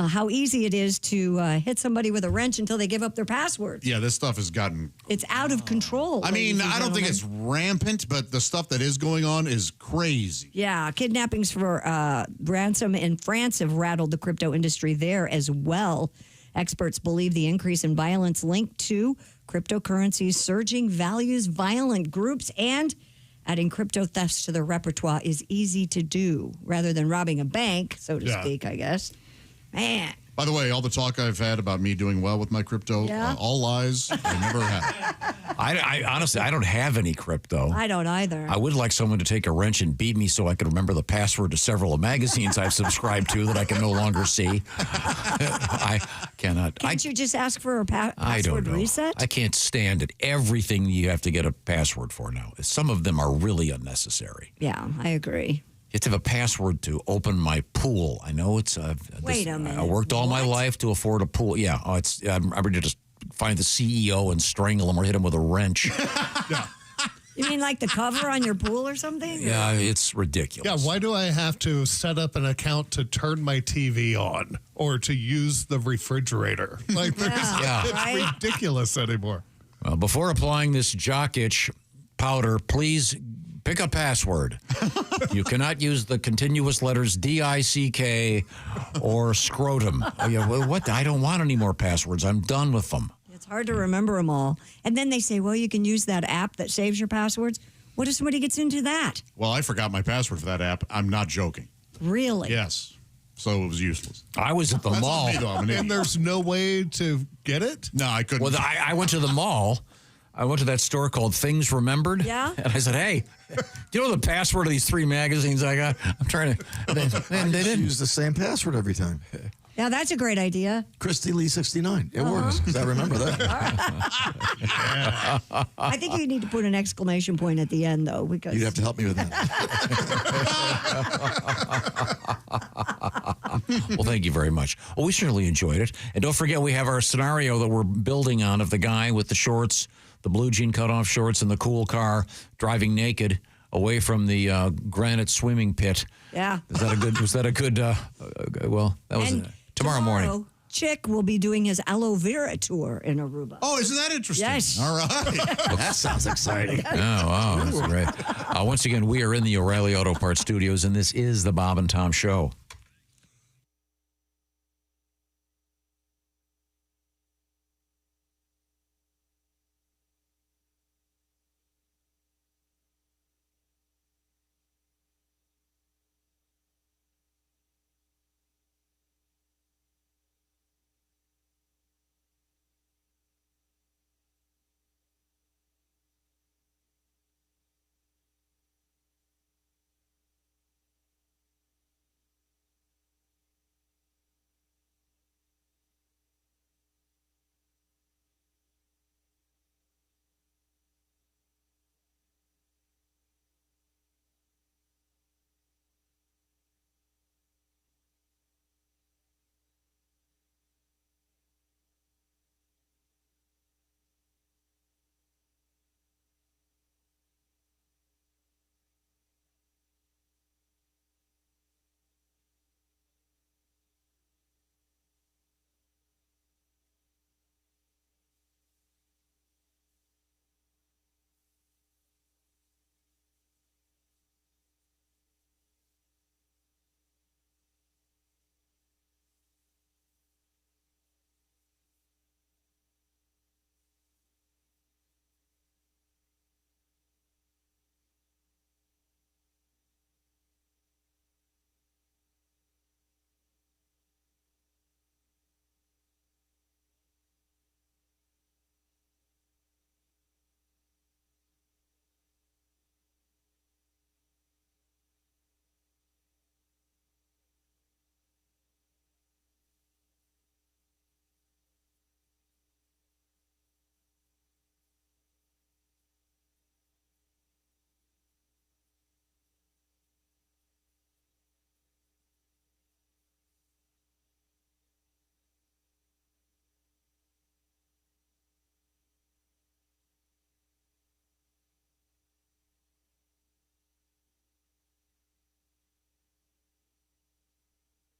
how easy it is to hit somebody with a wrench until they give up their password. Yeah, this stuff has gotten... It's out of control. I mean, I don't think it's rampant, but the stuff that is going on is crazy. Yeah, kidnappings for ransom in France have rattled the crypto industry there as well. Experts believe the increase in violence linked to cryptocurrencies surging values, violent groups, and adding crypto thefts to their repertoire is easy to do rather than robbing a bank, so to speak, I guess. Man. By the way, all the talk I've had about me doing well with my crypto, all lies. I never have. I honestly, I don't have any crypto. I don't either. I would like someone to take a wrench and beat me so I could remember the password to several magazines I've subscribed to that I can no longer see. I cannot. Can't you just ask for a I password don't know. reset? I can't stand it. Everything you have to get a password for now. Some of them are really unnecessary. Yeah, I agree. You have to have a password to open my pool. I know it's. Wait a minute. I worked all my life to afford a pool. Yeah, I'm ready to just find the CEO and strangle him or hit him with a wrench. You mean like the cover on your pool or something? Yeah, it's ridiculous. Yeah, why do I have to set up an account to turn my TV on or to use the refrigerator? Like, it's ridiculous anymore. Well, before applying this jock itch powder, please pick a password. You cannot use the continuous letters DICK or scrotum. What? I don't want any more passwords. I'm done with them. It's hard to remember them all. And then they say, well, you can use that app that saves your passwords. What if somebody gets into that? Well, I forgot my password for that app. I'm not joking. Really? Yes. So it was useless. I was at the mall. Me, though. I'm an idiot. And there's no way to get it? No, I couldn't. Well, I went to the mall. I went to that store called Things Remembered. Yeah. And I said, hey, do you know the password of these 3 magazines I got? I'm trying to. They didn't use the same password every time. Yeah, that's a great idea. Christy Lee 69. It works because I remember that. I think you need to put an exclamation point at the end, though, because You'd have to help me with that. Well, thank you very much. Well, we certainly enjoyed it. And don't forget, we have our scenario that we're building on of the guy with the shorts, the blue jean cutoff shorts, and the cool car driving naked away from the granite swimming pit. Yeah. Was that a good, well, that was tomorrow morning. Chick will be doing his aloe vera tour in Aruba. Oh, isn't that interesting? Yes. All right. That sounds exciting. Oh, wow. That's great. Once again, we are in the O'Reilly Auto Parts Studios, and this is the Bob and Tom Show.